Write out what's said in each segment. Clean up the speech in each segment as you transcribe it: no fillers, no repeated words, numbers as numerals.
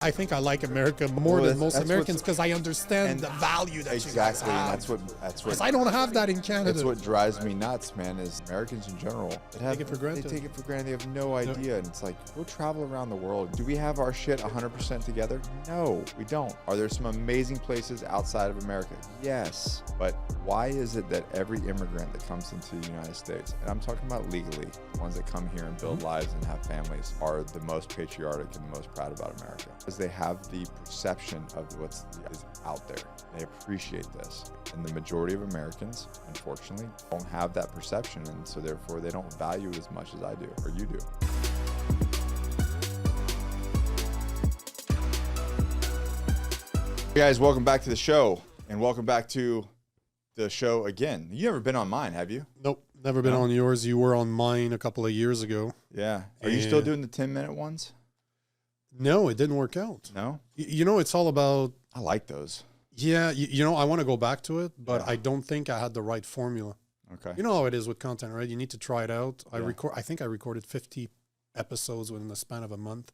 I think I like America more than most Americans because I understand the value that you guys have. That's what. Because I don't have that in Canada. That's what drives me nuts, man. Is Americans in general take it for granted. They take it for granted. They have no idea, and it's like, go travel around the world. Do we have our shit 100% together? No, we don't. Are there some amazing places outside of America? Yes, but why is it that every immigrant that comes into the United States, and I'm talking about legally, the ones that come here and build lives and have families, are the most patriotic and the most proud about America? Because they have the perception of what is out there. They appreciate this. And the majority of Americans, unfortunately, don't have that perception, and so therefore they don't value it as much as I do, or you do. Hey guys, welcome back to the show, and welcome back to the show again. You've never been on mine, have you? Nope, never been on yours. You were on mine a couple of years ago. Yeah. Are you still doing the 10-minute ones? No, it didn't work out. No? You know, it's all about... I like those. Yeah, you know, I want to go back to it, but I don't think I had the right formula. Okay. You know how it is with content, right? You need to try it out. Yeah. I think I recorded 50 episodes within the span of a month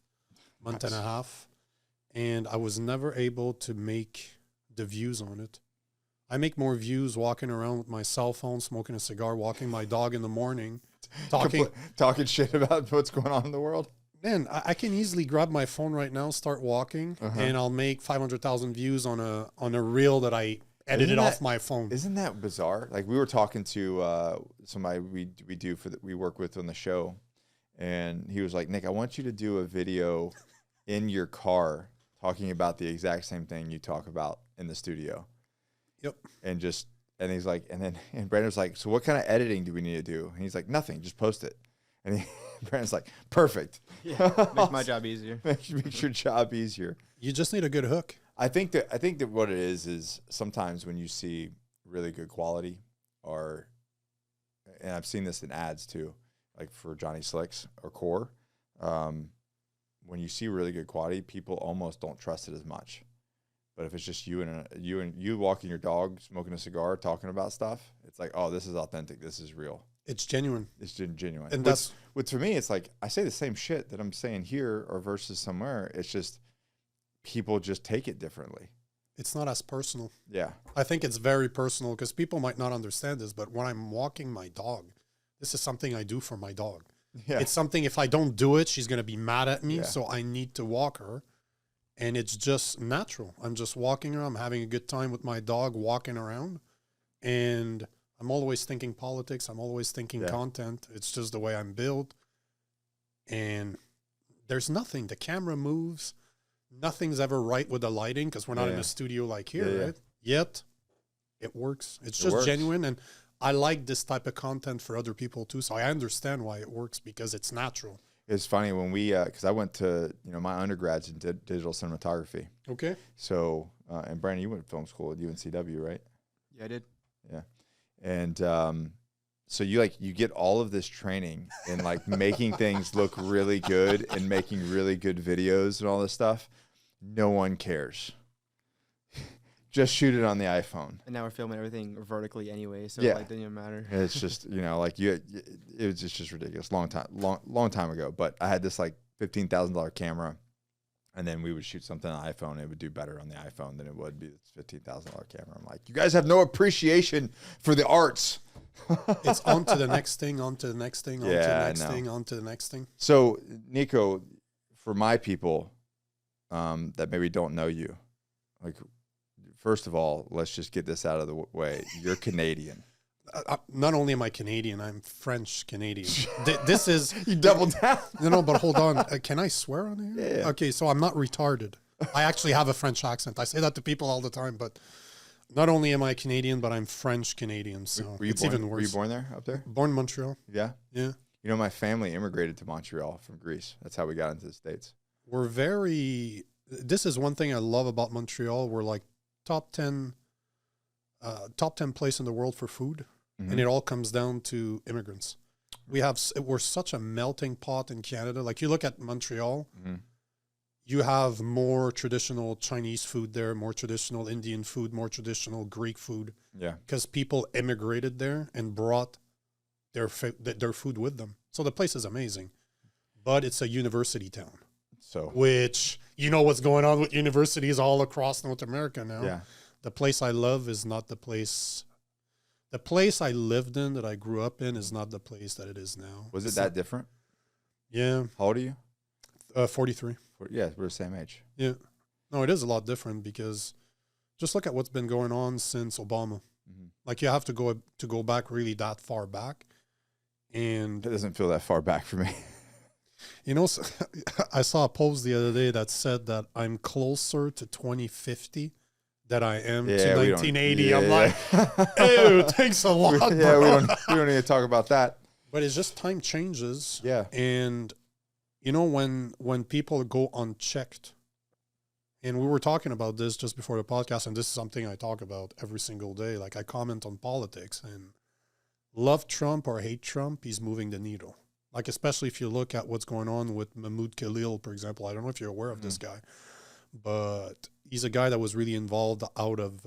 Nice. and a half, and I was never able to make the views on it. I make more views walking around with my cell phone, smoking a cigar, walking my dog in the morning, talking shit about what's going on in the world. Man, I can easily grab my phone right now, start walking, and I'll make 500,000 views on a reel that I edited off my phone. Isn't that bizarre? Like, we were talking to somebody we work with on the show, and he was like, Nick, I want you to do a video in your car talking about the exact same thing you talk about in the studio. Yep. And he's like, and Brandon's like, so what kind of editing do we need to do? And he's like, nothing, just post it. And Brandon's like, perfect. Yeah, makes my job easier. Makes your job easier. You just need a good hook. I think that what it is sometimes when you see really good quality, and I've seen this in ads too, like for Johnny Slicks or Core, when you see really good quality, people almost don't trust it as much. But if it's just you walking your dog, smoking a cigar, talking about stuff, it's like, oh, this is authentic. This is real. It's genuine. It's genuine. And that's for me, it's like I say the same shit that I'm saying here or versus somewhere. It's just people just take it differently. It's not as personal. Yeah. I think it's very personal because people might not understand this, but when I'm walking my dog, this is something I do for my dog. Yeah. It's something, if I don't do it, she's going to be mad at me. Yeah. So I need to walk her. And it's just natural. I'm just walking around. I'm having a good time with my dog walking around. And I'm always thinking politics. I'm always thinking content. It's just the way I'm built. And there's nothing. The camera moves. Nothing's ever right with the lighting because we're not in a studio like here, right? Yet, it works. It works. Genuine. And I like this type of content for other people too. So I understand why it works because it's natural. It's funny when we, because I went to, my undergrads in digital cinematography. Okay. So, and Brandon, you went to film school at UNCW, right? Yeah, I did. Yeah. And so you get all of this training in like making things look really good and making really good videos and all this stuff. No one cares. Just shoot it on the iPhone. And now we're filming everything vertically anyway, so it doesn't even matter. It's just, it was just ridiculous. Long time ago. But I had this like $15,000 camera, and then we would shoot something on the iPhone. It would do better on the iPhone than it would be this $15,000 camera. I'm like, you guys have no appreciation for the arts. It's on to the next thing, on to the next thing, on to the next thing, on to the next thing. So, Nico, for my people that maybe don't know you, like, first of all, let's just get this out of the way. You're Canadian. Not only am I Canadian, I'm French Canadian. This is you doubled down. No, but hold on. Can I swear on here? Yeah. Okay, so I'm not retarded. I actually have a French accent. I say that to people all the time. But not only am I Canadian, but I'm French Canadian. So it's even worse. Were you born there, up there? Born in Montreal. Yeah. Yeah. My family immigrated to Montreal from Greece. That's how we got into the States. This is one thing I love about Montreal. We're like top 10 place in the world for food. And it all comes down to immigrants. We're such a melting pot in Canada. Like you look at Montreal, you have more traditional Chinese food there, more traditional Indian food, more traditional Greek food. Yeah. Because people immigrated there and brought their food with them. So the place is amazing. But it's a university town. So which you know what's going on with universities all across North America now. Yeah. The place I love is not the place. The place I lived in, that I grew up in, is not the place that it is now. Was it that different? Yeah. How old are you? 43. Yeah, we're the same age. Yeah. No, it is a lot different because just look at what's been going on since Obama. Mm-hmm. Like, you have to go back really that far back. And It doesn't feel that far back for me. you know, I saw a post the other day that said that I'm closer to 2050 than I am to 1980. I'm like, ew, thanks a lot, yeah, bro. we don't need to talk about that. But it's just time changes. Yeah. And, you know, when people go unchecked, and we were talking about this just before the podcast, and this is something I talk about every single day. Like, I comment on politics, and love Trump or hate Trump, he's moving the needle. Like, especially if you look at what's going on with Mahmoud Khalil, for example. I don't know if you're aware of this guy, but he's a guy that was really involved out of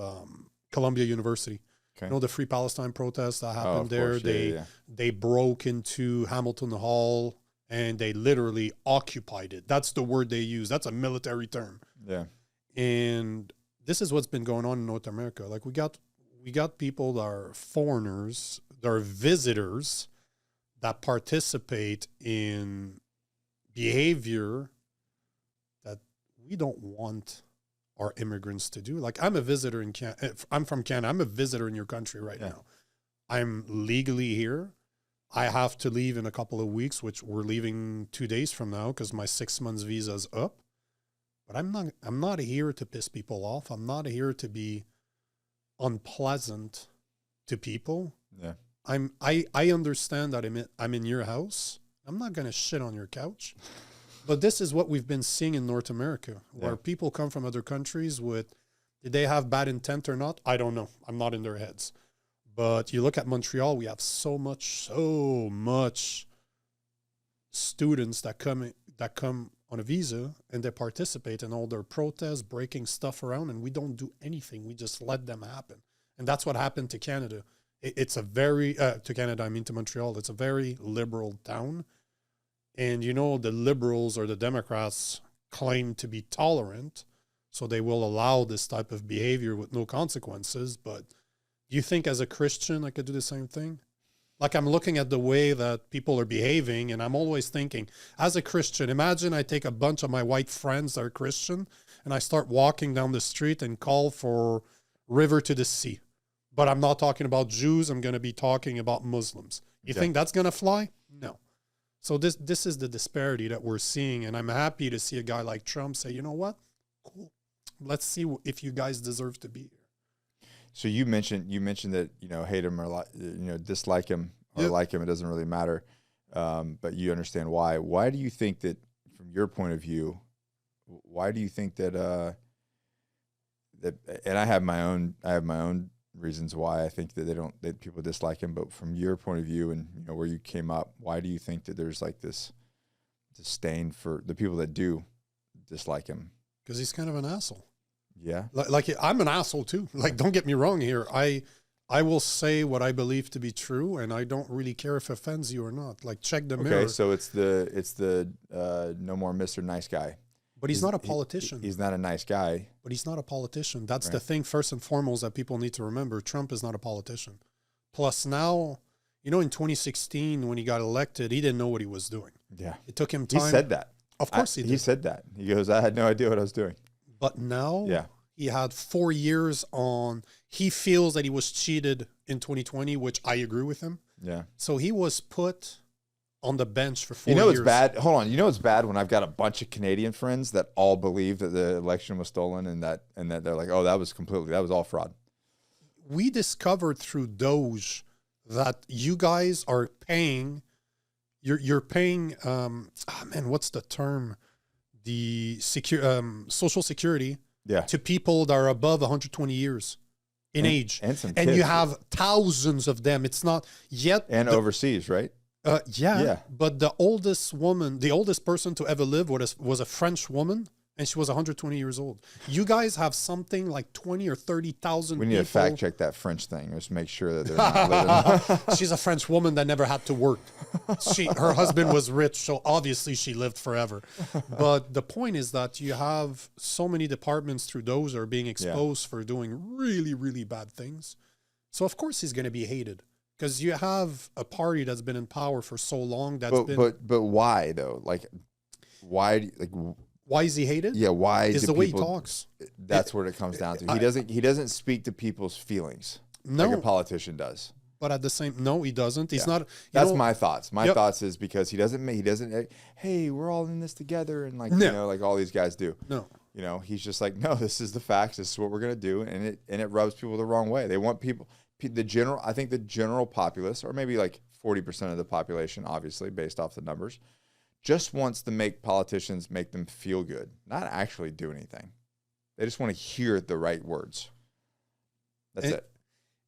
Columbia University. Okay. You know, the Free Palestine protests that happened there. Course. They broke into Hamilton Hall and they literally occupied it. That's the word they use. That's a military term. Yeah. And this is what's been going on in North America. Like, we got people that are foreigners, that are visitors, that participate in behavior that we don't want our immigrants to do. Like, I'm a visitor in Canada. I'm from Canada. I'm a visitor in your country right now. I'm legally here. I have to leave in a couple of weeks, which we're leaving 2 days from now because my 6 months visa is up. But I'm not here to piss people off. I'm not here to be unpleasant to people. Yeah. I understand that I'm in your house. I'm not going to shit on your couch. But this is what we've been seeing in North America, where people come from other countries with, did they have bad intent or not? I don't know. I'm not in their heads. But you look at Montreal, we have so much students that come on a visa and they participate in all their protests, breaking stuff around, and we don't do anything. We just let them happen. And that's what happened to Canada. It's a very, to Montreal, it's a very liberal town. And, you know, the liberals or the Democrats claim to be tolerant, so they will allow this type of behavior with no consequences. But do you think as a Christian I could do the same thing? Like, I'm looking at the way that people are behaving, and I'm always thinking, as a Christian, imagine I take a bunch of my white friends that are Christian, and I start walking down the street and call for river to the sea. But I'm not talking about Jews. I'm going to be talking about Muslims. You think that's going to fly? No. So this is the disparity that we're seeing, and I'm happy to see a guy like Trump say, you know what? Cool. Let's see if you guys deserve to be here. So you mentioned that, you know, hate him or dislike him or like him. It doesn't really matter, but you understand why. Why do you think that, from your point of view, why do you think that that? And I have my own reasons why I think that people dislike him. But from your point of view and, you know, where you came up, why do you think that there's like this disdain for the people that do dislike him? Because he's kind of an asshole. Yeah. Like I'm an asshole too. Like, don't get me wrong here. I will say what I believe to be true, and I don't really care if it offends you or not. Like, check the mirror. Okay, so it's the no more Mr. Nice Guy. But he's not a politician. He's not a nice guy. But he's not a politician. That's the thing, first and foremost, that people need to remember. Trump is not a politician. Plus now, you know, in 2016, when he got elected, he didn't know what he was doing. Yeah. It took him time. He said that. Of course he did. He said that. He goes, I had no idea what I was doing. But now he had 4 years on. He feels that he was cheated in 2020, which I agree with him. Yeah. So he was put on the bench for 4 years. You know it's bad. Hold on. You know it's bad when I've got a bunch of Canadian friends that all believe that the election was stolen and that they're like, oh, that was all fraud. We discovered through Doge that you guys are paying. You're paying. What's the term? The Social Security. Yeah. To people that are above 120 years in age, and you have thousands of them. It's not yet overseas, right? Yeah. But the oldest person to ever live was a French woman, And she was 120 years old. You guys have something like 20 or 30,000 people. We need to fact check that French thing. Just make sure that they're not living. She's a French woman that never had to work. Her husband was rich, so obviously she lived forever. But the point is that you have so many departments through those are being exposed for doing really, really bad things. So of course he's going to be hated. Because you have a party that's been in power for so long. But why though? Like, why? Like, why is he hated? Yeah, why? Is the way he talks. That's what it comes down to. He doesn't speak to people's feelings like a politician does. But at the same, no, he doesn't. He's not. That's my thoughts. My thoughts is because he doesn't. Hey, we're all in this together, and like like all these guys do. No. You know, he's just like, no, this is the facts. This is what we're gonna do, and it rubs people the wrong way. They want people. I think the general populace, or maybe like 40% of the population, obviously based off the numbers, just wants to make politicians make them feel good, not actually do anything. They just want to hear the right words. That's it.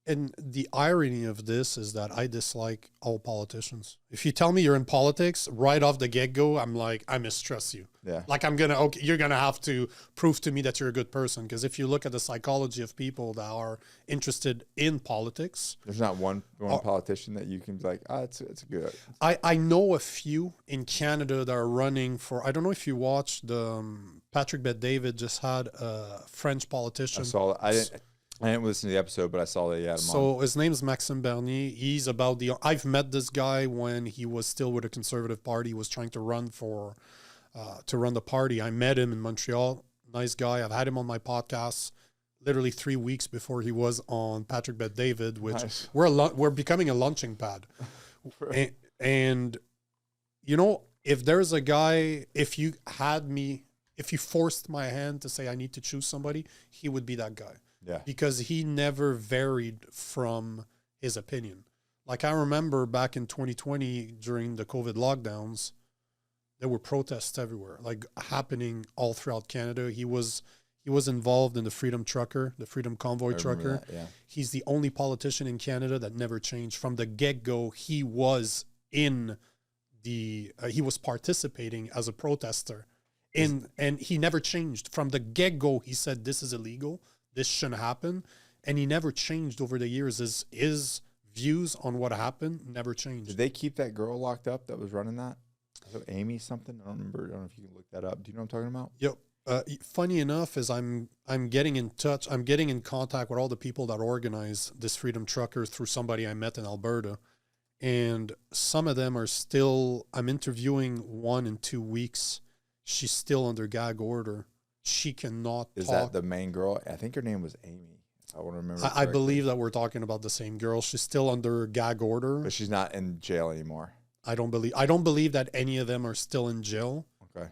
And the irony of this is that I dislike all politicians. If you tell me you're in politics right off the get-go, I'm like, I mistrust you. Yeah. Like you're going to have to prove to me that you're a good person. Because if you look at the psychology of people that are interested in politics. There's not one politician that you can be like, it's good. I know a few in Canada that are running for, I don't know if you watched Patrick Bet-David just had a French politician. I saw it. I didn't listen to the episode, but I saw that he had him on. So his name is Maxime Bernier. He's about I've met this guy when he was still with the Conservative Party. He was trying to run the party. I met him in Montreal. Nice guy. I've had him on my podcast literally 3 weeks before he was on Patrick Bet-David, which nice. We're becoming a launching pad. and you know, if there's a guy, if you forced my hand to say I need to choose somebody, he would be that guy. Yeah. Because he never varied from his opinion. Like I remember back in 2020 during the COVID lockdowns, there were protests everywhere, like happening all throughout Canada. He was involved in the Freedom Trucker, the Freedom Convoy Trucker. That, yeah. He's the only politician in Canada that never changed. From the get-go, he was he was participating as a protester. And he never changed. From the get-go, he said this is illegal. This shouldn't happen. And he never changed over the years. His views on what happened never changed. Did they keep that girl locked up that was running that? So Amy something? I don't remember. I don't know if you can look that up. Do you know what I'm talking about? Yep. Funny enough is I'm getting in touch. I'm getting in contact with all the people that organize this Freedom Trucker through somebody I met in Alberta. And some of them are still, I'm interviewing one in 2 weeks. She's still under gag order. She cannot Is talk. that the main girl? I think her name was Amy. I want to remember. I believe that we're talking about the same girl. She's still under gag order. But she's not in jail anymore. I don't believe that any of them are still in jail. Okay.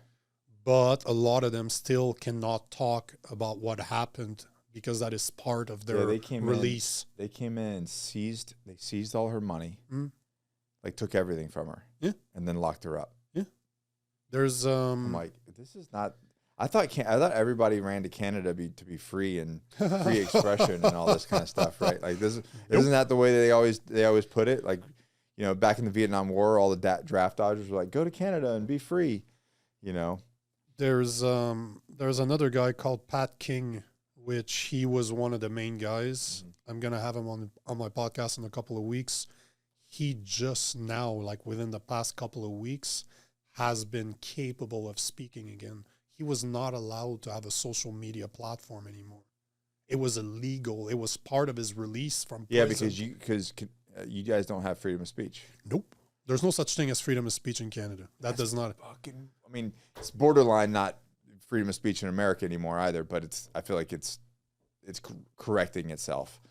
But a lot of them still cannot talk about what happened because that is part of their release. They came in and seized all her money. Like took everything from her. Yeah. And then locked her up. Yeah. There's I'm like, this is not. I thought everybody ran to Canada to be free and free expression and all this kind of stuff, right? Like this isn't that the way they always put it? Like, you know, back in the Vietnam War, all the draft dodgers were like, go to Canada and be free, you know. There's another guy called Pat King, which he was one of the main guys. I'm gonna have him on my podcast in a couple of weeks. He just now, like within the past couple of weeks, has been capable of speaking again. He was not allowed to have a social media platform anymore. It was illegal. It was part of his release from prison. Yeah, because you guys don't have freedom of speech. Nope. There's no such thing as freedom of speech in Canada. Does not. I mean, it's borderline not freedom of speech in America anymore either. But I feel like it's correcting itself.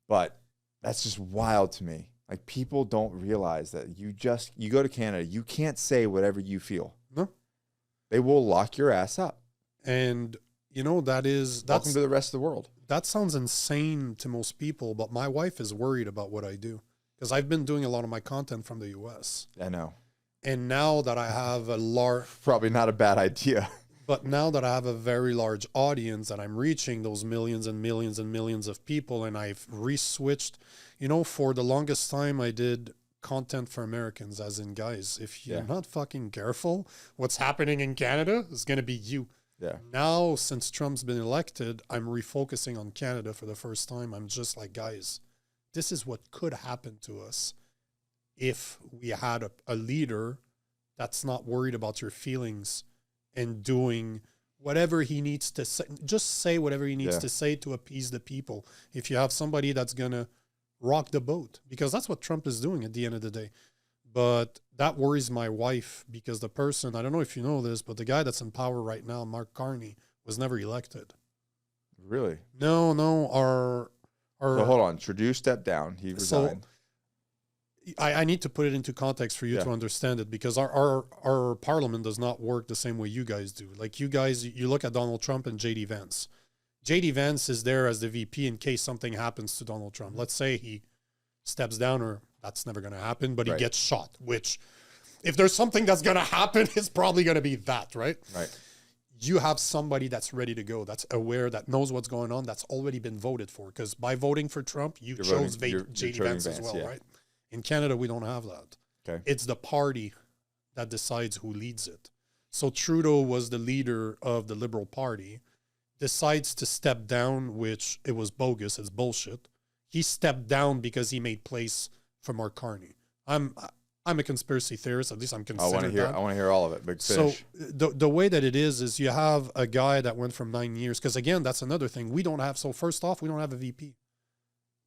But that's just wild to me. Like people don't realize that you go to Canada, you can't say whatever you feel. No. They will lock your ass up. And, you know, that's... Welcome to the rest of the world. That sounds insane to most people, but my wife is worried about what I do. Because I've been doing a lot of my content from the U.S. I know. And now that I have a large... Probably not a bad idea. But now that I have a very large audience and I'm reaching those millions and millions and millions of people and I've re-switched, you know, for the longest time I did... content for Americans, as in, guys, if you're not fucking careful, what's happening in Canada is going to be you. Yeah. Now, since Trump's been elected, I'm refocusing on Canada for the first time. I'm just like, guys, this is what could happen to us if we had a leader that's not worried about your feelings and doing whatever he needs to say. Just say whatever he needs to say to appease the people. If you have somebody that's going to rock the boat, because that's what Trump is doing at the end of the day. But that worries my wife because the person, I don't know if you know this, but the guy that's in power right now, Mark Carney, was never elected. Really? No. So hold on. Trudeau stepped down. He resigned. So I need to put it into context for you to understand it, because our parliament does not work the same way you guys do. Like you guys, you look at Donald Trump and J.D. Vance. J.D. Vance is there as the VP in case something happens to Donald Trump. Let's say he steps down, or that's never going to happen, but he gets shot, which if there's something that's going to happen, it's probably going to be that, right? Right. You have somebody that's ready to go, that's aware, that knows what's going on, that's already been voted for. Because by voting for Trump, you chose J.D. Vance as well, right? In Canada, we don't have that. Okay. It's the party that decides who leads it. So Trudeau was the leader of the Liberal Party, decides to step down, which it was bogus, it's bullshit. He stepped down because he made place for Mark Carney. I'm a conspiracy theorist, at least I'm considered that. I want to hear all of it. Big finish. So the way that it is you have a guy that went from 9 years, because again, that's another thing. We don't have, so first off, we don't have a VP.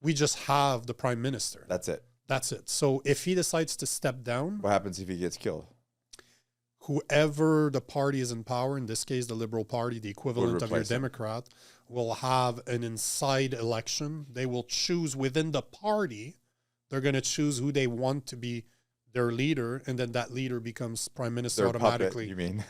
We just have the prime minister. That's it. That's it. So if he decides to step down, what happens if he gets killed? Whoever the party is in power, in this case, the Liberal Party, the equivalent of your Democrat, will have an inside election. They will choose within the party. They're going to choose who they want to be their leader, and then that leader becomes prime minister automatically. Puppet, you mean?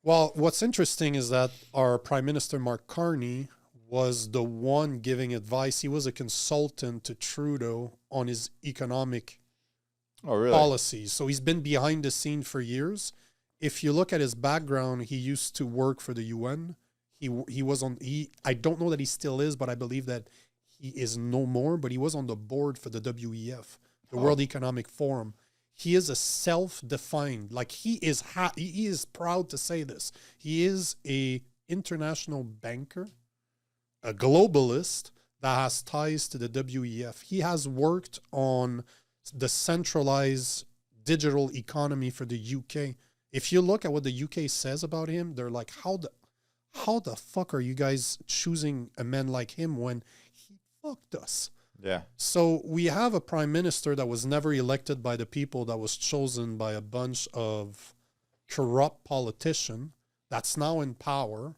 Well, what's interesting is that our prime minister, Mark Carney, was the one giving advice. He was a consultant to Trudeau on his economic policies. So he's been behind the scene for years. If you look at his background, he used to work for the UN. He was on, I don't know that he still is, but I believe that he is no more, but he was on the board for the WEF, the World Economic Forum. He is a self-defined, like he is proud to say this. He is a international banker, a globalist that has ties to the WEF. He has worked on the centralized digital economy for the UK. If you look at what the UK says about him, they're like, how the fuck are you guys choosing a man like him when he fucked us? Yeah. So we have a prime minister that was never elected by the people, that was chosen by a bunch of corrupt politicians that's now in power.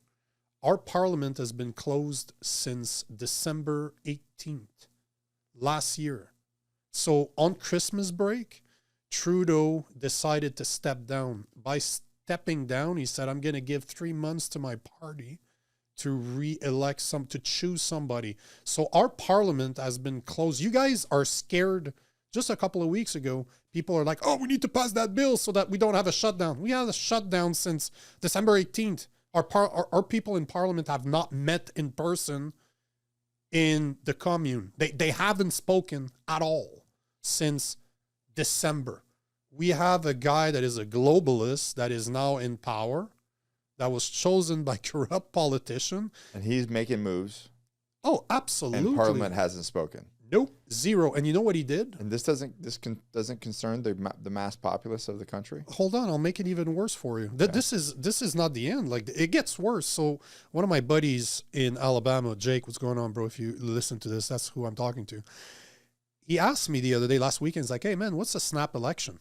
Our parliament has been closed since December 18th last year. So on Christmas break, Trudeau decided to step down. By stepping down, he said, I'm going to give 3 months to my party to re-elect to choose somebody. So our parliament has been closed. You guys are scared. Just a couple of weeks ago, people are like, oh, we need to pass that bill so that we don't have a shutdown. We had a shutdown since December 18th. Our people in parliament have not met in person in the commune. They haven't spoken at all since December. We have a guy that is a globalist that is now in power, that was chosen by corrupt politicians. And he's making moves. Oh, absolutely. And Parliament hasn't spoken. Nope, zero. And you know what he did? And this doesn't concern the mass populace of the country. Hold on, I'll make it even worse for you. Okay. This is not the end. Like, it gets worse. So one of my buddies in Alabama, Jake, what's going on, bro? If you listen to this, that's who I'm talking to. He asked me the other day, last weekend, he's like, hey man, what's a snap election?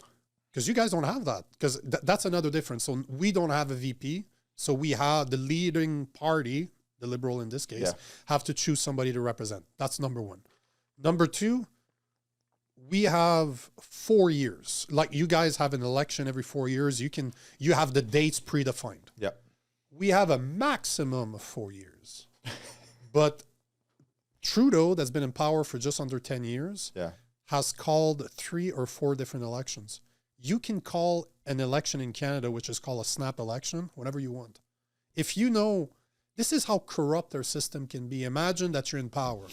Because you guys don't have that. Because that's another difference. So we don't have a VP. So we have the leading party, the Liberal in this case, have to choose somebody to represent. That's number one. Number two, we have 4 years. Like you guys have an election every 4 years. You have the dates predefined. Yep. We have a maximum of 4 years. But Trudeau, that's been in power for just under 10 years, has called 3 or 4 different elections. You can call an election in Canada, which is called a snap election, whatever you want. If you know, this is how corrupt their system can be. Imagine that you're in power.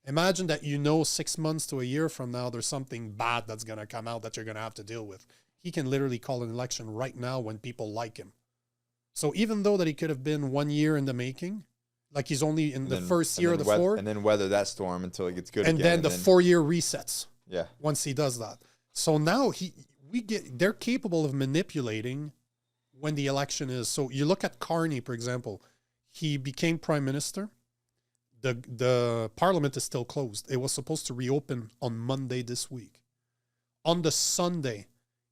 Imagine that 6 months to a year from now, there's something bad that's going to come out that you're going to have to deal with. He can literally call an election right now when people like him. So even though that he could have been 1 year in the making, like he's only in the first year of the four. And then weather that storm until it gets good again. And then the 4-year resets. Yeah. Once he does that. So now they're capable of manipulating when the election is. So you look at Carney, for example. He became prime minister. The parliament is still closed. It was supposed to reopen on Monday this week. On the Sunday,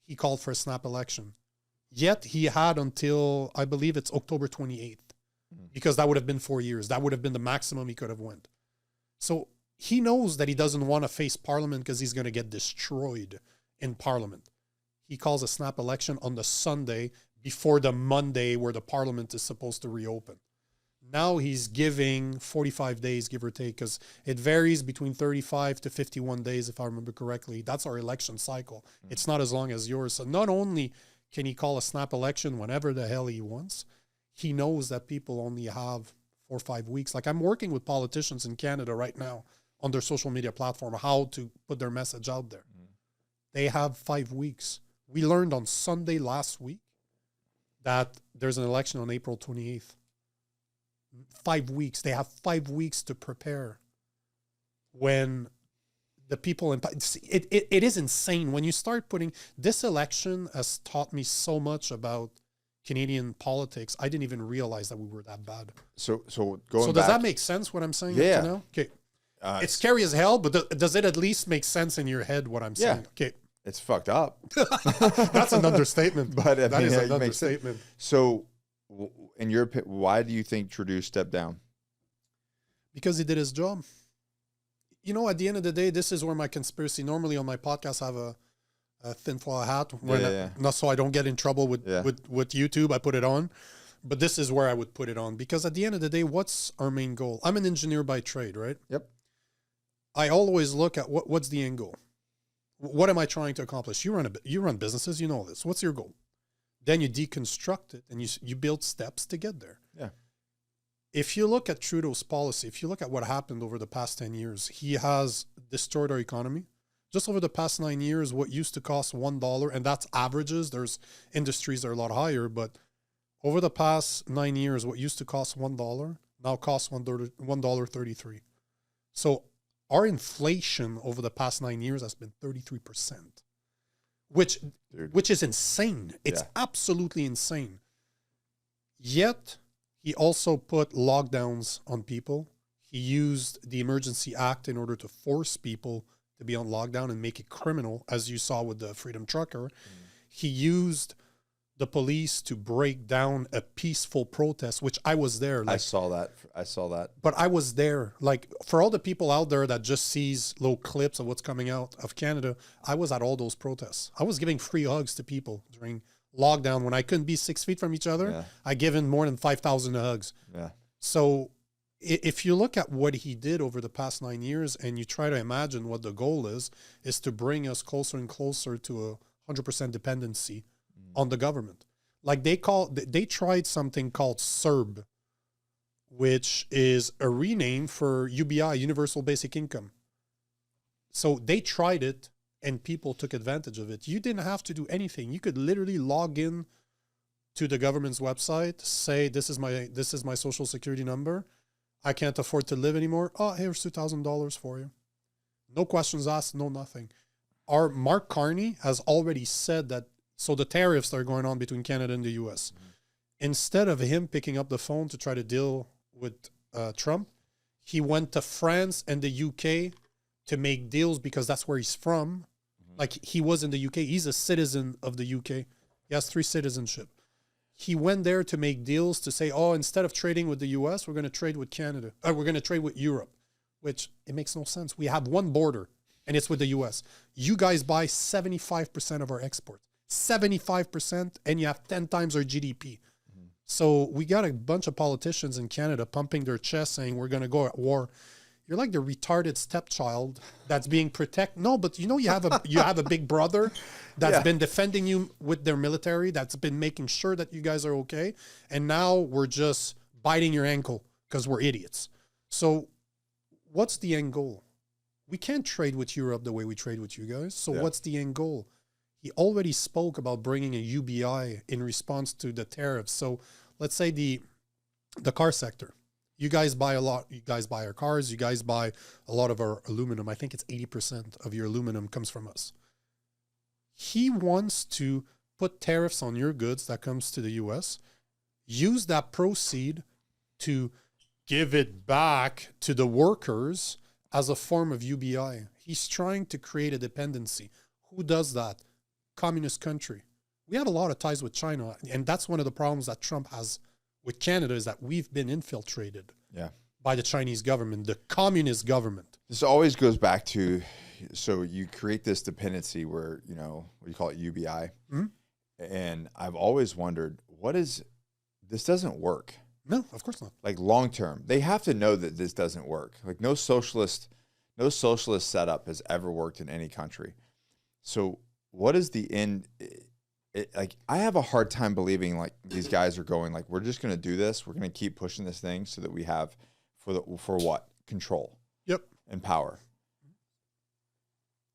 he called for a snap election. Yet he had until, I believe it's October 28th, because that would have been 4 years. That would have been the maximum he could have went. So he knows that he doesn't want to face parliament because he's going to get destroyed in parliament. He calls a snap election on the Sunday before the Monday where the parliament is supposed to reopen. Now he's giving 45 days, give or take, because it varies between 35 to 51 days, if I remember correctly. That's our election cycle. It's not as long as yours. So not only can he call a snap election whenever the hell he wants, he knows that people only have 4 or 5 weeks. Like I'm working with politicians in Canada right now on their social media platform, how to put their message out there. They have 5 weeks. We learned on Sunday last week that there's an election on April 28th. 5 weeks. They have 5 weeks to prepare. When the people it is insane when you start putting this election has taught me so much about Canadian politics. I didn't even realize that we were that bad. So does that make sense what I'm saying? Yeah. You know? Okay. It's scary as hell, but does it at least make sense in your head what I'm saying? Yeah. Okay. It's fucked up. That's an understatement. But I that mean, is it an makes understatement. sense. So in your opinion, why do you think Trudeau stepped down? Because he did his job. You know, at the end of the day, this is where my conspiracy, normally on my podcast, I have a tinfoil hat. Not so I don't get in trouble with YouTube. I put it on. But this is where I would put it on. Because at the end of the day, what's our main goal? I'm an engineer by trade, right? Yep. I always look at what's the end goal. What am I trying to accomplish? You run businesses, you know this. What's your goal? Then you deconstruct it and you build steps to get there. Yeah. If you look at Trudeau's policy, if you look at what happened over the past 10 years, he has destroyed our economy. Just over the past 9 years, what used to cost $1, and that's averages. There's industries that are a lot higher, but over the past 9 years, what used to cost $1 now costs $1.33. So our inflation over the past 9 years has been 33%, which is insane. It's absolutely insane. Yet he also put lockdowns on people. He used the Emergency Act in order to force people to be on lockdown and make it criminal, as you saw with the Freedom Trucker. He used the police to break down a peaceful protest, which I was there. I saw that. But I was there. Like, for all the people out there that just sees little clips of what's coming out of Canada, I was at all those protests. I was giving free hugs to people during lockdown when I couldn't be 6 feet from each other. Yeah. I given more than 5,000 hugs. Yeah. So if you look at what he did over the past 9 years and you try to imagine what the goal is to bring us closer and closer to a 100% dependency on the government. Like they tried something called CERB, which is a rename for UBI, Universal Basic Income. So they tried it and people took advantage of it. You didn't have to do anything. You could literally log in to the government's website, say, this is my social security number. I can't afford to live anymore. Oh, here's $2,000 for you. No questions asked, no nothing. Our Mark Carney has already said that. So the tariffs that are going on between Canada and the U.S., instead of him picking up the phone to try to deal with Trump, he went to France and the U.K. to make deals because that's where he's from. Like he was in the U.K. He's a citizen of the U.K. He has 3 citizenship. He went there to make deals to say, oh, instead of trading with the U.S., we're going to trade with Canada. We're going to trade with Europe, which it makes no sense. We have one border and it's with the U.S. You guys buy 75% of our exports. 75%, and you have 10 times our GDP. So we got a bunch of politicians in Canada pumping their chest saying we're going to go at war. You're like the retarded stepchild that's being protected. No, but you have a big brother that's been defending you with their military, that's been making sure that you guys are okay. And now we're just biting your ankle because we're idiots. So what's the end goal? We can't trade with Europe the way we trade with you guys. So what's the end goal? He already spoke about bringing a UBI in response to the tariffs. So let's say the car sector. You guys buy a lot. You guys buy our cars. You guys buy a lot of our aluminum. I think it's 80% of your aluminum comes from us. He wants to put tariffs on your goods that comes to the U.S., use that proceed to give it back to the workers as a form of UBI. He's trying to create a dependency. Who does that? Communist country. We have a lot of ties with China, and that's one of the problems that Trump has with Canada is that we've been infiltrated by the Chinese government, the communist government. This always goes back to, so you create this dependency where, you know, what do you call it, UBI? Mm-hmm. And I've always wondered, this doesn't work. No, of course not. Like long term, they have to know that this doesn't work. Like no socialist setup has ever worked in any country. So what is the end? Like I have a hard time believing like these guys are going like, we're just going to do this. We're going to keep pushing this thing so that we have for what? Control. Yep. And power.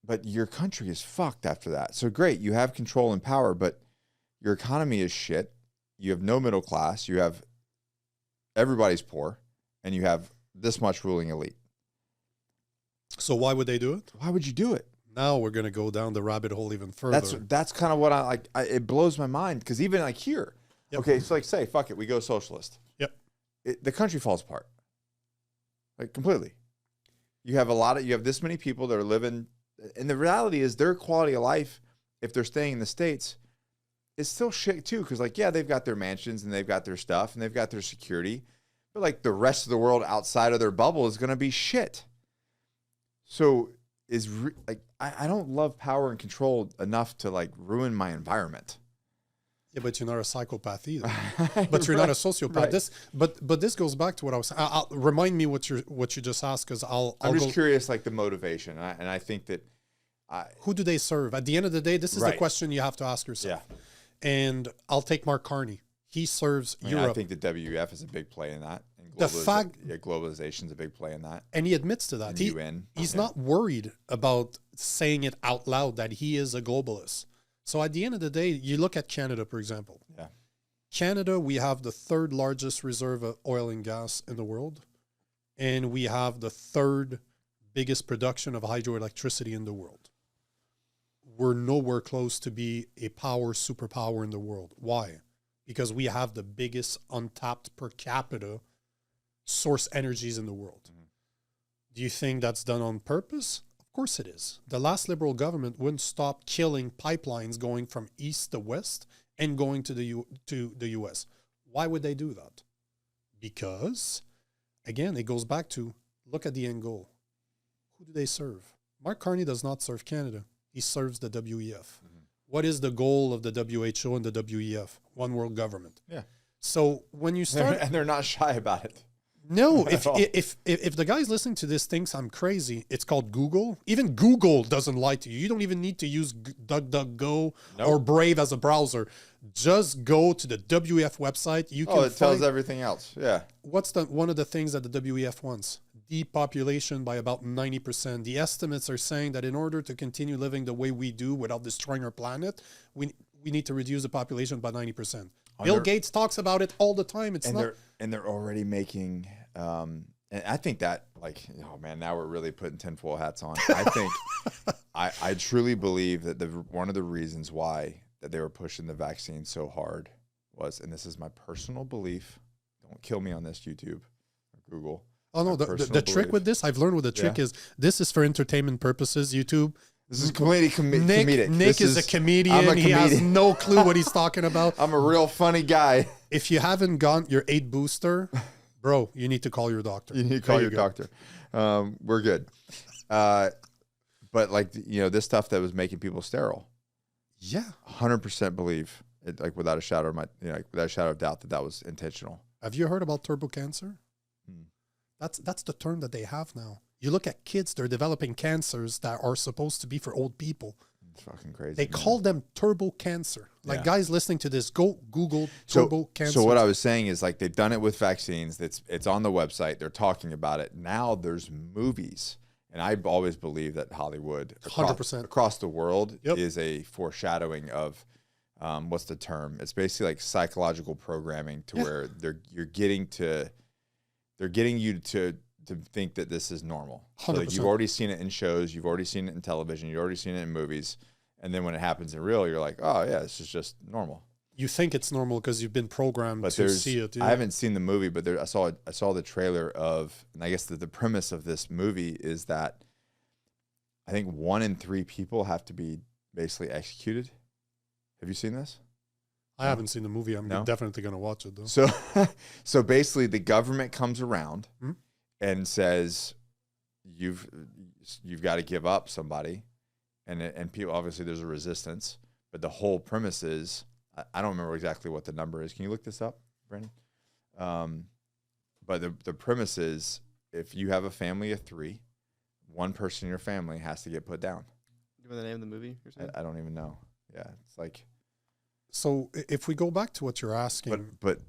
But your country is fucked after that. So great, you have control and power, but your economy is shit. You have no middle class. You have everybody's poor, and you have this much ruling elite. So why would they do it? Why would you do it? Now we're going to go down the rabbit hole even further. That's kind of what I like. It blows my mind because even like here, okay, so like say, fuck it, we go socialist. Yep. The country falls apart, like completely. You have this many people that are living, and the reality is their quality of life, if they're staying in the States, is still shit too. Because like, yeah, they've got their mansions and they've got their stuff and they've got their security, but like the rest of the world outside of their bubble is going to be shit. So I don't love power and control enough to like ruin my environment. Yeah, but you're not a psychopath either. But you're not a sociopath. Right. But this goes back to what I was saying. Remind me what you just asked, because I'm just curious, like the motivation, and I think that who do they serve? At the end of the day, this is the question you have to ask yourself. Yeah. And I'll take Mark Carney. He serves Europe. I think the WEF is a big play in that. And globalization is a big play in that. And he admits to that. He's not worried about saying it out loud that he is a globalist. So at the end of the day, you look at Canada, for example. Yeah. Canada, we have the third largest reserve of oil and gas in the world. And we have the third biggest production of hydroelectricity in the world. We're nowhere close to be a superpower in the world. Why? Because we have the biggest untapped per capita source energies in the world. Mm-hmm. Do you think that's done on purpose? Of course it is. The last Liberal government wouldn't stop killing pipelines going from east to west and going to the U.S. Why would they do that? Because, again, it goes back to look at the end goal. Who do they serve? Mark Carney does not serve Canada. He serves the WEF. Mm-hmm. What is the goal of the WHO and the WEF? One world government. Yeah. So when you start, and they're not shy about it. No, if the guy's listening to this thinks I'm crazy, it's called Google. Even Google doesn't lie to you. You don't even need to use DuckDuckGo or Brave as a browser. Just go to the WEF website. It tells everything else. Yeah. What's one of the things that the WEF wants? Depopulation by about 90%. The estimates are saying that in order to continue living the way we do without destroying our planet, we need to reduce the population by 90%. Bill Gates talks about it all the time. They're already making, and I think that like, oh man, now we're really putting tinfoil hats on. I think, I truly believe that one of the reasons why that they were pushing the vaccine so hard was, and this is my personal belief, don't kill me on this, YouTube or Google. Oh no, the trick with this, I've learned what the trick is. This is for entertainment purposes, YouTube. This is completely comedic. Nick is a comedian. He has no clue what he's talking about. I'm a real funny guy. If you haven't gotten your 8 booster, bro, you need to call your doctor. You need to call your doctor. We're good. But like, this stuff that was making people sterile. Yeah. 100% believe it, like without a shadow of doubt that was intentional. Have you heard about turbo cancer? That's the term that they have now. You look at kids, they're developing cancers that are supposed to be for old people. It's fucking crazy. They call them turbo cancer. Like guys listening to this, go Google turbo cancer. So what I was saying is like they've done it with vaccines. It's on the website. They're talking about it. Now there's movies. And I've always believed that Hollywood 100% across the world is a foreshadowing of what's the term? It's basically like psychological programming to where they're getting you to think that this is normal. So like you've already seen it in shows, you've already seen it in television, you've already seen it in movies, and then when it happens in real, you're like, oh yeah, this is just normal. You think it's normal because you've been programmed to see it. Yeah. I haven't seen the movie, but I saw the trailer of, and I guess the premise of this movie is that I think 1 in 3 people have to be basically executed. Have you seen this? I haven't seen the movie. I'm definitely going to watch it though. So basically the government comes around and says, you've got to give up somebody. And people, obviously there's a resistance, but the whole premise is, I don't remember exactly what the number is. Can you look this up, Brandon? But the premise is, if you have a family of 3, one person in your family has to get put down. You know the name of the movie? I don't even know. Yeah, it's like. So if we go back to what you're asking, but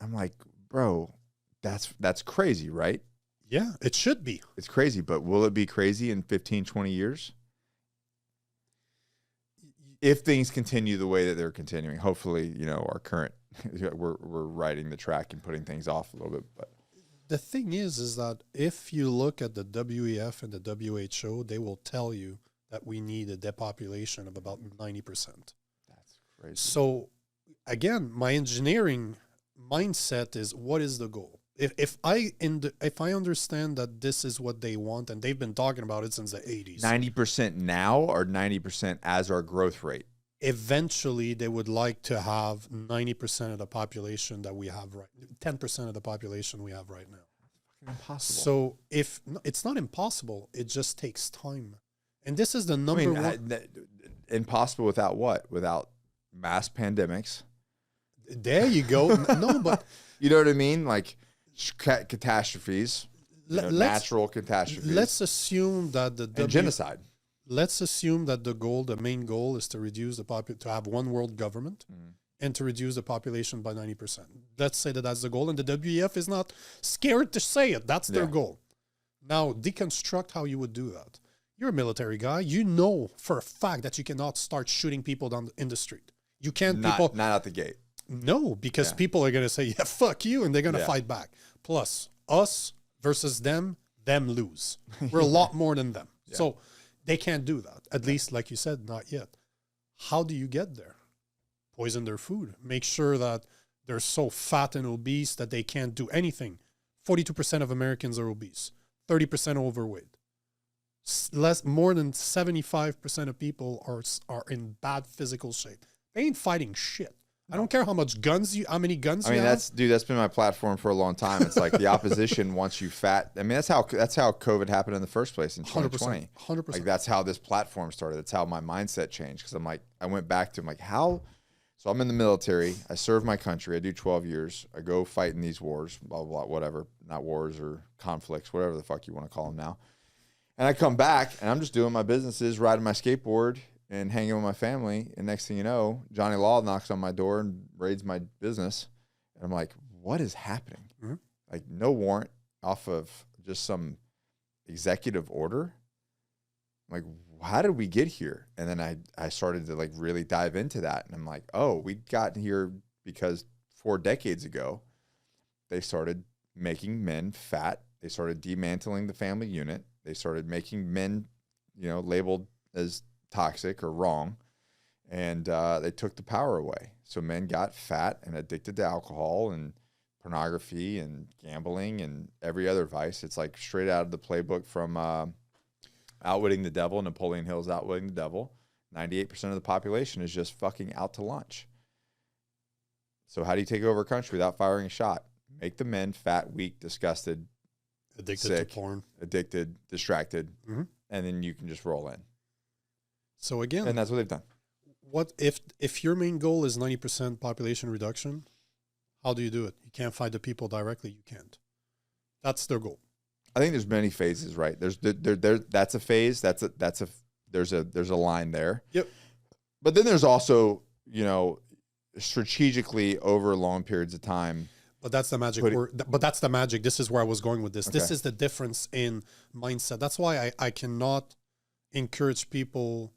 I'm like, bro, that's crazy, right? Yeah, it should be. It's crazy, but will it be crazy in 15, 20 years? If things continue the way that they're continuing, hopefully, our current, we're riding the track and putting things off a little bit. But the thing is that if you look at the WEF and the WHO, they will tell you that we need a depopulation of about 90%. That's crazy. So again, my engineering mindset is, what is the goal? If I understand that this is what they want, and they've been talking about it since the 80s. 90% now or 90% as our growth rate? Eventually, they would like to have 90% of the population that we have 10% of the population we have right now. Impossible. So it's not impossible, it just takes time. And this is the number one. Impossible without what? Without mass pandemics? There you go. No, but you know what I mean? Like catastrophes, natural catastrophes. Let's assume that and genocide. Let's assume that the main goal is to reduce to have one world government and to reduce the population by 90%. Let's say that that's the goal, and the WEF is not scared to say it. That's their goal. Now, deconstruct how you would do that. You're a military guy. You know for a fact that you cannot start shooting people down in the street. You can't. Not out the gate. No, because people are going to say, yeah, fuck you, and they're going to fight back. Plus, us versus them lose. We're a lot more than them. Yeah. So they can't do that. At least, like you said, not yet. How do you get there? Poison their food. Make sure that they're so fat and obese that they can't do anything. 42% of Americans are obese. 30% overweight. More than 75% of people are in bad physical shape. They ain't fighting shit. I don't care how many guns you have. That's been my platform for a long time. It's like the opposition wants you fat. I mean, that's how COVID happened in the first place in 2020. 100%. Like that's how this platform started. That's how my mindset changed. Because I went back to how. So I'm in the military. I serve my country. I do 12 years. I go fight in these wars, blah, blah, blah, whatever. Not wars or conflicts, whatever the fuck you want to call them now. And I come back and I'm just doing my businesses, riding my skateboard and hanging with my family. And next thing you know, Johnny Law knocks on my door and raids my business. And I'm like, what is happening? Mm-hmm. Like no warrant off of just some executive order. I'm like, how did we get here? And then I started to really dive into that. And I'm like, oh, we got here because 4 decades ago, they started making men fat. They started dismantling the family unit. They started making men, labeled as toxic or wrong, and they took the power away. So men got fat and addicted to alcohol and pornography and gambling and every other vice. It's like straight out of the playbook from Outwitting the Devil, Napoleon Hill's Outwitting the Devil. 98% of the population is just fucking out to lunch. So how do you take over a country without firing a shot? Make the men fat, weak, disgusted, addicted sick, to porn, addicted, distracted, and then you can just roll in. So again, and that's what they've done. What if your main goal is 90% population reduction? How do you do it? You can't fight the people directly. You can't. That's their goal. I think there's many phases, right? There's that's a phase. There's a line there. Yep. But then there's also strategically over long periods of time. But that's the magic word. But that's the magic. This is where I was going with this. Okay. This is the difference in mindset. That's why I cannot encourage people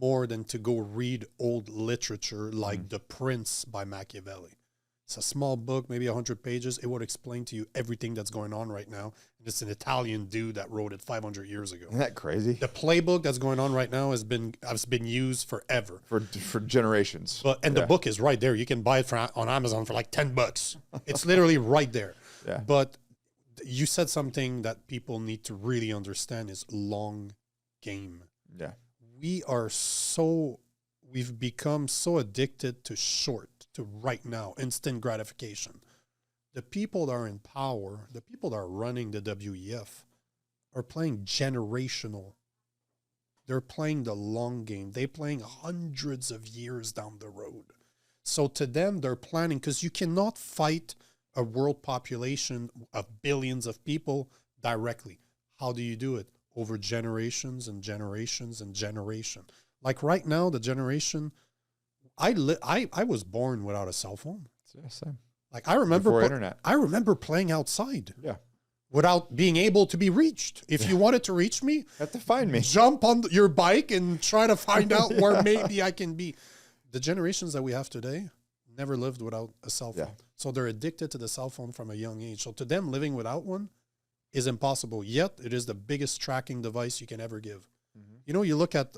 more than to go read old literature like The Prince by Machiavelli. It's a small book, maybe 100 pages. It would explain to you everything that's going on right now. And it's an Italian dude that wrote it 500 years ago. Isn't that crazy? The playbook that's going on right now has been used forever. For generations. But the book is right there. You can buy it on Amazon for like $10. It's literally right there. Yeah. But you said something that people need to really understand is long game. Yeah. We've become so addicted to right now, instant gratification. The people that are in power, the people that are running the WEF are playing generational. They're playing the long game. They're playing hundreds of years down the road. So to them, they're planning, because you cannot fight a world population of billions of people directly. How do you do it? Over generations and generations and generation. Like right now, the generation, I was born without a cell phone. Yeah, same. Like I remember Before internet. I remember playing outside. Yeah. Without being able to be reached. If you wanted to reach me, you have to find me. Jump on your bike and try to find out where maybe I can be. The generations that we have today never lived without a cell phone. Yeah. So they're addicted to the cell phone from a young age. So to them, living without one is impossible. Yet it is the biggest tracking device you can ever give. You know, you look at,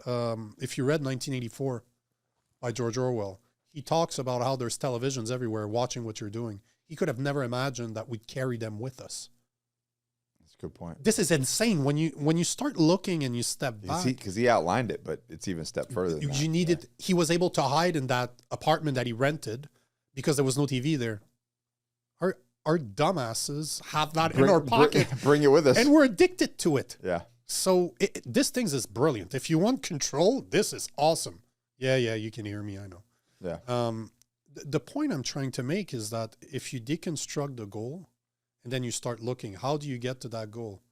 if you read 1984 by George Orwell, he talks about how there's televisions everywhere watching what you're doing. He could have never imagined that we'd carry them with us. That's a good point. This is insane. When you start looking and you step back. Because he outlined it, but it's even a step further than you needed, he was able to hide in that apartment that he rented because there was no TV there. Our dumbasses have that in our pocket. Bring it with us. And we're addicted to it. Yeah. So this thing is brilliant. If you want control, this is awesome. Yeah, you can hear me, I know. Yeah. The point I'm trying to make is that if you deconstruct the goal and then you start looking, how do you get to that goal?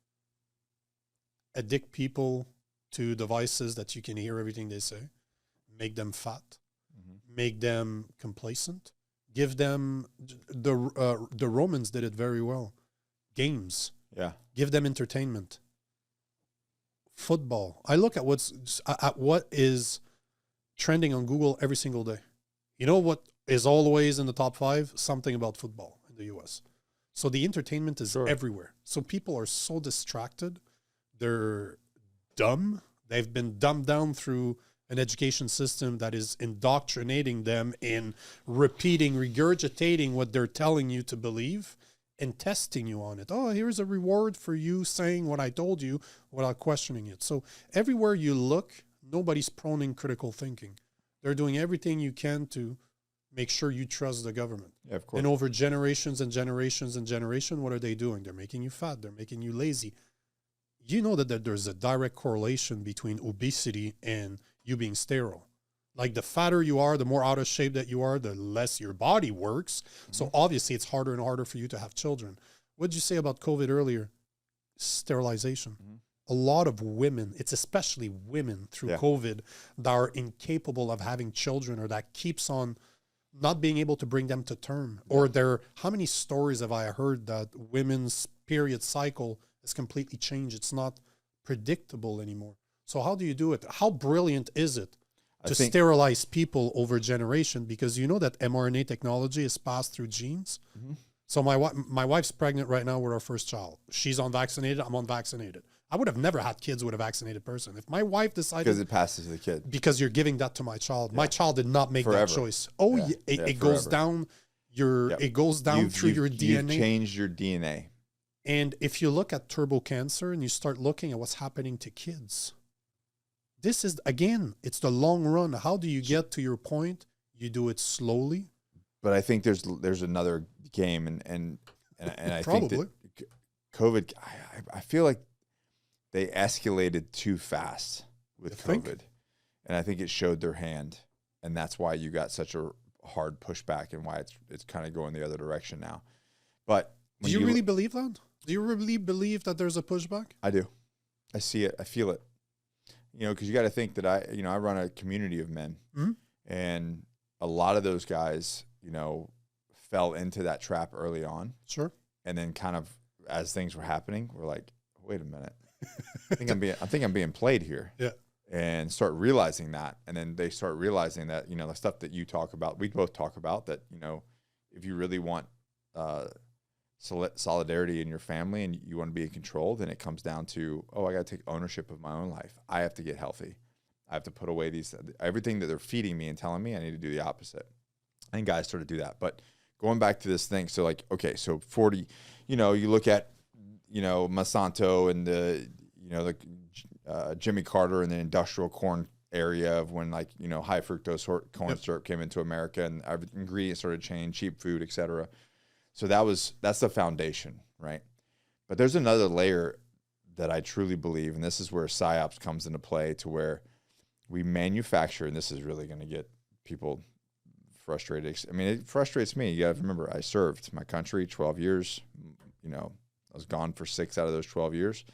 Addict people to devices that you can hear everything they say, make them fat, make them complacent, give them, the Romans did it very well. Games. Yeah. Give them entertainment. Football. I look at what is trending on Google every single day. You know what is always in the top 5? Something about football in the US. So the entertainment is everywhere. So people are so distracted. They're dumb. They've been dumbed down through an education system that is indoctrinating them in regurgitating what they're telling you to believe and testing you on it. Oh, here's a reward for you saying what I told you without questioning it. So everywhere you look, nobody's proning critical thinking. They're doing everything you can to make sure you trust the government. Yeah, of course. And over generations and generations and generations, what are they doing? They're making you fat. They're making you lazy. You know that there's a direct correlation between obesity and you being sterile. Like the fatter you are, the more out of shape that you are, the less your body works. So obviously it's harder and harder for you to have children. What did you say about COVID earlier? Sterilization. A lot of women, it's especially women through COVID, that are incapable of having children or that keeps on not being able to bring them to term. Or how many stories have I heard that women's period cycle has completely changed? It's not predictable anymore. So how do you do it? How brilliant is it to sterilize people over generation? Because you know that mRNA technology is passed through genes. So my wife's pregnant right now with our first child. She's unvaccinated. I'm unvaccinated. I would have never had kids with a vaccinated person. If my wife decided... Because it passes to the kid. Because you're giving that to my child. My child did not make that choice. Oh, it goes down it goes down through your DNA. You've changed your DNA. And if you look at turbo cancer and you start looking at what's happening to kids, this is, again, it's the long run. How do you get to your point? You do it slowly. But I think there's another game, and I Probably. think that COVID, I feel like they escalated too fast with COVID. And I think it showed their hand. And that's why you got such a hard pushback and why it's kind of going the other direction now. But do you really believe that? Do you really believe that there's a pushback? I do. I see it. I feel it. You know, because you got to think that I run a community of men. And a lot of those guys, you know, fell into that trap early on. Sure. And then kind of as things were happening, we're like, wait a minute. I think I'm being played here. Yeah. and start realizing that. And then they start realizing that, the stuff that you talk about, we both talk about, that, if you really want solidarity in your family and you want to be in control, then it comes down to, I got to take ownership of my own life. I have to get healthy. I have to put away everything that they're feeding me and telling me, I need to do the opposite. And guys sort of do that. But going back to this thing, so like, okay, so 40, you look at, Monsanto and the Jimmy Carter and the industrial corn area of when, like, high fructose corn syrup came into America and ingredients started to change, cheap food, et cetera. So that's the foundation, right? But there's another layer that I truly believe, and this is where PSYOPs comes into play, to where we manufacture, and this is really going to get people frustrated. I mean, it frustrates me. You got to remember, I served my country 12 years. I was gone for 6 out of those 12 years.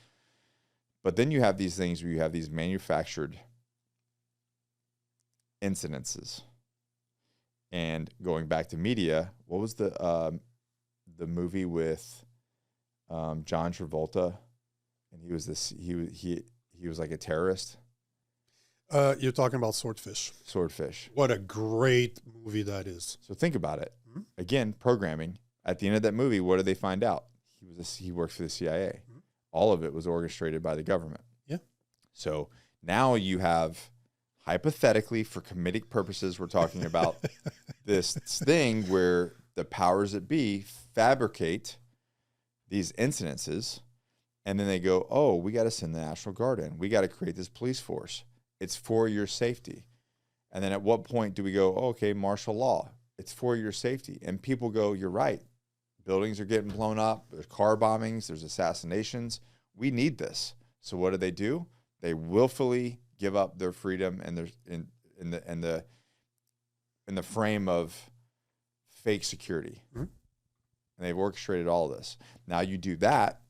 But then you have these things where you have these manufactured incidences. And going back to media, what was the movie with John Travolta, and he was like a terrorist? You're talking about Swordfish. Swordfish. What a great movie that is. So think about it. Mm-hmm. Again, programming. At the end of that movie, what did they find out? He worked for the CIA. Mm-hmm. All of it was orchestrated by the government. Yeah. So now you have, hypothetically, for comedic purposes, we're talking about this thing where the powers that be fabricate these incidences, and then they go, we got to send the National Guard in. We got to create this police force. It's for your safety. And then at what point do we go, okay, martial law? It's for your safety. And people go, you're right. Buildings are getting blown up. There's car bombings. There's assassinations. We need this. So what do? They willfully give up their freedom and their in the frame of fake security. Mm-hmm. And they've orchestrated all this. Now you do that.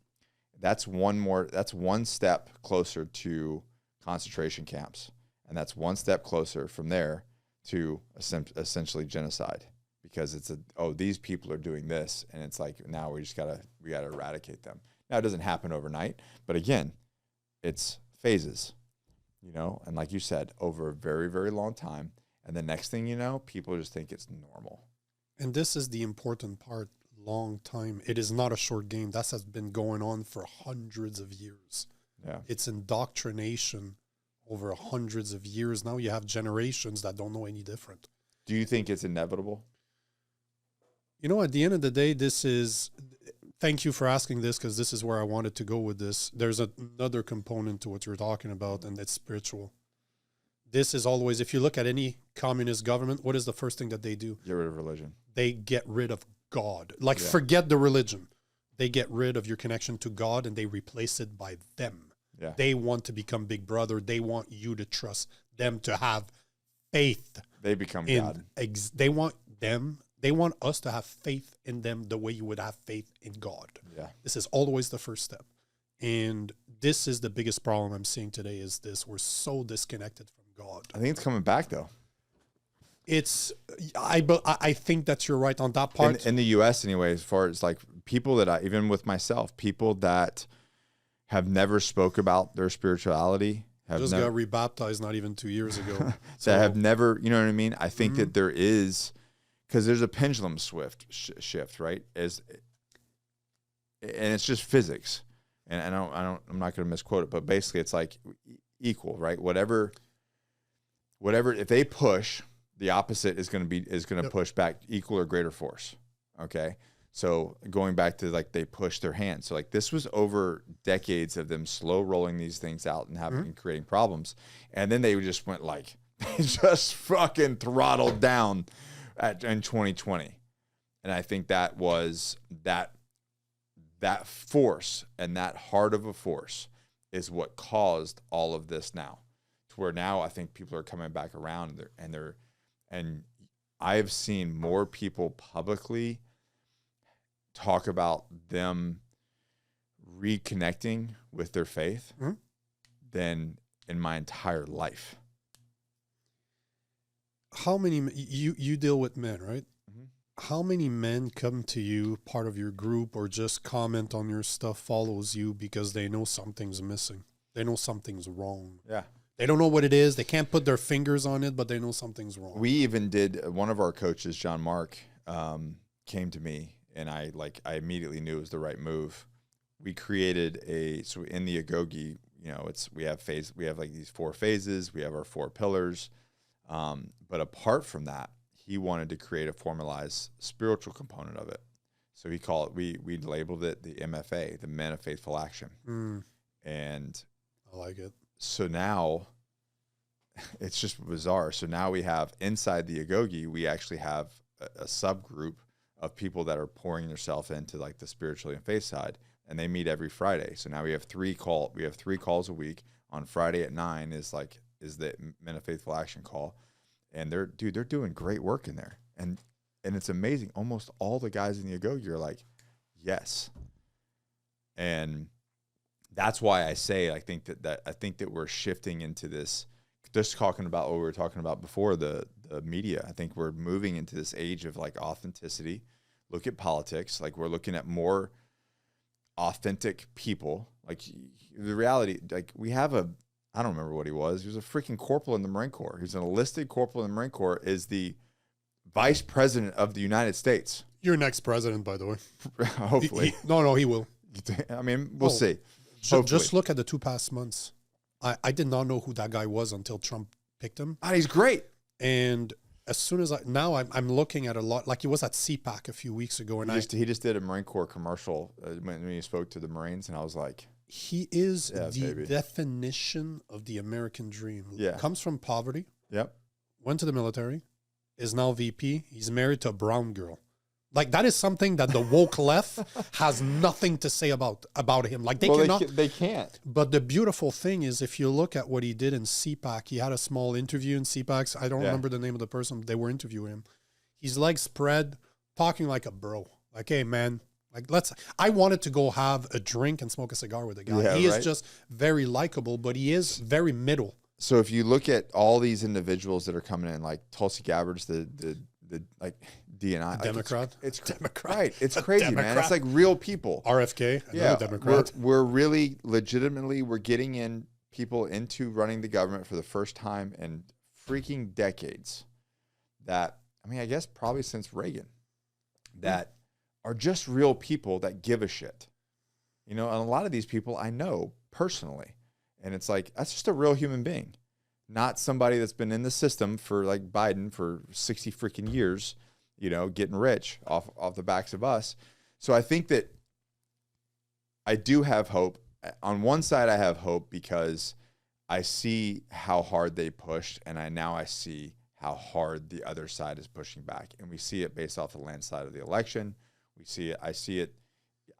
That's one step closer to concentration camps. And that's one step closer from there to essentially genocide, because it's these people are doing this. And it's like, now we gotta eradicate them. Now it doesn't happen overnight, but again, it's phases, and like you said, over a very, very long time. And the next thing you know, people just think it's normal. And this is the important part. Long time. It is not a short game. That has been going on for hundreds of years. Yeah. It's indoctrination over hundreds of years. Now you have generations that don't know any different. Do you think it's inevitable? At the end of the day, thank you for asking this, because this is where I wanted to go with this. There's another component to what you're talking about, and it's spiritual. This is always, if you look at any communist government, what is the first thing that they do? Get rid of religion. They get rid of God. Forget the religion. They get rid of your connection to God and they replace it by them. Yeah. They want to become Big Brother. They want you to trust them, to have faith. They become God. They want us to have faith in them the way you would have faith in God. Yeah. This is always the first step. And this is the biggest problem I'm seeing today, is this. We're so disconnected from God. I think it's coming back, though. I think that you're right on that part. In the U.S. anyway, as far as like people that even with myself, people that have never spoke about their spirituality. Got rebaptized not even 2 years ago. That have never, you know what I mean? I think that there is, because there's a pendulum shift, right? And it's just physics. And I'm not going to misquote it, but basically it's like equal, right? Whatever, if they push, the opposite is going to push back equal or greater force. Okay. So going back to like, they push their hand. So like, this was over decades of them slow rolling these things out and creating problems. And then they just went like, they just fucking throttled down in 2020. And I think that was that force, and that heart of a force is what caused all of this now, to where now I think people are coming back around and I've seen more people publicly talk about them reconnecting with their faith than in my entire life. How many, you deal with men, right? How many men come to you, part of your group, or just comment on your stuff, follows you because they know something's missing? They know something's wrong. Yeah. They don't know what it is. They can't put their fingers on it, but they know something's wrong. We even did, one of our coaches, John Mark, came to me, and I immediately knew it was the right move. We created so in the Agoge, we have like these 4 phases. We have our 4 pillars. But apart from that, he wanted to create a formalized spiritual component of it. So we labeled it the MFA, the Men of Faithful Action. And I like it. So now it's just bizarre. So now we have inside the Agoge, we actually have a subgroup of people that are pouring themselves into like the spiritually and faith side, and they meet every Friday. So now we have 3 calls a week. On Friday at 9 is the Men of Faithful Action call. And they're doing great work in there. And it's amazing. Almost all the guys in the Agoge are like, yes. And that's why I say I think that we're shifting into this, just talking about what we were talking about before, the media. I think we're moving into this age of like authenticity. Look at politics. Like, we're looking at more authentic people. Like, the reality, like, we have I don't remember what he was. He was a freaking corporal in the Marine Corps. He's an enlisted corporal in the Marine Corps, is the vice president of the United States. Your next president, by the way. Hopefully. He will. I mean, we'll see. Just look at the 2 past months. I did not know who that guy was until Trump picked him. Oh, he's great. And as soon as I'm looking at a lot, like he was at CPAC a few weeks ago. And he just did a Marine Corps commercial when he spoke to the Marines. And I was like, he is the definition of the American dream. Yeah. Comes from poverty. Yep. Went to the military. Is now VP. He's married to a brown girl. Like, that is something that the woke left has nothing to say about him. Like, they can't. But the beautiful thing is, if you look at what he did in CPAC, he had a small interview in CPAC. I don't remember the name of the person. They were interviewing him. His legs spread, talking like a bro. Like, hey, man, like, I wanted to go have a drink and smoke a cigar with the guy. Yeah, he is just very likable, but he is very middle. So if you look at all these individuals that are coming in, like Tulsi Gabbard's the like DNI Democrat, it's Democrat, right? It's crazy, man. It's like real people. RFK, Democrat. We're really legitimately getting in people into running the government for the first time in freaking decades. That, I mean, I guess probably since Reagan, that are just real people that give a shit. And a lot of these people I know personally, and it's like, that's just a real human being. Not somebody that's been in the system for, like Biden, for 60 freaking years, getting rich off the backs of us. So I think that I do have hope. On one side, I have hope because I see how hard they pushed, and I see how hard the other side is pushing back. And we see it based off the landslide of the election. We see it. I see it.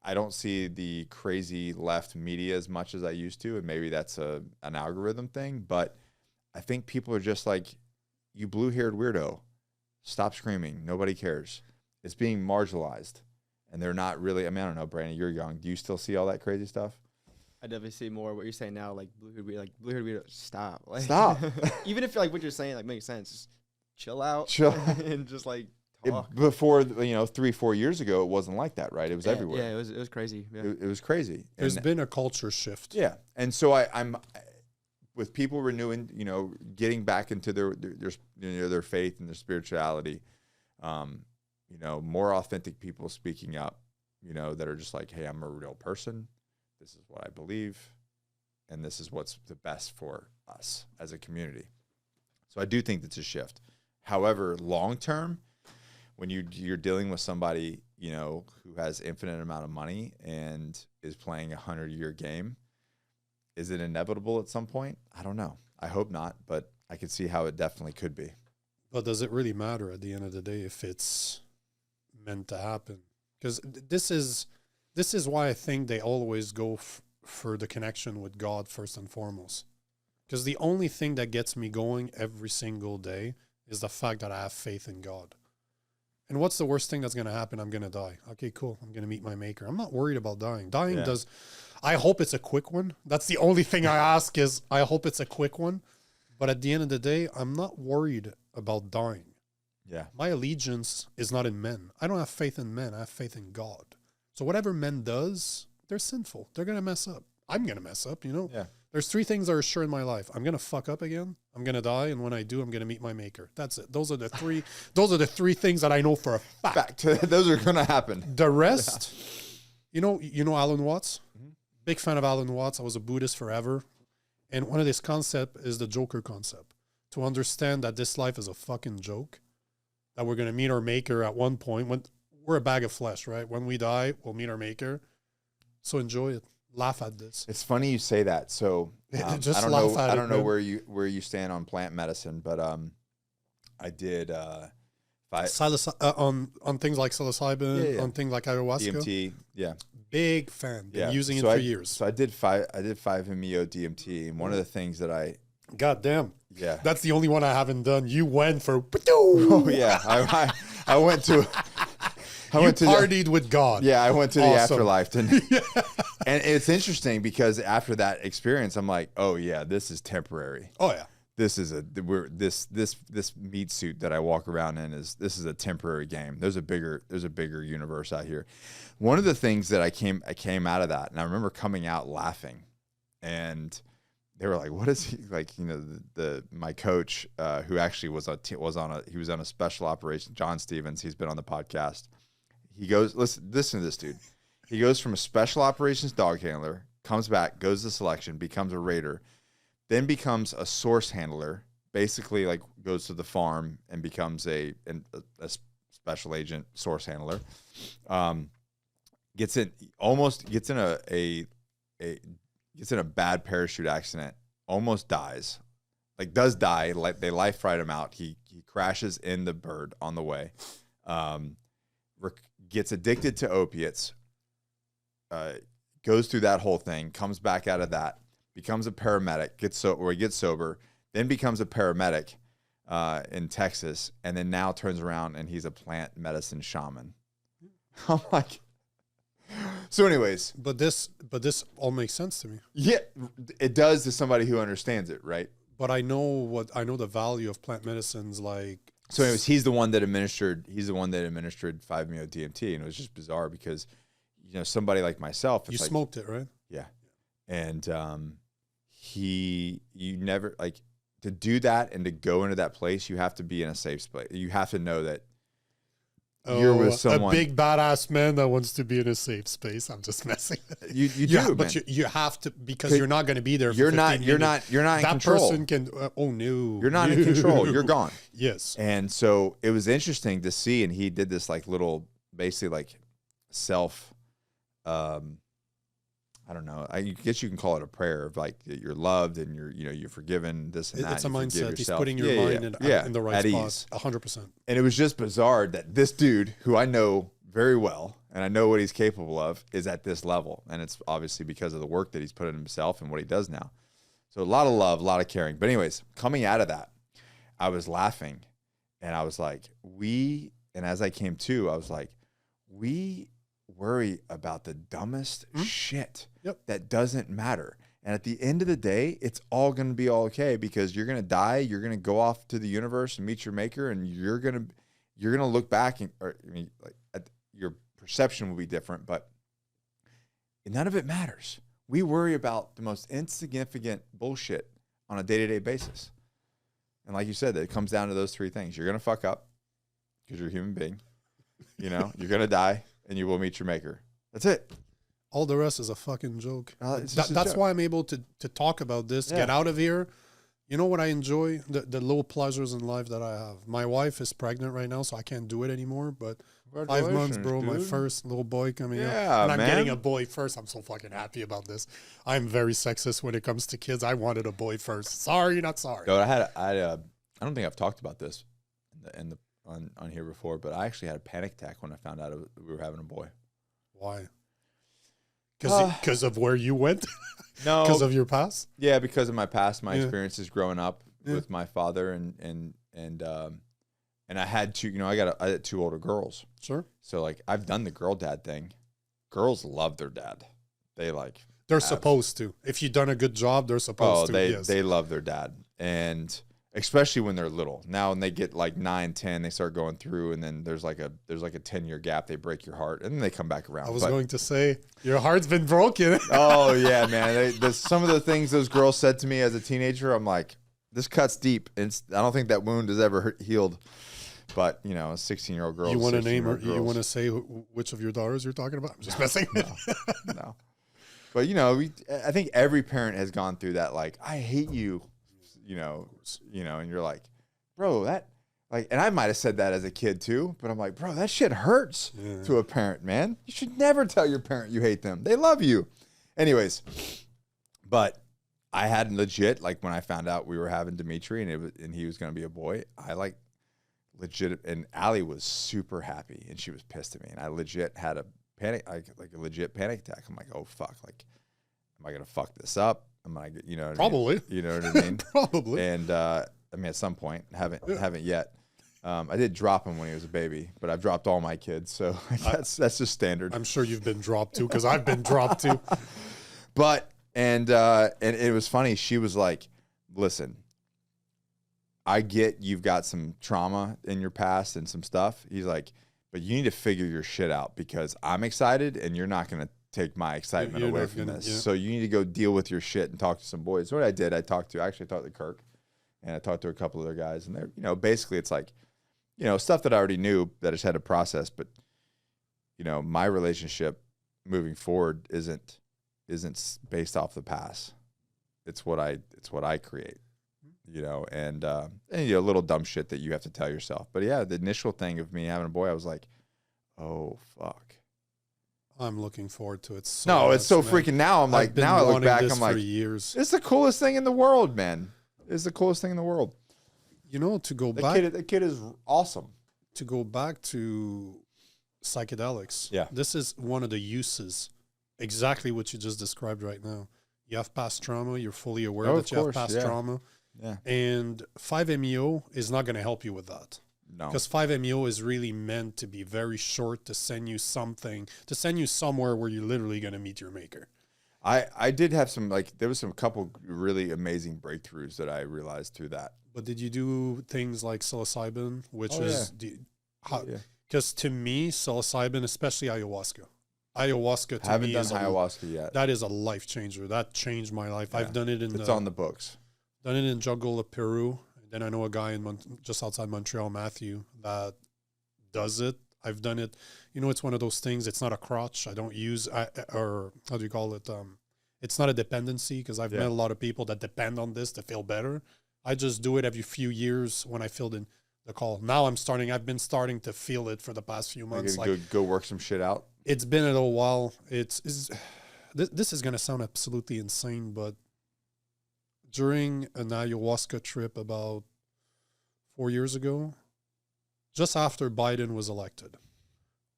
I don't see the crazy left media as much as I used to, and maybe that's an algorithm thing, but I think people are just like, you blue-haired weirdo, stop screaming. Nobody cares. It's being marginalized. And they're not really, I mean, I don't know, Brandon, you're young. Do you still see all that crazy stuff? I definitely see more what you're saying now, like blue-haired weirdo, stop. Like, stop. Even if like what you're saying like makes sense, just chill out. And just like talk. Before, 3-4 years ago, it wasn't like that, right? It was everywhere. Yeah, it was crazy. Yeah. It was crazy. There's been a culture shift. Yeah. And so I'm with people renewing, getting back into their faith and their spirituality, more authentic people speaking up, that are just like, hey, I'm a real person. This is what I believe. And this is what's the best for us as a community. So I do think that's a shift. However, long term, when you're dealing with somebody, who has infinite amount of money and is playing a 100-year game, is it inevitable at some point? I don't know. I hope not, but I could see how it definitely could be. But does it really matter at the end of the day if it's meant to happen? Because this is why I think they always go for the connection with God first and foremost. Because the only thing that gets me going every single day is the fact that I have faith in God. And what's the worst thing that's going to happen? I'm going to die. Okay, cool. I'm going to meet my maker. I'm not worried about dying. I hope it's a quick one. That's the only thing I ask is I hope it's a quick one. But at the end of the day, I'm not worried about dying. Yeah. My allegiance is not in men. I don't have faith in men. I have faith in God. So whatever men does, they're sinful. They're going to mess up. I'm going to mess up, you know? Yeah. There's 3 things that are sure in my life. I'm going to fuck up again. I'm going to die. And when I do, I'm going to meet my maker. That's it. Those are the 3 things that I know for a fact. Those are going to happen. The rest, you know Alan Watts? Big fan of Alan Watts. I was a Buddhist forever. And one of this concept is the Joker concept. To understand that this life is a fucking joke. That we're going to meet our maker at one point. When we're a bag of flesh, right? When we die, we'll meet our maker. So enjoy it. Laugh at this. It's funny you say that. So Just I don't know man. where you stand on plant medicine, but I did on things like psilocybin, on things like ayahuasca. DMT, yeah. Big fan. Been using it so for years. So I did 5-MeO DMT, and one of the things that I God damn. Yeah. That's the only one I haven't done. You went for Oh yeah. I went to partied with God. Yeah, I went to the Awesome. afterlife. And it's interesting because after that experience, I'm like, oh yeah, this is temporary. Oh yeah. This is this meat suit that I walk around in this is a temporary game. There's a bigger universe out here. One of the things that I came out of that, and I remember coming out laughing, and they were like, "What is he like?" You know, my coach, who actually was on a special operation, John Stevens. He's been on the podcast. He goes, listen to this dude. He goes from a special operations dog handler, comes back, goes to selection, becomes a raider, then becomes a source handler. Basically, like goes to the farm and becomes a special agent source handler. Gets in a bad parachute accident. Almost dies. Like does die. Like they life flight him out. He crashes in the bird on the way. Gets addicted to opiates, goes through that whole thing, comes back out of that, becomes a paramedic, gets sober, then becomes a paramedic in Texas, and then now turns around and he's a plant medicine shaman. I'm like, so anyways. But this all makes sense to me. Yeah, it does to somebody who understands it, right? But I know the value of plant medicines, like. So anyways, he's the one that administered 5-MeO DMT, and it was just bizarre because, you know, somebody like myself, You smoked it, right? Yeah, and you never like to do that and to go into that place. You have to be in a safe space. You have to know that you're with someone. A big badass man that wants to be in a safe space. I'm just messing. You do, but you have to, because you're not going to be there. You're not in control. That person can. Oh no, you're not in control. You're gone. Yes. And so it was interesting to see, and he did this like little, basically like self. I don't know. I guess you can call it a prayer of like you're loved and you're forgiven. This and that. It's a mindset. He's yourself. putting your mind in the right spot. 100%. And it was just bizarre that this dude, who I know very well and I know what he's capable of, is at this level. And it's obviously because of the work that he's put in himself and what he does now. So a lot of love, a lot of caring. But anyways, coming out of that, I was laughing and I was like, and as I came to, I was like, we worry about the dumbest shit that doesn't matter. And at the end of the day, it's all going to be all okay because you're going to die. You're going to go off to the universe and meet your maker, and you're going to look back and your perception will be different, but none of it matters. We worry about the most insignificant bullshit on a day-to-day basis. And like you said, it comes down to those 3 things. You're going to fuck up because you're a human being. You know, you're going to die. And you will meet your maker. That's it. All the rest is a fucking joke. That's why I'm able to talk about this, get out of here. You know what I enjoy? The little pleasures in life that I have. My wife is pregnant right now, so I can't do it anymore. But 5 months, bro, dude. my first little boy coming out. Yeah, and I'm man. getting a boy first. I'm so fucking happy about this. I'm very sexist when it comes to kids. I wanted a boy first. Sorry, not sorry. Dude, I don't think I've talked about this on here before, but I actually had a panic attack when I found out we were having a boy. Why? Because of where you went? No. Because of your past? Yeah, because of my past, my experiences growing up with my father, and I had two. I had 2 older girls. Sure. So like I've done the girl dad thing. Girls love their dad. They're supposed to. If you've done a good job, they're supposed to. They love their dad, and especially when they're little. Now when they get like 9, 10, they start going through, and then there's like a 10-year gap. They break your heart, and then they come back around. I was going to say, your heart's been broken. Oh yeah, man. Some of the things those girls said to me as a teenager, I'm like, this cuts deep. And I don't think that wound is ever healed. But a 16-year-old girl. You want to name her? You want to say which of your daughters you're talking about? I'm just messing. No. But I think every parent has gone through that. Like, I hate you, and you're like, bro, that, like, and I might have said that as a kid too. But I'm like, bro, that shit hurts to a parent, man. You should never tell your parent you hate them. They love you. Anyways, but I had legit, like, when I found out we were having Dimitri and he was going to be a boy, I like legit, and Allie was super happy and she was pissed at me, and I legit had a panic, like a legit panic attack. I'm like, oh fuck, like, am I gonna fuck this up? Am I, probably, you know what I mean? Probably. And I mean, at some point, haven't yet. I did drop him when he was a baby, but I've dropped all my kids, so that's just standard. I'm sure you've been dropped too, because I've been dropped too. But and it was funny. She was like, listen, I get you've got some trauma in your past and some stuff. He's like, but you need to figure your shit out, because I'm excited and you're not going to take my excitement away from this. Yeah. So you need to go deal with your shit and talk to some boys. So what I did, I talked to Kirk, and I talked to a couple other guys, and they're, basically it's like, stuff that I already knew that I just had to process. But, my relationship moving forward isn't based off the past. It's what I create. And little dumb shit that you have to tell yourself. But yeah, the initial thing of me having a boy, I was like, oh fuck. I'm looking forward to it. It's so freaking. Now I'm like, now I look back, I'm like, years. It's the coolest thing in the world, man. It's the coolest thing in the world. To go back, the kid is awesome. To go back to psychedelics. Yeah, this is one of the uses. Exactly what you just described right now. You have past trauma. You're fully aware that you have past trauma. Yeah. And 5-MeO is not going to help you with that. No. Because 5-MeO is really meant to be very short, to send you something, to send you somewhere where you're literally going to meet your maker. I did have some, like, there was some couple really amazing breakthroughs that I realized through that. But did you do things like psilocybin, which because to me, psilocybin, especially ayahuasca to me haven't done ayahuasca yet. That is a life changer. That changed my life. Yeah. I've done it it's on the books. Done it in jungle of Peru. And then I know a guy in just outside Montreal, Matthew, that does it. I've done it. It's one of those things. It's not a crutch. I don't use, or how do you call it? It's not a dependency, because I've met a lot of people that depend on this to feel better. I just do it every few years when I filled in the call. Now I've been starting to feel it for the past few months. Like, go work some shit out. It's been a little while. This is going to sound absolutely insane, but during an ayahuasca trip about 4 years ago, just after Biden was elected,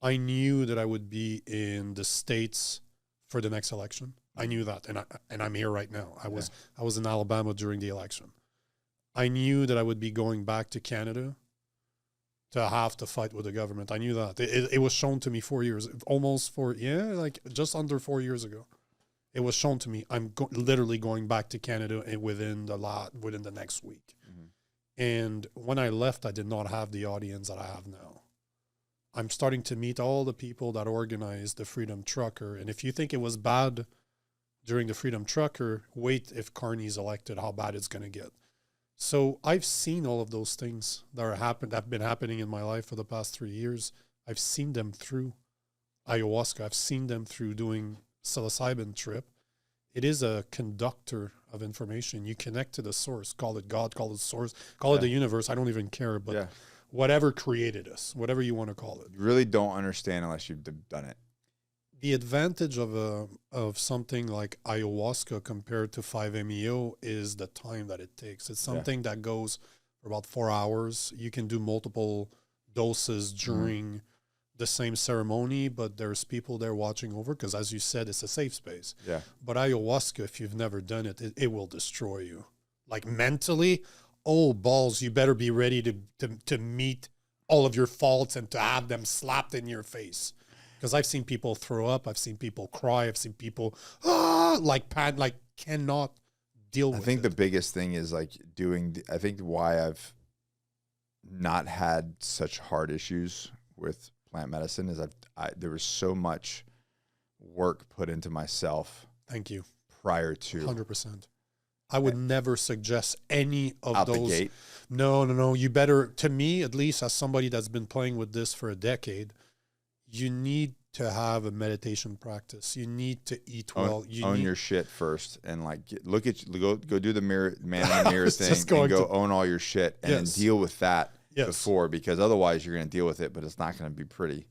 I knew that I would be in the States for the next election. I knew that, and I'm here right now. I was in Alabama during the election. I knew that I would be going back to Canada to have to fight with the government. I knew that. It was shown to me 4 years, just under 4 years ago. It was shown to me. I'm literally going back to Canada within the next week. Mm-hmm. And when I left, I did not have the audience that I have now. I'm starting to meet all the people that organized the Freedom Trucker. And if you think it was bad during the Freedom Trucker, wait if Carney's elected, how bad it's going to get. So I've seen all of those things that have been happening in my life for the past 3 years. I've seen them through ayahuasca. I've seen them through doing psilocybin trip. It is a conductor of information. You connect to the source. Call it God, call it source, call it the universe. I don't even care, but whatever created us, whatever you want to call it. You really don't understand unless you've done it. The advantage of something like ayahuasca compared to 5-MeO is the time that it takes. It's something that goes for about 4 hours. You can do multiple doses during the same ceremony, but there's people there watching over, because as you said, it's a safe space. Yeah. But ayahuasca, if you've never done it, it will destroy you. Like mentally, oh balls, you better be ready to meet all of your faults and to have them slapped in your face. Because I've seen people throw up, I've seen people cry, I've seen people cannot deal I with think it. the biggest thing is like I think why I've not had such hard issues with plant medicine is there was so much work put into myself. Thank you. Prior to 100%. I would never suggest any of out those. The gate. No. You better, to me, at least as somebody that's been playing with this for a decade, you need to have a meditation practice. You need to eat well. Own your shit first, and like go do the man in the mirror thing, and go own all your shit, and then deal with that before, because otherwise you're gonna deal with it, but it's not gonna be pretty.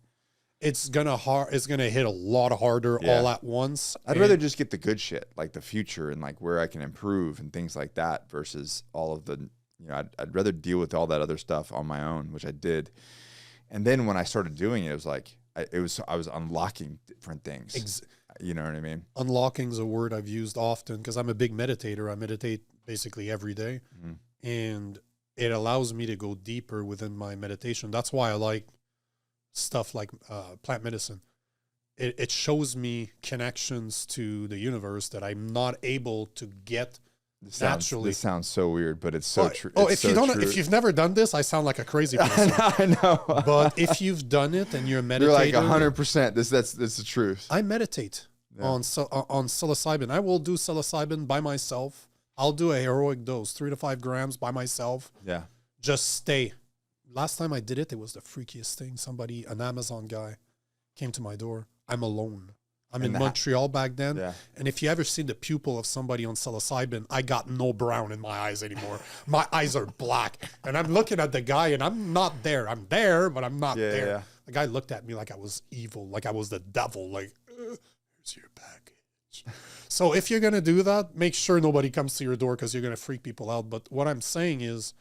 It's gonna hit a lot harder all at once. I'd rather just get the good shit, like the future and like where I can improve and things like that, versus all of the, I'd rather deal with all that other stuff on my own, which I did. And then when I started doing it, it was like I was unlocking different things. You know what I mean? Unlocking is a word I've used often because I'm a big meditator. I meditate basically every day, and it allows me to go deeper within my meditation. That's why I like stuff like plant medicine. It shows me connections to the universe that I'm not able to get naturally. This sounds so weird, but it's so true. If you've never done this, I sound like a crazy person. I know. But if you've done it and you're a meditator, you're like 100%. That's the truth. I meditate on psilocybin. I will do psilocybin by myself. I'll do a heroic dose, 3 to 5 grams by myself. Yeah. Just stay. Last time I did it, it was the freakiest thing. An Amazon guy, came to my door. I'm alone. I'm in Montreal back then. Yeah. And if you ever seen the pupil of somebody on psilocybin, I got no brown in my eyes anymore. My eyes are black. And I'm looking at the guy, and I'm not there. I'm there, but I'm not there. Yeah. The guy looked at me like I was evil, like I was the devil. Like, here's your package. So if you're going to do that, make sure nobody comes to your door because you're going to freak people out. But what I'm saying is,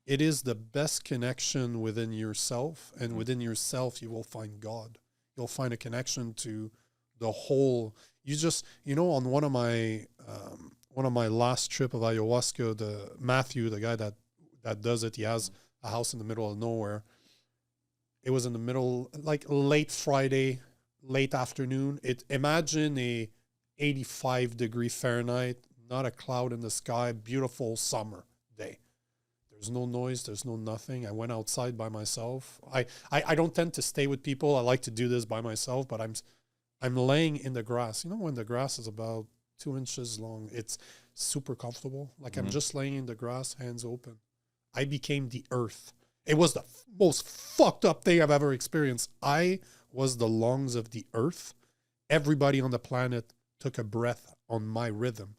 it is the best connection within yourself, and within yourself, you will find God. You'll find a connection to the whole. On one of my last trip of ayahuasca, Matthew, the guy that does it, he has a house in the middle of nowhere. It was in the middle, like late Friday, late afternoon. Imagine a 85-degree Fahrenheit, not a cloud in the sky, beautiful summer day. There's no noise. There's no nothing. I went outside by myself. I don't tend to stay with people. I like to do this by myself, but I'm laying in the grass. When the grass is about 2 inches long, it's super comfortable. Like I'm just laying in the grass, hands open. I became the earth. It was the most fucked up thing I've ever experienced. I was the lungs of the earth. Everybody on the planet took a breath on my rhythm.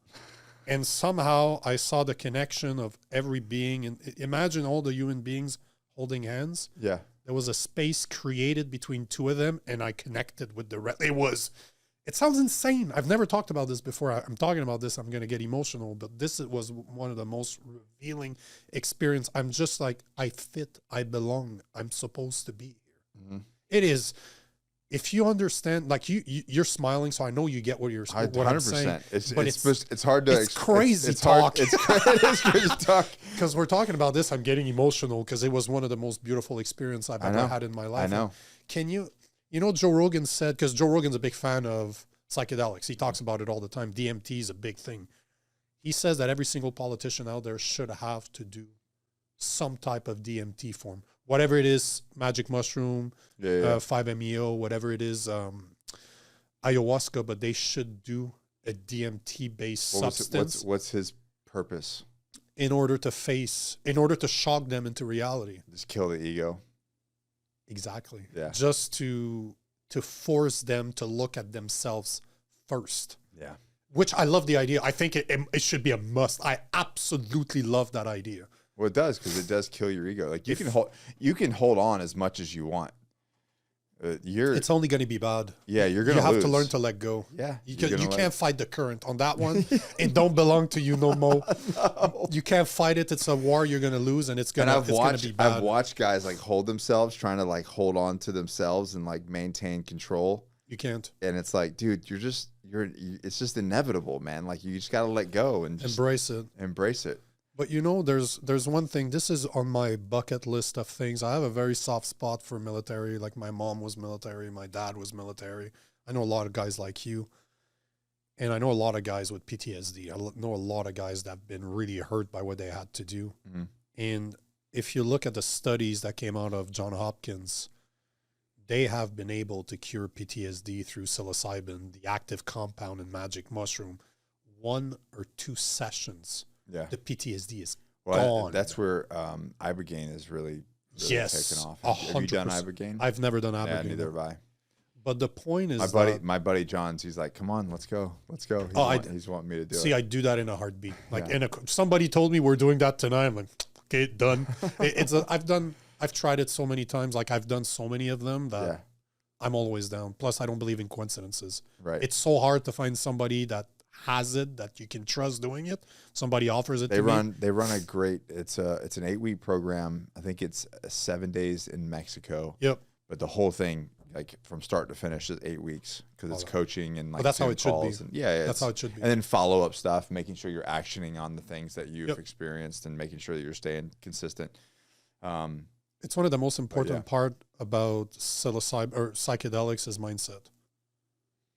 And somehow I saw the connection of every being. And imagine all the human beings holding hands. Yeah. There was a space created between two of them, and I connected with the rest. It sounds insane. I've never talked about this before. I'm talking about this, I'm going to get emotional, but this was one of the most revealing experience. I'm just like, I fit, I belong, I'm supposed to be here. Mm-hmm. It is. If you understand, like you're smiling, so I know you get what I'm saying. It's hard to. It's crazy talk. It is crazy talk. Because we're talking about this, I'm getting emotional because it was one of the most beautiful experiences I've ever had in my life. I know. Can you Joe Rogan said, because Joe Rogan's a big fan of psychedelics. He talks about it all the time. DMT is a big thing. He says that every single politician out there should have to do some type of DMT form. Whatever it is, magic mushroom, 5-MeO, whatever it is, ayahuasca, but they should do a DMT-based substance. What's his purpose? In order to shock them into reality. Just kill the ego. Exactly. Yeah. Just to force them to look at themselves first. Yeah. Which I love the idea. I think it should be a must. I absolutely love that idea. Well, it does, because it does kill your ego. Like you can hold on as much as you want. It's only going to be bad. Yeah, you're going to You have to learn to let go. Yeah. You can't fight the current on that one. It don't belong to you no more. No. You can't fight it. It's a war you're going to lose, and it's going to be bad. I've watched guys like hold themselves, trying to like hold on to themselves and like maintain control. You can't. And it's like, dude, it's just inevitable, man. Like you just got to let go and just embrace it. Embrace it. But there's one thing. This is on my bucket list of things. I have a very soft spot for military. Like my mom was military, my dad was military. I know a lot of guys like you. And I know a lot of guys with PTSD. Know a lot of guys that have been really hurt by what they had to do. Mm-hmm. And if you look at the studies that came out of Johns Hopkins, they have been able to cure PTSD through psilocybin, the active compound in magic mushroom, 1 or 2 sessions. Yeah. The PTSD is Well, gone. that's where ibogaine is really yes, taken off. 100%. Have you done ibogaine? I've never done ibogaine. Yeah, neither have I. But the point is, my buddy John's, he's like, come on, let's go. He's wanting me to do it. See, I do that in a heartbeat. Like, Yeah. somebody told me we're doing that tonight. I'm like, okay, done. I've tried it so many times. Like, I've done so many of them that Yeah. I'm always down. Plus, I don't believe in coincidences. Right. It's so hard to find somebody that has it, that you can trust doing it. Somebody offers it They to run me. they run a great, it's an 8-week program. I think it's 7 days in Mexico. Yep. But the whole thing, like from start to finish, is 8 weeks because it's coaching and like that's how Zoom it should be. calls and, yeah, That's how it should be. And then follow up stuff, making sure you're actioning on the things that you've experienced and making sure that you're staying consistent. It's one of the most important part about psilocybin or psychedelics is mindset.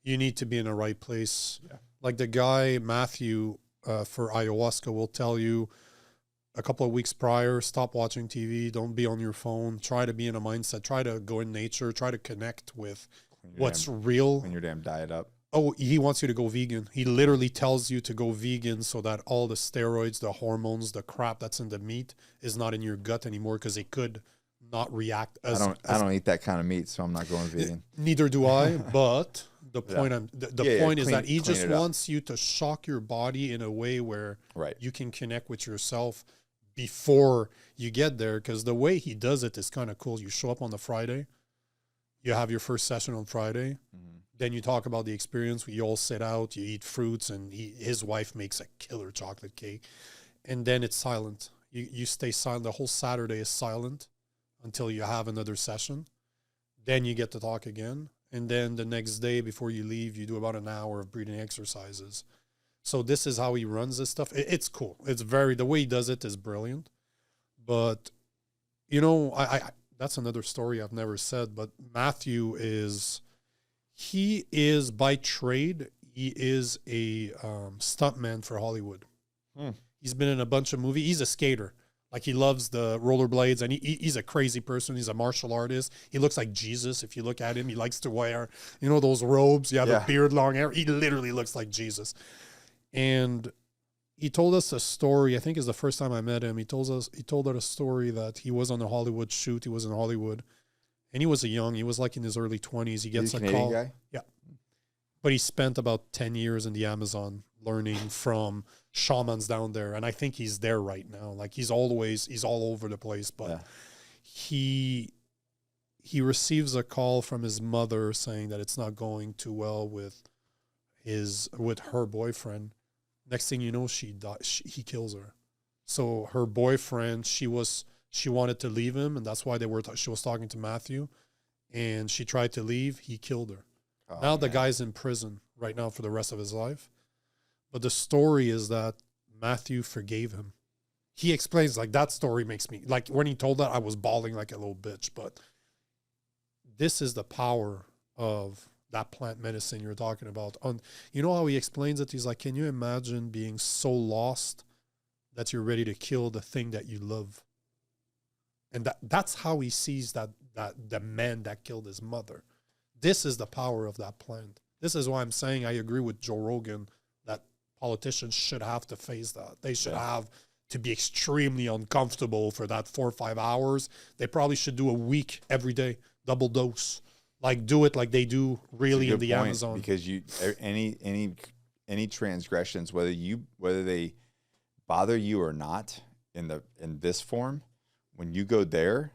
You need to be in the right place. Yeah. Like the guy, Matthew, for ayahuasca will tell you a couple of weeks prior, stop watching TV, don't be on your phone, try to be in a mindset, try to go in nature, try to connect with what's real. Clean your damn diet up. Oh, he wants you to go vegan. He literally tells you to go vegan so that all the steroids, the hormones, the crap that's in the meat is not in your gut anymore because it could not react as I don't eat that kind of meat, so I'm not going vegan. Neither do I, but the point point is clean- that he clean just it up. wants you to shock your body in a way where Right. you can connect with yourself before you get there. Because the way he does it is kind of cool. You show up on the Friday, you have your first session on Friday, then you talk about the experience. We all sit out, you eat fruits, and his wife makes a killer chocolate cake, and then it's silent. You stay silent. The whole Saturday is silent until you have another session. Then you get to talk again. And then the next day before you leave, you do about an hour of breathing exercises. So this is how he runs this stuff. It's cool. It's the way he does it is brilliant. But, you know, I that's another story I've never said, but Matthew he is by trade, he is a stuntman for Hollywood. He's been in a bunch of movies. He's a skater. Like, he loves the rollerblades, and he's a crazy person. He's a martial artist. He looks like Jesus. If you look at him, he likes to wear, those robes. You have a beard, long hair. He literally looks like Jesus. And he told us a story. I think it's the first time I met him. He told us a story that he was on a Hollywood shoot. He was in Hollywood, and he was he was like in his early 20s. He gets a call. Guy? Yeah. But he spent about 10 years in the Amazon learning from shamans down there. And I think he's there right now. Like, he's all over the place, but he receives a call from his mother saying that it's not going too well with her boyfriend. Next thing you know, he kills her. So her boyfriend, she wanted to leave him, and that's why she was talking to Matthew, and she tried to leave. He killed her. Now the guy's in prison right now for the rest of his life. But the story is that Matthew forgave him. He explains, like, that story makes me, like, when he told that, I was bawling like a little bitch. But this is the power of that plant medicine you're talking about. You know how he explains it? He's like, can you imagine being so lost that you're ready to kill the thing that you love? And that's how he sees that the man that killed his mother. This is the power of that plant. This is why I'm saying I agree with Joe Rogan that politicians should have to face that. They should have to be extremely uncomfortable for that 4 or 5 hours. They probably should do a week every day, double dose. Like, do it like they do really in the Amazon. Because any transgressions, whether they bother you or not in this form, when you go there,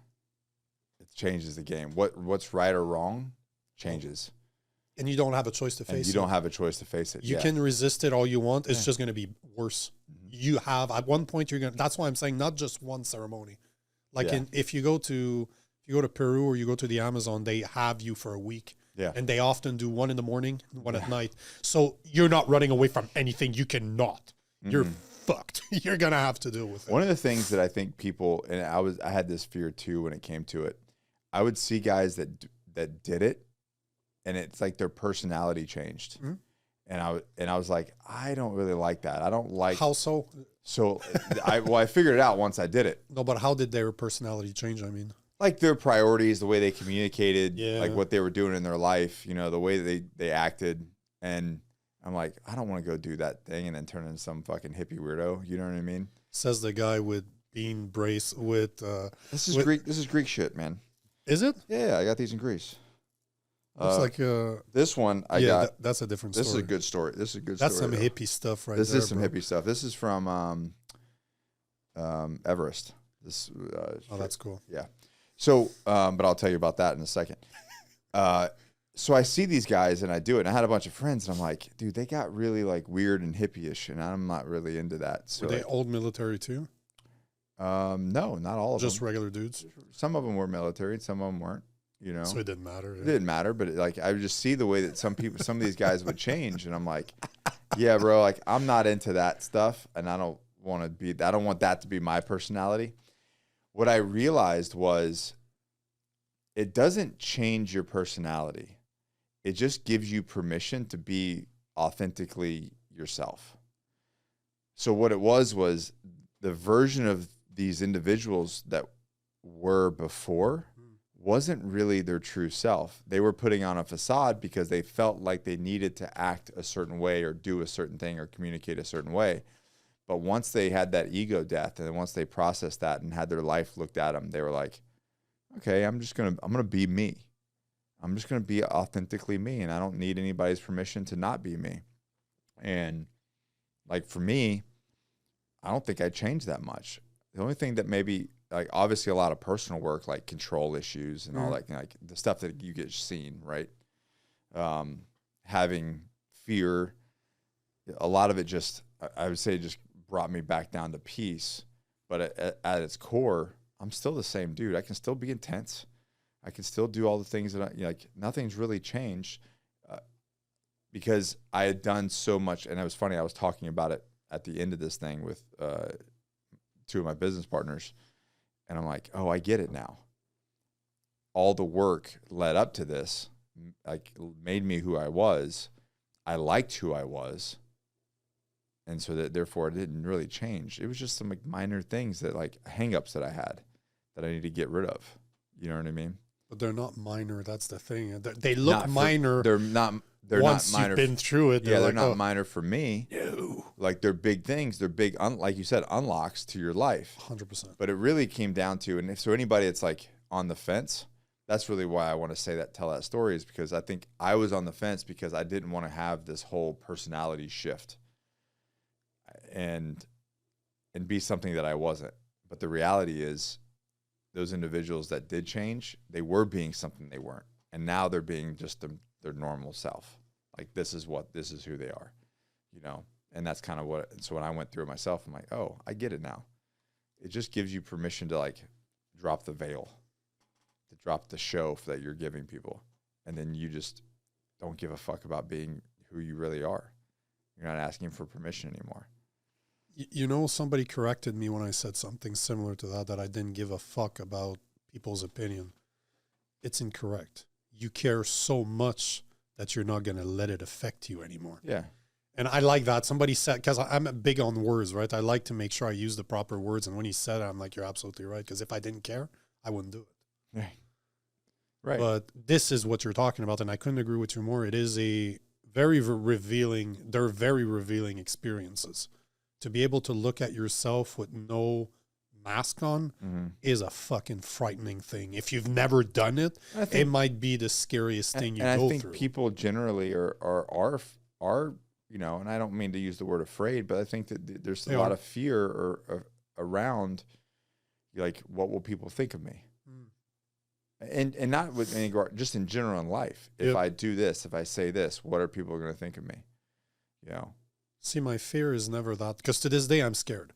it changes the game. What's right or wrong changes. And you don't have a choice to face it. You don't have a choice to face it. You can resist it all you want. It's just going to be worse. You have, at one point, that's why I'm saying not just one ceremony. Like, if you go to Peru or you go to the Amazon, they have you for a week. Yeah. And they often do one in the morning, one at night. So you're not running away from anything. You cannot. You're fucked. You're going to have to deal with it. One of the things that I think people, and I had this fear too when it came to it, I would see guys that did it, and it's like their personality changed. And I was like, I don't really like that. I don't like. How so? So I figured it out once I did it. No, but how did their personality change? I mean, like their priorities, the way they communicated, Yeah. like what they were doing in their life, the way they acted. And I'm like, I don't want to go do that thing and then turn into some fucking hippie weirdo. You know what I mean? says the guy with bean brace with. This is with- Greek. This is Greek shit, man. Is it? Yeah, I got these in Greece. Looks like This one I got. That's a different story. This is a good story. This is a good That's story. some though. hippie stuff right This there. is some bro. hippie stuff. This is from Everest. This. Oh, that's cool. Yeah. So, but I'll tell you about that in a second. So I see these guys and I do it. And I had a bunch of friends and I'm like, dude, they got really like weird and hippie-ish, and I'm not really into that. So Were they old military too? no, not all of Just them. regular dudes? Some of them were military, and some of them weren't. So it didn't matter. It didn't matter, but like I would just see the way that some of these guys would change, and I'm like, yeah, bro, like I'm not into that stuff, and I don't want that to be my personality. What I realized was, it doesn't change your personality. It just gives you permission to be authentically yourself. So what it was the version of these individuals that were before wasn't really their true self. They were putting on a facade because they felt like they needed to act a certain way or do a certain thing or communicate a certain way. But once they had that ego death, and then once they processed that and had their life looked at them, they were like, okay, I'm going to be me. I'm just going to be authentically me, and I don't need anybody's permission to not be me. And like for me, I don't think I changed that much. The only thing that maybe, like obviously a lot of personal work, like control issues and all that, like the stuff that you get seen, right? Having fear, a lot of it just, I would say, just brought me back down to peace. But at its core, I'm still the same dude. I can still be intense. I can still do all the things that like nothing's really changed because I had done so much. And it was funny. I was talking about it at the end of this thing with two of my business partners. And I'm like, oh, I get it now. All the work led up to this, like, made me who I was. I liked who I was. And so that therefore it didn't really change. It was just some like minor things that like hangups that I had that I need to get rid of. You know what I mean? But they're not minor. That's the thing. They look minor. They're not once minor. You've been through it. They're like, not minor for me. No. Like they're big things. They're big, like you said, unlocks to your life. 100%. But it really came down to, and so anybody that's like on the fence, that's really why I want to tell that story, is because I think I was on the fence because I didn't want to have this whole personality shift and be something that I wasn't. But the reality is, those individuals that did change, they were being something they weren't. And now they're being just their normal self. Like, this is who they are, And that's kind of so when I went through it myself, I'm like, oh, I get it now. It just gives you permission to like drop the veil, to drop the show that you're giving people. And then you just don't give a fuck about being who you really are. You're not asking for permission anymore. Somebody corrected me when I said something similar to that I didn't give a fuck about people's opinion. It's incorrect. You care so much that you're not going to let it affect you anymore. Yeah. And I like that. Somebody said, because I'm big on words, right? I like to make sure I use the proper words. And when he said it, I'm like, you're absolutely right. Because if I didn't care, I wouldn't do it. Right. Right. But this is what you're talking about. And I couldn't agree with you more. It is a very revealing, they're very revealing experiences. To be able to look at yourself with no mask on is a fucking frightening thing. If you've never done it, it might be the scariest thing you go through. And I think people generally are, and I don't mean to use the word afraid, but I think that there's a lot of fear around, like, what will people think of me? And not with any, just in general in life. If I do this, if I say this, what are people going to think of me? See, my fear is never that, because to this day I'm scared.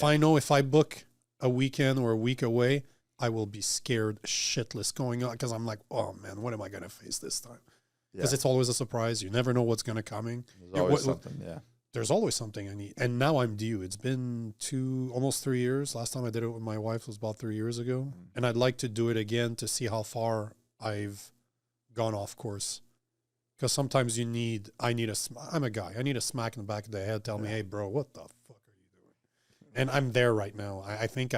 I know if I book a weekend or a week away, I will be scared shitless going on, because I'm like, oh man, what am I going to face this time? Because it's always a surprise. You never know what's going to coming. There's always something, There's always something I need. And now I'm due. It's been almost 3 years. Last time I did it with my wife was about 3 years ago. And I'd like to do it again to see how far I've gone off course. Because sometimes I'm a guy. I need a smack in the back of the head. Tell me, hey, bro, what the fuck are you doing? And I'm there right now. I think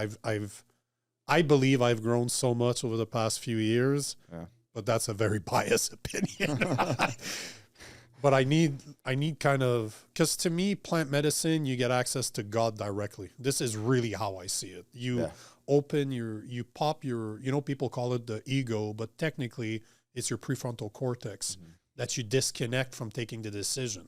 I believe I've grown so much over the past few years, but that's a very biased opinion. But I need kind of, because to me, plant medicine, you get access to God directly. This is really how I see it. You open you pop your, people call it the ego, but technically it's your prefrontal cortex that you disconnect from taking the decision.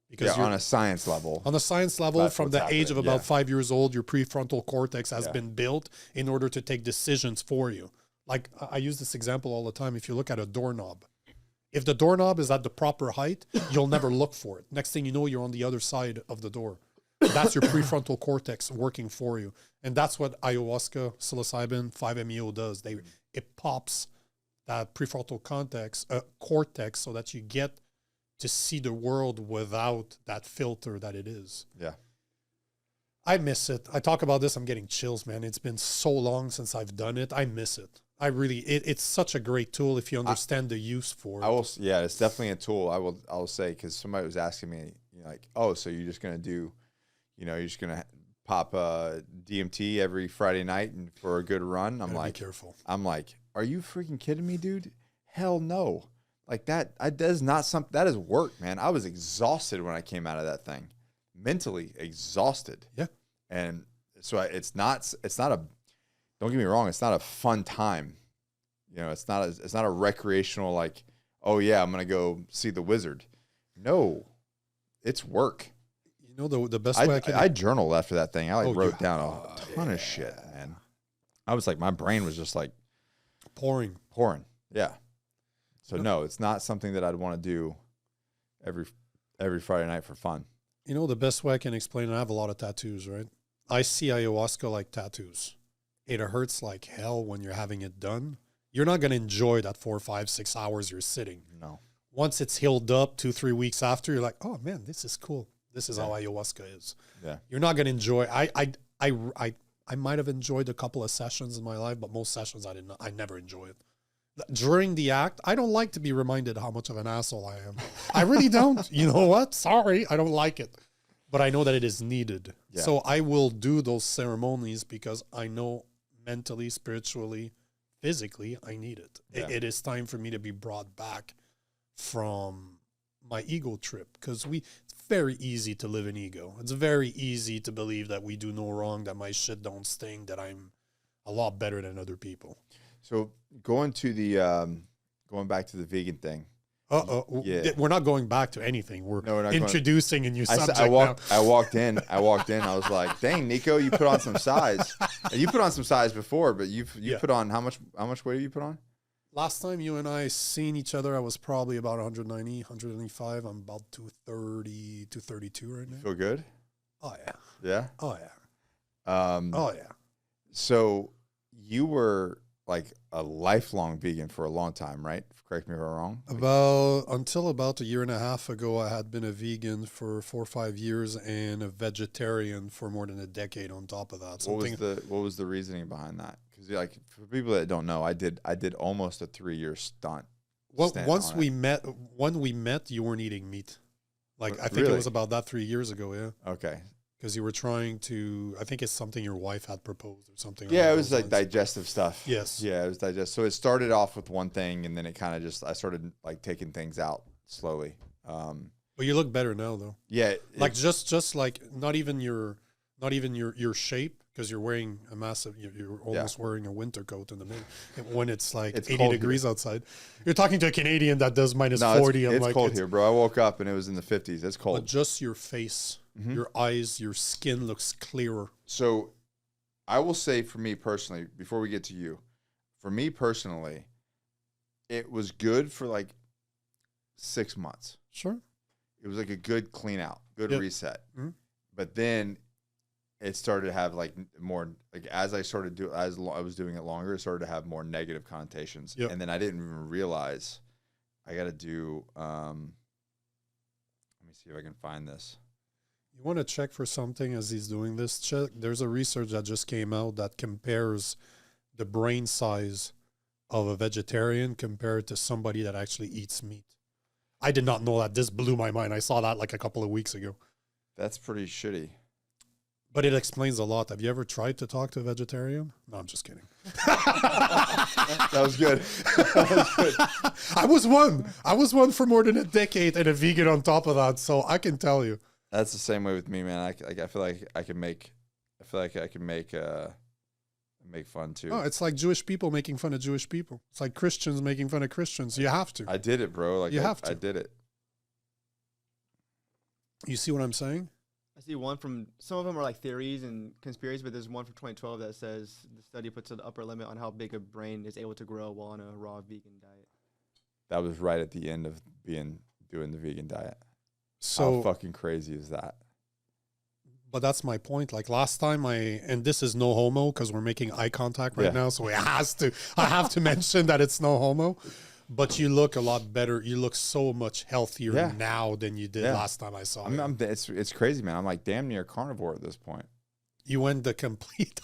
Because on a science level. On a science level, from the age of about 5 years old, your prefrontal cortex has been built in order to take decisions for you. Like I use this example all the time. If you look at a doorknob, if the doorknob is at the proper height, you'll never look for it. Next thing you know, you're on the other side of the door. That's your prefrontal cortex working for you. And that's what ayahuasca, psilocybin, 5-MeO does. It pops that prefrontal cortex so that you get to see the world without that filter that it is. Yeah. I miss it. I talk about this, I'm getting chills, man. It's been so long since I've done it. I miss it. It's such a great tool if you understand the use for it. It's definitely a tool. I will say, because somebody was asking me, like, oh, so you're just gonna do, you're just gonna pop DMT every Friday night and for a good run. I'm like, be careful. I'm like, are you freaking kidding me, dude? Hell no. Like that is work, man. I was exhausted when I came out of that thing, mentally exhausted. Yeah, and so it's not a. Don't get me wrong, it's not a fun time. It's not a recreational, like, oh yeah, I'm gonna go see the wizard. No, it's work. The best way I journaled after that thing. I wrote down a ton of shit, man. I was like, my brain was just like pouring. Yeah. So no, it's not something that I'd want to do every Friday night for fun. The best way I can explain it, I have a lot of tattoos, right? I see ayahuasca like tattoos. It hurts like hell when you're having it done. You're not going to enjoy that 4, 5, 6 hours you're sitting. No. Once it's healed up 2-3 weeks after, you're like, oh man, this is cool. This is how ayahuasca is. Yeah. You're not going to enjoy. I might have enjoyed a couple of sessions in my life, but most sessions I never enjoy it. During the act, I don't like to be reminded how much of an asshole I am. I really don't. You know what? Sorry, I don't like it. But I know that it is needed. Yeah. So I will do those ceremonies because I know mentally, spiritually, physically, I need it. Yeah. It is time for me to be brought back from my ego trip, because it's very easy to live in ego. It's very easy to believe that we do no wrong, that my shit don't sting, that I'm a lot better than other people. So going back to the vegan thing. We're not going back to anything. We're introducing a new subject. I walked in. I was like, "Dang, Nico, you put on some size. And you put on some size before, but you put on how much weight have you put on?" Last time you and I seen each other, I was probably about 190, 195. I'm about 230, 232 right now. Feel good? Oh yeah. Yeah. Oh yeah. Oh yeah. So you were like a lifelong vegan for a long time, right? Correct me if I'm wrong. Until about a year and a half ago, I had been a vegan for 4 or 5 years and a vegetarian for more than a decade on top of that. What was the reasoning behind that? Because like for people that don't know, I did almost a 3-year stunt. When we met, you weren't eating meat. Like I think it was about that 3 years ago. Yeah. Okay. Because you were trying to, I think it's something your wife had proposed or something. Yeah, it was like digestive stuff. Yes. Yeah, it was digestive. So it started off with one thing, and then it kind of I started like taking things out slowly. But you look better now, though. Yeah. Like just like not even your shape, because you're wearing a massive, you're almost wearing a winter coat in the middle when it's like 80 degrees outside. You're talking to a Canadian that does minus 40. It's cold here, bro. I woke up and it was in the 50s. It's cold. But just your face. Mm-hmm. Your eyes, your skin looks clearer. So I will say for me personally, before we get to you, for me personally, it was good for like 6 months. Sure. It was like a good clean out, good reset. Mm-hmm. But then it started to have like more, like as I was doing it longer, it started to have more negative connotations. Yep. And then I didn't even realize I got to do, let me see if I can find this. You want to check for something as he's doing this? Check. There's a research that just came out that compares the brain size of a vegetarian compared to somebody that actually eats meat. I did not know that. This blew my mind. I saw that like a couple of weeks ago. That's pretty shitty. But it explains a lot. Have you ever tried to talk to a vegetarian? No, I'm just kidding. That was good. That was good. I was one for more than a decade and a vegan on top of that. So I can tell you. That's the same way with me, man. I feel like I can make fun too. Oh, it's like Jewish people making fun of Jewish people. It's like Christians making fun of Christians. You have to. I did it, bro. Like you have to. I did it. You see what I'm saying? I see one from, some of them are like theories and conspiracies, but there's one from 2012 that says the study puts an upper limit on how big a brain is able to grow while on a raw vegan diet. That was right at the end of doing the vegan diet. So how fucking crazy is that? But that's my point. Like last time and this is no homo because we're making eye contact right now. So I have to mention that it's no homo. But you look a lot better. You look so much healthier now than you did last time I saw you. It's crazy, man. I'm like damn near carnivore at this point. You went the complete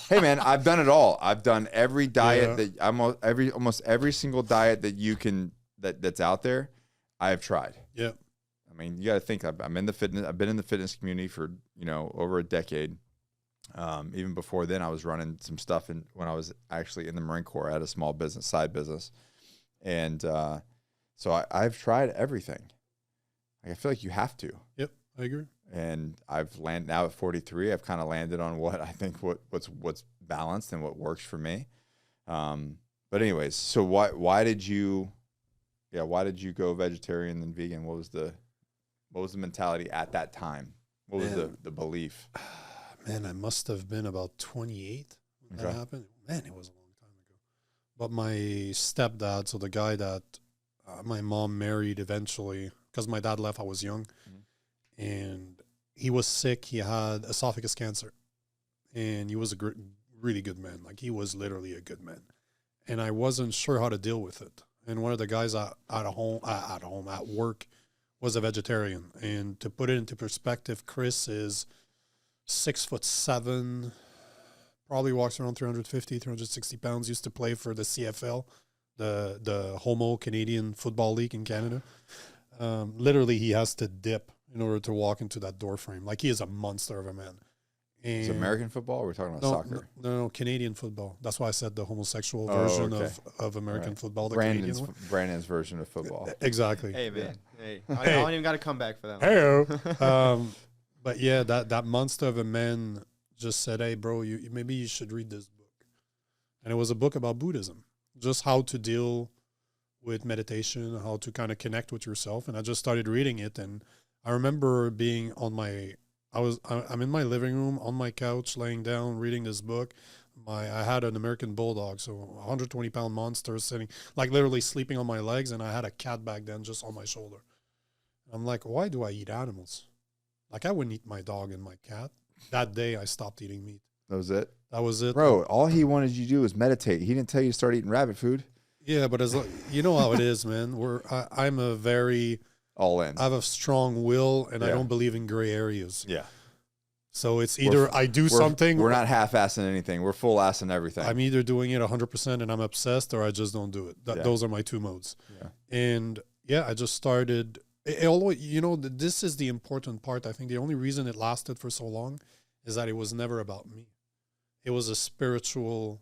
Hey, man, I've done it all. I've done every diet that almost every single diet that you can that's out there. I have tried. Yeah. I mean, you got to think. I'm in the fitness. I've been in the fitness community for over a decade. Even before then, I was running some stuff when I was actually in the Marine Corps. I had a small business, side business. And so I've tried everything. Like, I feel like you have to. Yep, I agree. And I've landed now at 43. I've kind of landed on what I think what's balanced and what works for me. But anyways, so why did you go vegetarian and vegan? What was the mentality at that time? What was the belief? Man, I must have been about 28 when that happened. Man, it was a long time ago. But my stepdad, so the guy that my mom married eventually, because my dad left, I was young, and he was sick. He had esophagus cancer, and he was a really good man. Like, he was literally a good man. And I wasn't sure how to deal with it. And one of the guys at work was a vegetarian. And to put it into perspective, Chris is 6'7", probably walks around 350, 360 pounds, used to play for the CFL, the Homo Canadian Football League in Canada. Literally, he has to dip in order to walk into that door frame. Like, he is a monster of a man. It's American football, or we're talking about soccer? No, Canadian football. That's why I said the homosexual version of American football. The Brandon's version of football. Exactly. Hey, man. Hey. I don't even got to come back for that. Hey. But yeah, that monster of a man just said, hey, bro, maybe you should read this book. And it was a book about Buddhism, just how to deal with meditation, how to kind of connect with yourself. And I just started reading it. And I remember being I'm in my living room on my couch, laying down, reading this book. I had an American bulldog, so 120-pound monster sitting, like literally sleeping on my legs. And I had a cat back then just on my shoulder. I'm like, why do I eat animals? Like, I wouldn't eat my dog and my cat. That day, I stopped eating meat. That was it? That was it. Bro, all he wanted you to do was meditate. He didn't tell you to start eating rabbit food. Yeah, but you know how it is, man. I'm a very... all in. I have a strong will, and I don't believe in gray areas. Yeah. So it's either I do something... We're not half-assing anything. We're full-assing everything. I'm either doing it 100% and I'm obsessed, or I just don't do it. Those are my two modes. Yeah. And, yeah, I just started... this is the important part. I think the only reason it lasted for so long is that it was never about me. It was a spiritual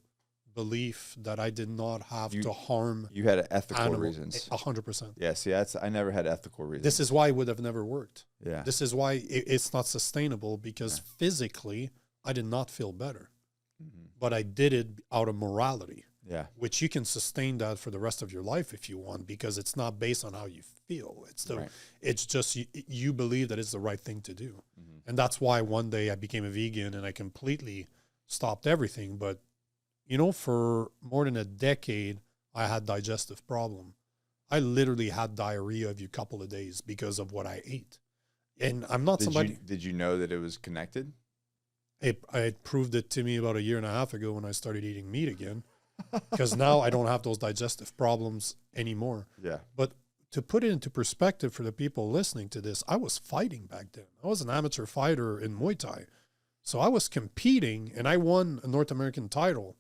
belief that I did not have to harm. You had ethical reasons. 100%. Yeah, see, I never had ethical reasons. This is why it would have never worked. Yeah. This is why it's not sustainable, because physically I did not feel better. Mm-hmm. But I did it out of morality. Yeah. Which you can sustain that for the rest of your life if you want, because it's not based on how you feel. It's just you believe that it's the right thing to do. Mm-hmm. And that's why one day I became a vegan and I completely stopped everything. But, for more than a decade, I had digestive problem. I literally had diarrhea every couple of days because of what I ate. And I'm not somebody... Did you know that it was connected? It proved it to me about 1.5 years ago when I started eating meat again. Because now I don't have those digestive problems anymore. Yeah. But to put it into perspective for the people listening to this, I was fighting back then. I was an amateur fighter in Muay Thai. So I was competing, and I won a North American title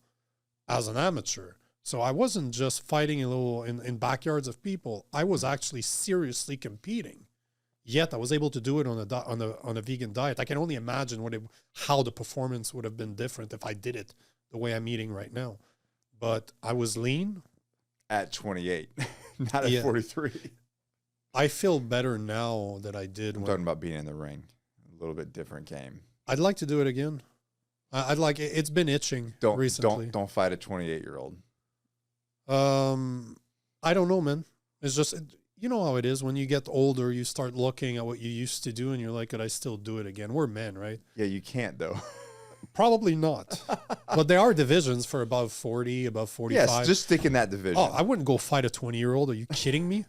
as an amateur. So I wasn't just fighting a little in backyards of people. I was actually seriously competing. Yet I was able to do it on a vegan diet. I can only imagine how the performance would have been different if I did it the way I'm eating right now. But I was lean. At 28, not at 43. I feel better now than I did. I'm talking about being in the ring. A little bit different game. I'd like to do it again. I'd like it. It's been itching recently. Don't fight a 28-year-old. I don't know, man. It's just, you know how it is. When you get older, you start looking at what you used to do and you're like, could I still do it again? We're men, right? Yeah, you can't though. Probably not. But there are divisions for above 40, above 45. Yes, just stick in that division. Oh, I wouldn't go fight a 20-year-old. Are you kidding me?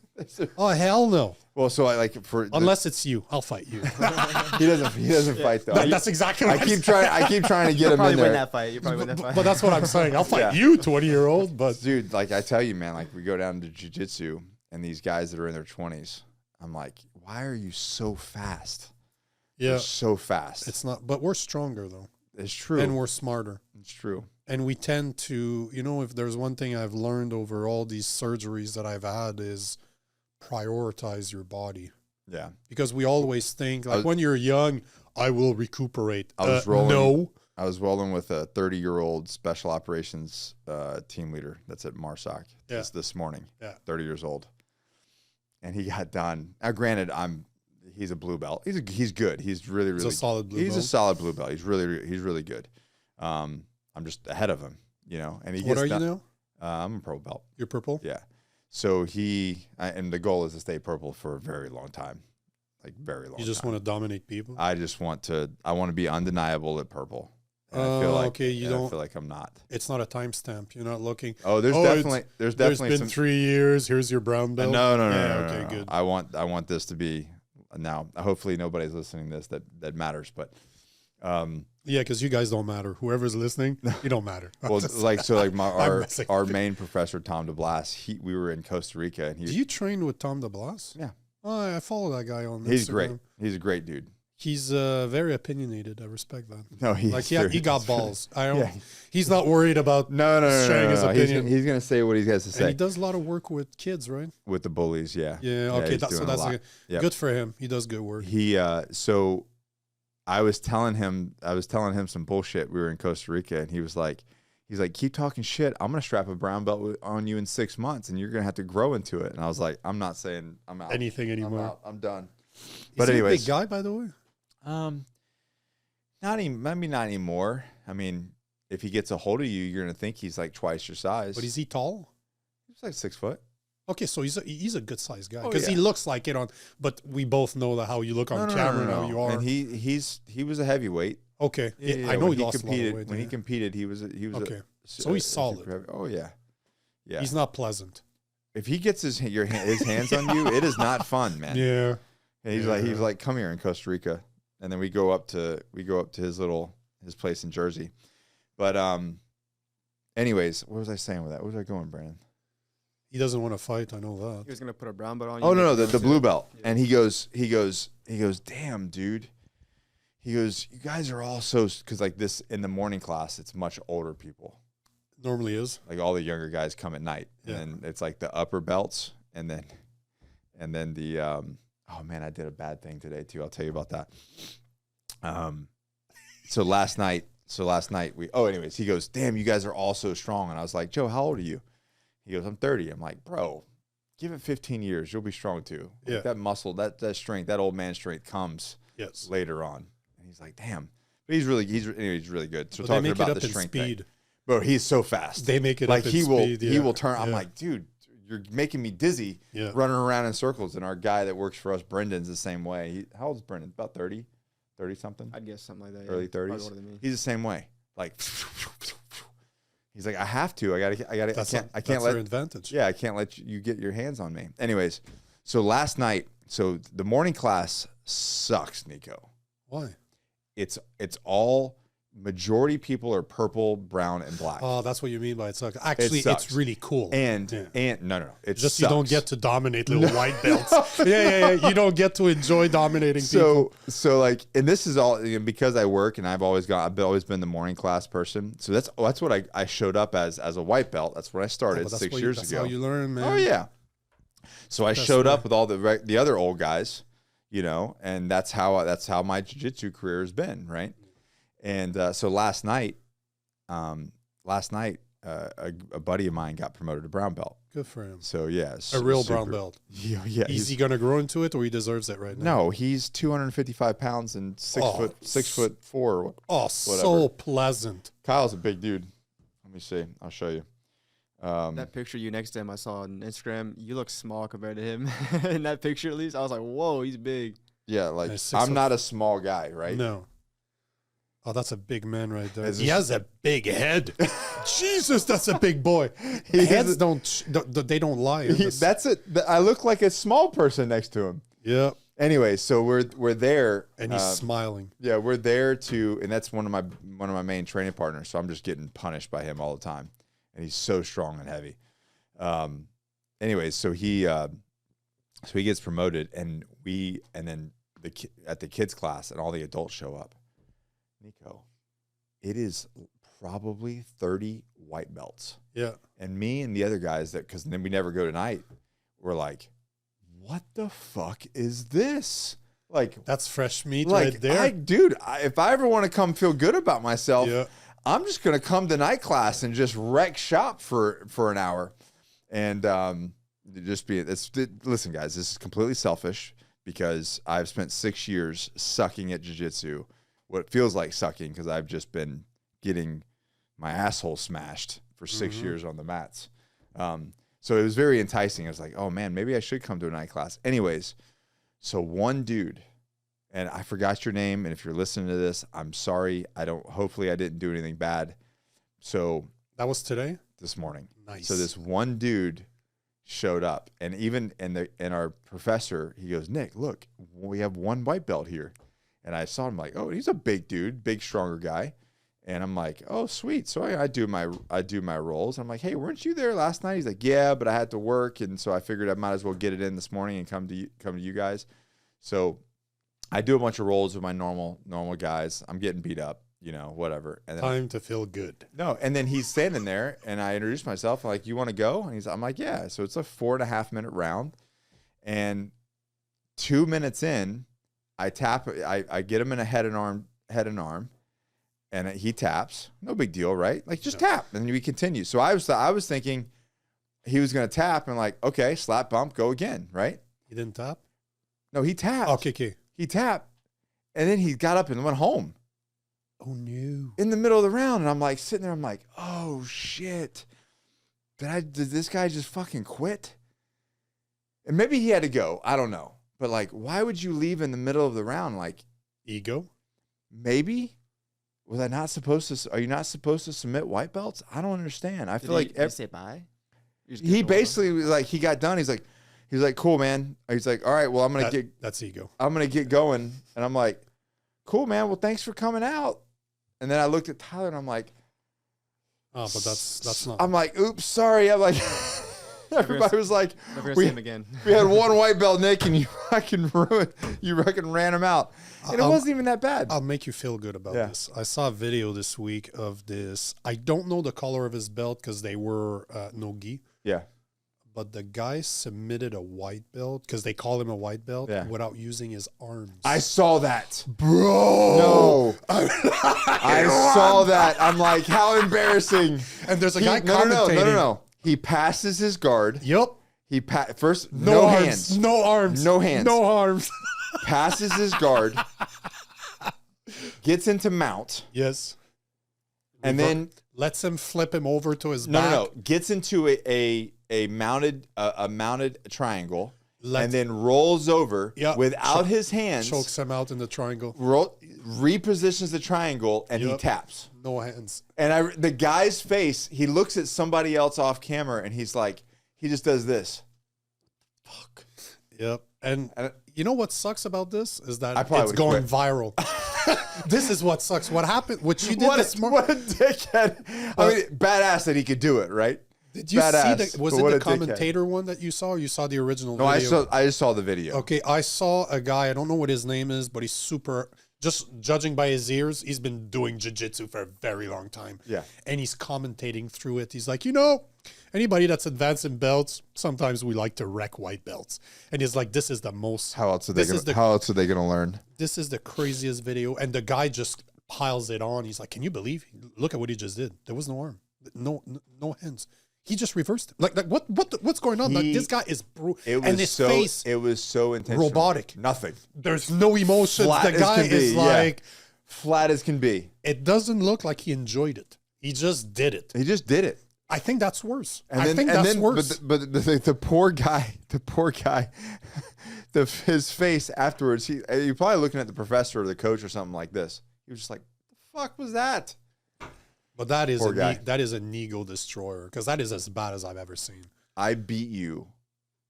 Oh, hell no. Well, so I like unless it's you, I'll fight you. He doesn't fight though. That's exactly what I keep trying to get him in Win there. that fight. You probably win that fight. But that's what I'm saying. I'll fight you, 20-year-old. But dude, like I tell you, man, like we go down to jiu-jitsu and these guys that are in their 20s, I'm like, why are you so fast? Yeah, you're so fast. It's not, but we're stronger though. It's true. And we're smarter. It's true. And we tend to, if there's one thing I've learned over all these surgeries that I've had is prioritize your body. Yeah. Because we always think, like when you're young, I will recuperate. I was rolling with a 30-year-old special operations team leader that's at MARSOC this morning. Yeah. 30 years old. And he got done. Now, granted, he's a blue belt. He's good. He's really a solid blue belt. He's a solid blue belt. He's really good. I'm just ahead of him, And he what are you now? I'm a purple belt. You're purple? Yeah. So and the goal is to stay purple for a very long time, like very long. You just want to dominate people? I want to be undeniable at purple. And I feel like, okay. I feel like I'm not. It's not a timestamp. You're not looking. Oh, there's definitely been 3 years. Here's your brown belt. No. Okay, good. I want this to be now. Hopefully nobody's listening to this that matters, but yeah, because you guys don't matter. Whoever's listening, you don't matter. Well, our main professor Tom DeBlas, we were in Costa Rica, and Do you train with Tom DeBlas? Yeah. Oh, I follow that guy on Instagram. He's great. He's a great dude. He's very opinionated. I respect that. No, he got balls. He's not worried about sharing his opinion. He's going to say what he has to say. And he does a lot of work with kids, right? With the bullies, yeah. Yeah. Okay, that's good for him. He does good work. So I was telling him some bullshit. We were in Costa Rica, and he's like, keep talking shit. I'm gonna strap a brown belt on you in 6 months, and you're gonna have to grow into it. And I was like, I'm not saying I'm out anything anymore. I'm done. But anyways, he a big guy, by the way. Not anymore. I mean, if he gets a hold of you, you're gonna think he's like twice your size. But is he tall? He's like 6 foot. Okay, so he's a good sized guy because he looks like it but we both know that how you look on camera and how you are. And he was a heavyweight. Okay, I know he lost competed. A lot of weight, when he competed, he was okay. So he's solid. Oh yeah. He's not pleasant. If he gets his hands on you, it is not fun, man. Yeah. And he's like, come here in Costa Rica, and then we go up to his place in Jersey. But anyways, what was I saying with that? Where was I going, Brandon? He doesn't want to fight. I know that. He was gonna put a brown belt on you. Oh no, the blue belt. Yeah. And he goes, damn, dude. He goes, you guys are all so, because like this in the morning class, it's much older people. Normally is. Like all the younger guys come at night, and it's like the upper belts, and then the oh man, I did a bad thing today too. I'll tell you about that. So last night anyways, he goes, damn, you guys are all so strong, and I was like, Joe, how old are you? He goes, I'm 30. I'm like, bro, give it 15 years. You'll be strong too. Yeah. Like that muscle, that strength, that old man strength comes later on. And he's like, damn. But he's really good. So talking about the strength speed thing. Bro, he's so fast. They make it like up in speed. He will turn. I'm like, dude, you're making me dizzy running around in circles. And our guy that works for us, Brendan's the same way. How old is Brendan? About 30 something? I'd guess something like that. Early 30s. He's the same way. Like he's like, I have to. I can't let advantage. Yeah, I can't let you get your hands on me. Anyways, so last night, the morning class sucks, Nico. Why? It's all majority people are purple, brown, and black. Oh, that's what you mean by it sucks. Actually, sucks. it's really cool. And no, it just sucks. You don't get to dominate little white belts. Yeah. You don't get to enjoy dominating people. So like, and this is all because I work and I've always been the morning class person. So that's what I showed up as a white belt. That's when I started 6 years ago. That's how you learn, man. Oh yeah. So I showed up with all the other old guys, and that's how my jiu-jitsu career has been, right? And so last night, a buddy of mine got promoted to brown belt. Good for him. So yeah, a real brown belt. Yeah. Is he gonna grow into it, or he deserves it right now? No, he's 255 pounds and 6'4". Oh, whatever. so pleasant. Kyle's a big dude. Let me see. I'll show you. That picture you next to him, I saw on Instagram. You look small compared to him. In that picture, at least, I was like, "Whoa, he's big." Yeah, like I'm not a small guy, right? No. Oh, that's a big man right there. He has a big head. Jesus, that's a big boy. Heads they don't lie. That's it. I look like a small person next to him. Yeah. Anyway, so we're there, and he's smiling. Yeah, we're there and that's one of my main training partners. So I'm just getting punished by him all the time, and he's so strong and heavy. Anyway, so he gets promoted, and then at the kids class, and all the adults show up. Nico, it is probably 30 white belts. Yeah. And me and the other guys because then we never go tonight, we're like, what the fuck is this? Like, that's fresh meat right there. If I ever want to come feel good about myself, I'm just going to come to night class and just wreck shop for an hour. And listen, guys, this is completely selfish because I've spent 6 years sucking at jiu-jitsu. What feels like sucking because I've just been getting my asshole smashed for 6 years on the mats. So it was very enticing. I was like, oh man, maybe I should come to a night class. Anyways, so one dude, and I forgot your name, and if you're listening to this, I'm sorry. Hopefully I didn't do anything bad. So that was today? This morning. Nice. So this one dude showed up, and our professor, he goes, Nick, look, we have one white belt here. And I saw him like, oh, he's a big dude, big, stronger guy. And I'm like, oh, sweet. So I do my rolls. I'm like, hey, weren't you there last night? He's like, yeah, but I had to work. And so I figured I might as well get it in this morning and come to you guys. So I do a bunch of rolls with my normal guys. I'm getting beat up, whatever. And then time to feel good. No. And then he's standing there and I introduce myself. I'm like, you want to go? And I'm like, yeah. So it's a 4.5 minute round. And 2 minutes in, I tap. I get him in a head and arm, and he taps. No big deal, right? Like just tap, and we continue. So I was thinking he was gonna tap, and like, okay, slap bump, go again, right? He didn't tap. No, he tapped. Okay. He tapped, and then he got up and went home. Oh no! In the middle of the round, and I'm like sitting there. I'm like, oh shit! Did this guy just fucking quit? And maybe he had to go. I don't know. But like, why would you leave in the middle of the round? Like, ego? Maybe. Was I not supposed to? Are you not supposed to submit white belts? I don't understand. I feel like did he say bye? He basically was like, he got done. He's like, cool, man. He's like, all right, well, that's ego. I'm gonna get going, and I'm like, cool, man. Well, thanks for coming out. And then I looked at Tyler, and I'm like, oh, but that's not. I'm like, oops, sorry. I'm like. Everybody was like, we had one white belt, Nick, and you fucking ran him out. And it wasn't even that bad. I'll make you feel good about this. I saw a video this week of this. I don't know the color of his belt because they were no gi. Yeah. But the guy submitted a white belt because they call him a white belt without using his arms. I saw that. Bro. No. I saw that. I'm like, how embarrassing. And there's a guy commentating. No. He passes his guard. Yep. First, no hands. No arms. No hands. No arms. Passes his guard. Gets into mount. Yes. And then lets him flip him over to his back. No. Gets into a mounted triangle. And then rolls over without his hands. Chokes him out in the triangle. Repositions the triangle, and he taps. No hands. And the guy's face, he looks at somebody else off camera, and he's like, he just does this. Fuck. Yep. And you know what sucks about this is that it's going viral. This is what sucks. What happened? What you did What this a morning? dickhead. I mean, badass that he could do it, right? Did you Badass, see was but it what the a dickhead. commentator one that you saw, or you saw the original No, video? I just saw the video. Okay, I saw a guy, I don't know what his name is, but he's super, just judging by his ears, he's been doing jiu-jitsu for a very long time. Yeah. And he's commentating through it. He's like, you know, anybody that's advancing belts, sometimes we like to wreck white belts. And he's like, this is the most, How else are they gonna learn? this is the craziest video. And the guy just piles it on. He's like, can you believe? Look at what he just did. There was no arm, no hands. He just reversed it. Like what's going on? Like, this guy is brutal. And his face, it was so intentional. robotic. Nothing. There's no emotions. Flat The as guy can be, is yeah. like, Flat as can be. it doesn't look like he enjoyed it. He just did it. He just did it. I think that's worse. And I then, think and that's then, worse. But the poor guy, his face afterwards, he probably looking at the professor or the coach or something like this. He was just like, the fuck was that? But that is Poor guy. that is an ego destroyer, because that is as bad as I've ever seen. I beat you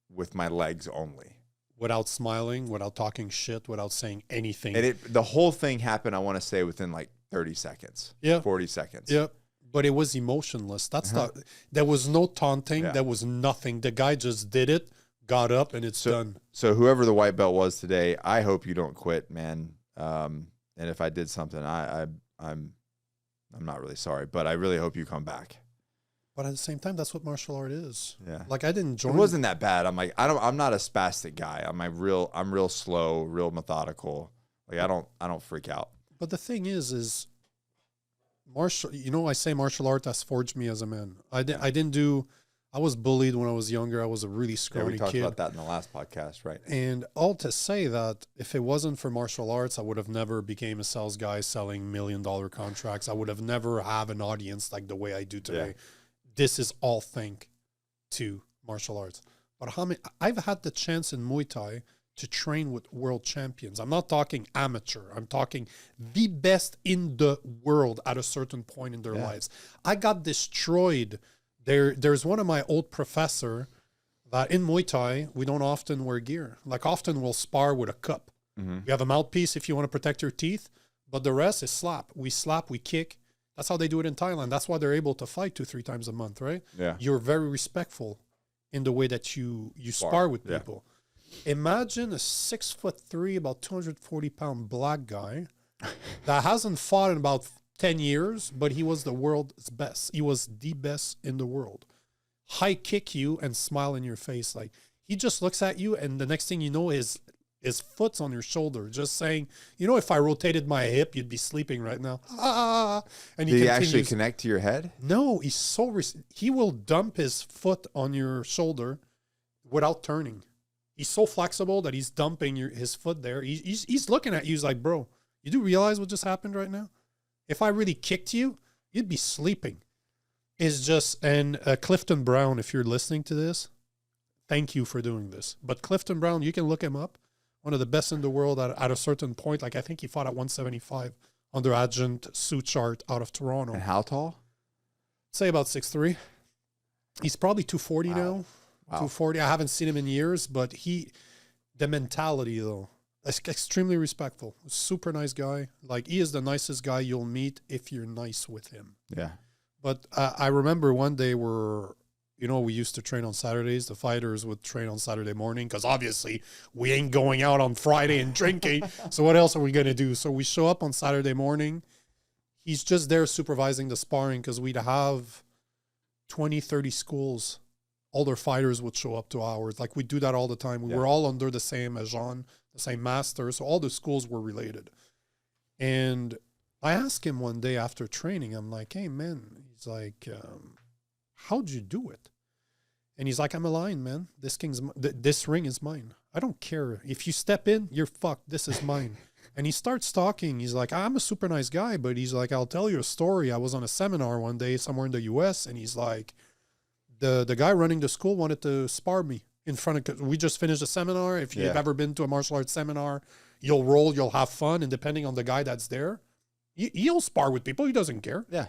with my legs only. Without smiling, without talking shit, without saying anything. And the whole thing happened, I want to say, within like 30 seconds. Yeah. 40 seconds. Yeah. But it was emotionless. That's not, there was no taunting. Yeah. There was nothing. The guy just did it, got up, and it's done. So whoever the white belt was today, I hope you don't quit, man. And if I did something, I'm not really sorry, but I really hope you come back. But at the same time, that's what martial art is. Yeah. Like, I didn't join. It wasn't that bad. I'm like, I'm not a spastic guy. I'm real slow, real methodical. Like, I don't freak out. But the thing is martial, I say martial art has forged me as a man. I was bullied when I was younger. I was a really Yeah, scrawny we talked kid. about that in the last podcast, right? And all to say that if it wasn't for martial arts, I would have never became a sales guy selling $1 million contracts. I would have never have an audience like the way I do today. Yeah. This is all thanks to martial arts. But I've had the chance in Muay Thai to train with world champions. I'm not talking amateur. I'm talking the best in the world at a certain point in their lives. I got destroyed. There's one of my old professor that in Muay Thai, we don't often wear gear. Like, often we'll spar with a cup. Mm-hmm. You have a mouthpiece if you want to protect your teeth, but the rest is slap. We kick. That's how they do it in Thailand. That's why they're able to fight 2-3 times a month, right? Yeah. You're very respectful in the way that you spar with people. Imagine a 6'3", about 240-pound black guy that hasn't fought in about 10 years, but he was the world's best. He was the best in the world. High kick you and smile in your face. Like, he just looks at you, and the next thing you know, his foot's on your shoulder, just saying, if I rotated my hip, you'd be sleeping right now. And Did he actually connect to your head? No, he's he will dump his foot on your shoulder without turning. He's so flexible that he's dumping his foot there. He's looking at you. He's like, bro, you do realize what just happened right now? If I really kicked you, you'd be sleeping. It's just, and Clifton Brown, if you're listening to this, thank you for doing this. But Clifton Brown, you can look him up. One of the best in the world at a certain point. Like, I think he fought at 175 under Adjunct Suchart out of Toronto. And how tall? Say about 6'3". He's probably 240 now. Wow. 240. I haven't seen him in years, but the mentality though, extremely respectful. Super nice guy. Like, he is the nicest guy you'll meet if you're nice with him. Yeah. But I remember one day we used to train on Saturdays. The fighters would train on Saturday morning because obviously we ain't going out on Friday and drinking. So what else are we going to do? So we show up on Saturday morning. He's just there supervising the sparring because we'd have 20, 30 schools. All their fighters would show up to ours. Like, we do that all the time. We were all under the same agent, the same master. So all the schools were related. And I asked him one day after training, I'm like, hey, man, he's like, how'd you do it? And he's like, I'm a lion, man. This ring is mine. I don't care. If you step in, you're fucked. This is mine. And he starts talking. He's like, I'm a super nice guy, but he's like, I'll tell you a story. I was on a seminar one day somewhere in the US, and he's like, the guy running the school wanted to spar me in front of, we just finished a seminar. If you've ever been to a martial arts seminar, you'll roll, you'll have fun. And depending on the guy that's there, he'll spar with people. He doesn't care. Yeah.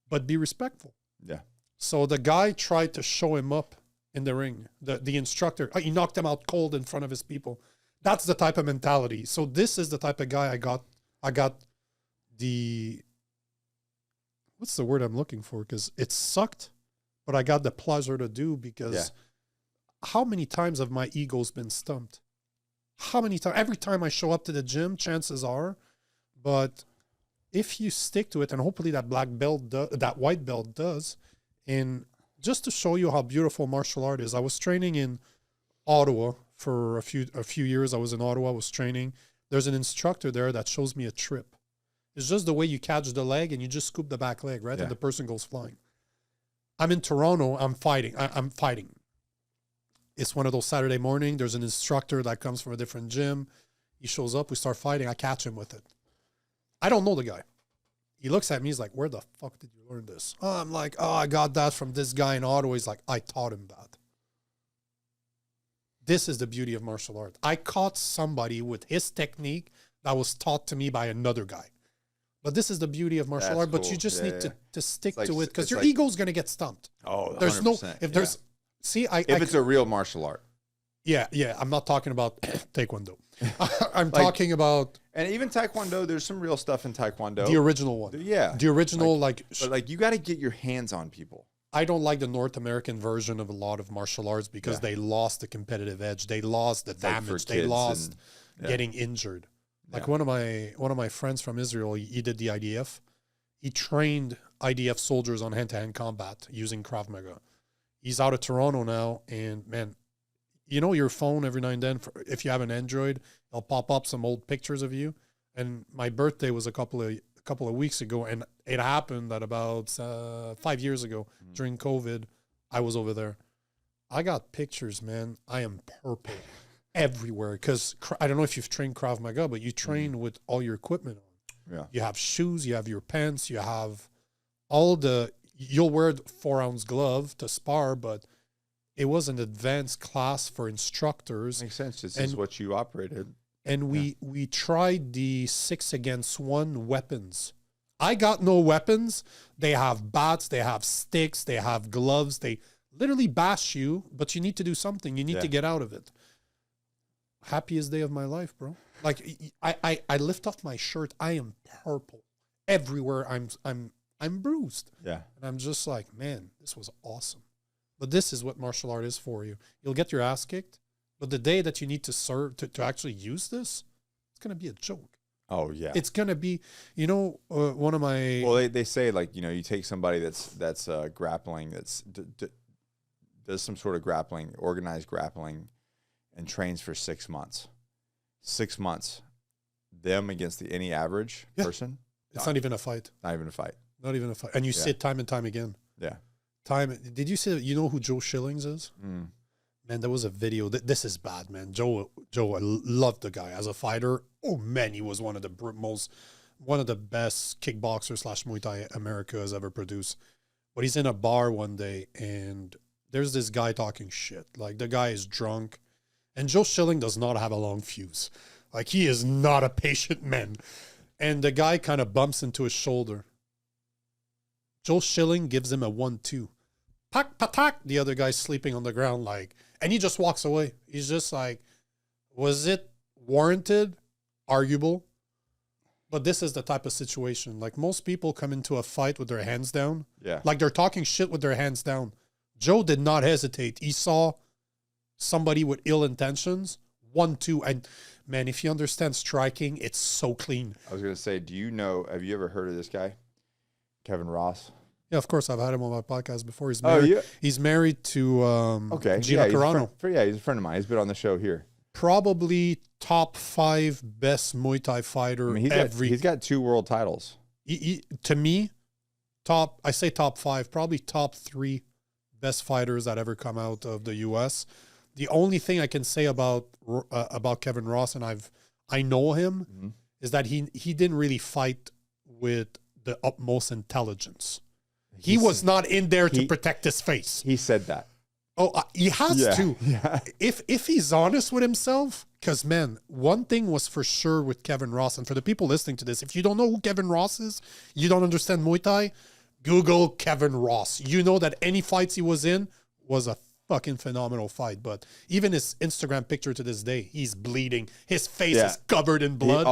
But be respectful. Yeah. So the guy tried to show him up in the ring. The instructor, he knocked him out cold in front of his people. That's the type of mentality. So this is the type of guy I got what's the word I'm looking for? Because it sucked, but I got the pleasure to do because how many times have my egos been stumped? How many times? Every time I show up to the gym, chances are, but if you stick to it, and hopefully that black belt, that white belt does, and just to show you how beautiful martial art is, I was training in Ottawa for a few years. I was in Ottawa, I was training. There's an instructor there that shows me a trip. It's just the way you catch the leg and you just scoop the back leg, right? And the person goes flying. I'm in Toronto. I'm fighting. I'm fighting. It's one of those Saturday morning. There's an instructor that comes from a different gym. He shows up. We start fighting. I catch him with it. I don't know the guy. He looks at me. He's like, where the fuck did you learn this? Oh, I'm like, I got that from this guy in Ottawa. He's like, I taught him that. This is the beauty of martial art. I caught somebody with his technique that was taught to me by another guy. But this is the beauty of martial art. But cool. you just need to stick to it because your like, ego's going to get stumped. Oh, there's 100%, no, if there's, see, if it's a real martial art. Yeah. I'm not talking about Taekwondo. I'm talking about. And even Taekwondo, there's some real stuff in Taekwondo. The original one. Yeah. The original, But you got to get your hands on people. I don't like the North American version of a lot of martial arts because they lost the competitive edge. They lost the damage. They lost getting injured. Like one of my friends from Israel, he did the IDF. He trained IDF soldiers on hand-to-hand combat using Krav Maga. He's out of Toronto now, and man, you know your phone every now and then, if you have an Android, it'll pop up some old pictures of you. And my birthday was a couple of weeks ago, and it happened that about 5 years ago during COVID, I was over there. I got pictures, man. I am purple everywhere because I don't know if you've trained Krav Maga, but you train with all your equipment on. Yeah. You have shoes, you have your pants, you have you'll wear a 4-ounce glove to spar, but it was an advanced class for instructors. Makes sense. This is what you operated. And we tried the 6-against-1 weapons. I got no weapons. They have bats, they have sticks, they have gloves. They literally bash you, but you need to do something. You need to get out of it. Happiest day of my life, bro. Like I lift off my shirt. I am purple everywhere. I'm bruised. Yeah. And I'm just like, man, this was awesome. But this is what martial art is for you. You'll get your ass kicked, but the day that you need to serve to actually use this, it's gonna be a joke. Oh yeah. It's gonna be, one of my. Well, they say like you take somebody that's grappling, does some sort of grappling, organized grappling, and trains for 6 months. 6 months, them against any average person. It's not even a fight. Not even a fight. Not even a fight. And you see it time and time again. Yeah. Did you see, who Joe Schillings is? Mm. Man, there was a video. This is bad, man. Joe, I loved the guy as a fighter. Oh man, he was one of the best kickboxers / Muay Thai America has ever produced. But he's in a bar one day and there's this guy talking shit. Like the guy is drunk, and Joe Schilling does not have a long fuse. Like he is not a patient man. And the guy kind of bumps into his shoulder. Joe Schilling gives him a 1-2. Pack, patak. The other guy's sleeping on the ground, and he just walks away. He's just like, was it warranted? Arguable. But this is the type of situation. Like most people come into a fight with their hands down. Yeah. Like they're talking shit with their hands down. Joe did not hesitate. He saw somebody with ill intentions. 1-2. And man, if you understand striking, it's so clean. I was going to say, have you ever heard of this guy? Kevin Ross? Yeah, of course. I've had him on my podcast before. He's married. He's married to Gina Carano. He's a friend of mine. He's been on the show here. Probably top 5 best Muay Thai fighter. He's got 2 world titles. To me, top 5, probably top 3 best fighters that ever come out of the U.S. The only thing I can say about Kevin Ross, and I know him, is that he didn't really fight with the utmost intelligence. He was not in there to protect his face. He said that. Oh, he has to. Yeah. If he's honest with himself, because man, one thing was for sure with Kevin Ross, and for the people listening to this, if you don't know who Kevin Ross is, you don't understand Muay Thai, Google Kevin Ross. You know that any fights he was in was a fucking phenomenal fight. But even his Instagram picture to this day, he's bleeding. His face is covered in blood.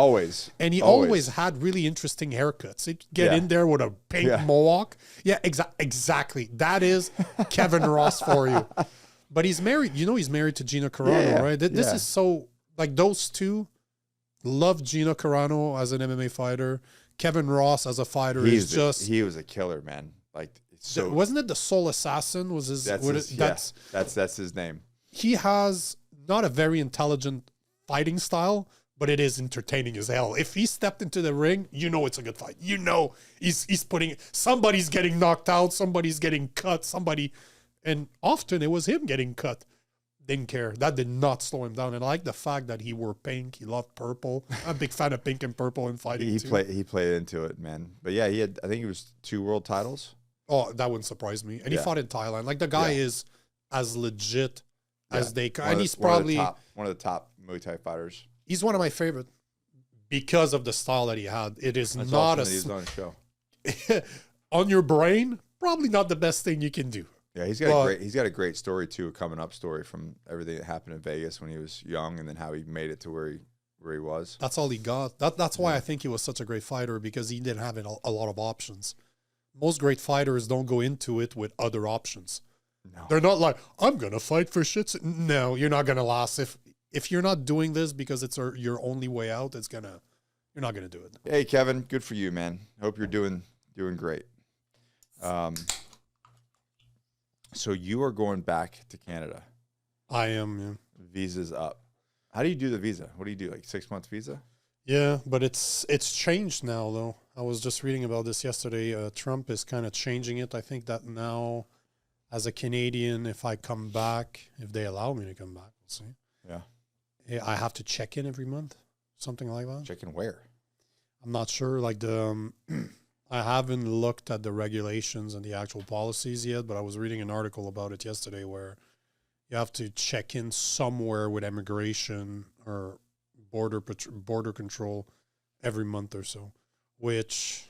And he always had really interesting haircuts. He'd get in there with a pink mohawk. Yeah, exactly. That is Kevin Ross for you. But he's married. You know, he's married to Gina Carano, right? This is so, like, those two love Gina Carano as an MMA fighter. Kevin Ross as a fighter he was a killer, man. Like, so wasn't it the Soul Assassin? Was his? That's his name. He has not a very intelligent fighting style, but it is entertaining as hell. If he stepped into the ring, you know it's a good fight. You know he's putting, somebody's getting knocked out, somebody's getting cut, and often it was him getting cut. Didn't care. That did not slow him down. And I like the fact that he wore pink. He loved purple. I'm a big fan of pink and purple in fighting. He played into it, man. But yeah, I think it was 2 world titles. Oh, that wouldn't surprise me. And he fought in Thailand. Like, the guy is as legit as they can. And he's probably one of the top Muay Thai fighters. He's one of my favorite because of the style that he had. It is That's not awesome he's on a show. On your brain, probably not the best thing you can do. Yeah, he's got a great story too, a coming up story from everything that happened in Vegas when he was young, and then how he made it to where he was. That's all he got. That's why I think he was such a great fighter, because he didn't have a lot of options. Most great fighters don't go into it with other options. No. They're not like, I'm gonna fight for shits. No, you're not gonna last if you're not doing this because it's your only way out. You're not gonna do it. Hey, Kevin, good for you, man. Hope you're doing great. So you are going back to Canada. I am, yeah. Visa's up. How do you do the visa? What do you do, like 6 months visa? Yeah, but it's changed now, though. I was just reading about this yesterday. Trump is kind of changing it. I think that now, as a Canadian, if I come back, if they allow me to come back, we'll see. Yeah. I have to check in every month, something like that. Check in where? I'm not sure. Like I haven't looked at the regulations and the actual policies yet, but I was reading an article about it yesterday where you have to check in somewhere with immigration or border control every month or so, which,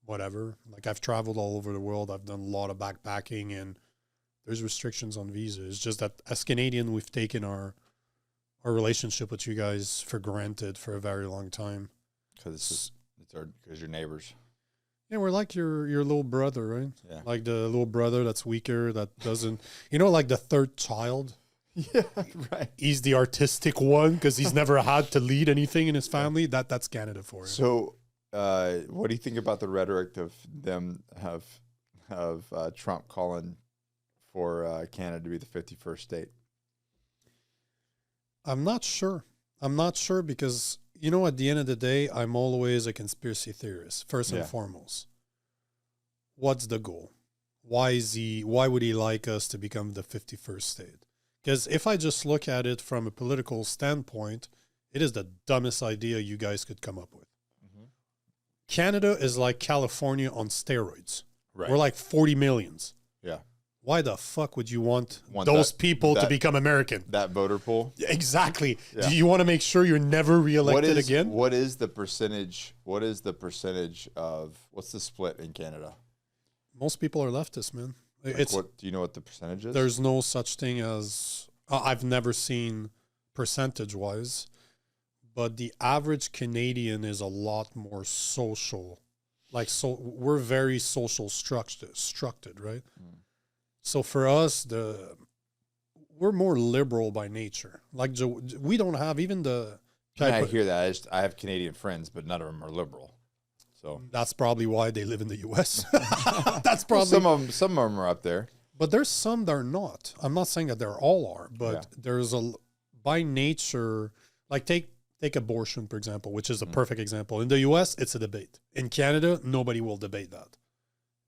whatever. Like, I've traveled all over the world. I've done a lot of backpacking, and there's restrictions on visas. It's just that as Canadian, we've taken our relationship with you guys for granted for a very long time. Because you're neighbors. Yeah, we're like your little brother, right? Yeah. Like the little brother that's weaker, that doesn't, like the third child. Yeah, right. He's the artistic one because he's never had to lead anything in his family. That's Canada for him. So, what do you think about the rhetoric of them of Trump calling for Canada to be the 51st state? I'm not sure. Because, at the end of the day, I'm always a conspiracy theorist, first and foremost. What's the goal? Why would he like us to become the 51st state? Because if I just look at it from a political standpoint, it is the dumbest idea you guys could come up with. Mm-hmm. Canada is like California on steroids. Right. We're like 40 millions. Yeah. Why the fuck would you want those people to become American? That voter pool? Exactly. Yeah. Do you want to make sure you're never reelected again? What is the percentage of, what's the split in Canada? Most people are leftists, man. Do you know what the percentage is? There's no such thing as, I've never seen percentage-wise, but the average Canadian is a lot more social. We're very social structured, right? Mm. So for us, we're more liberal by nature. Like, we don't have even the... I hear that. I have Canadian friends, but none of them are liberal. So that's probably why they live in the U.S. That's probably some of them are up there, but there's some that are not. I'm not saying that they're all are, but there's by nature, like take abortion, for example, which is a perfect example. In the U.S., it's a debate. In Canada, nobody will debate that.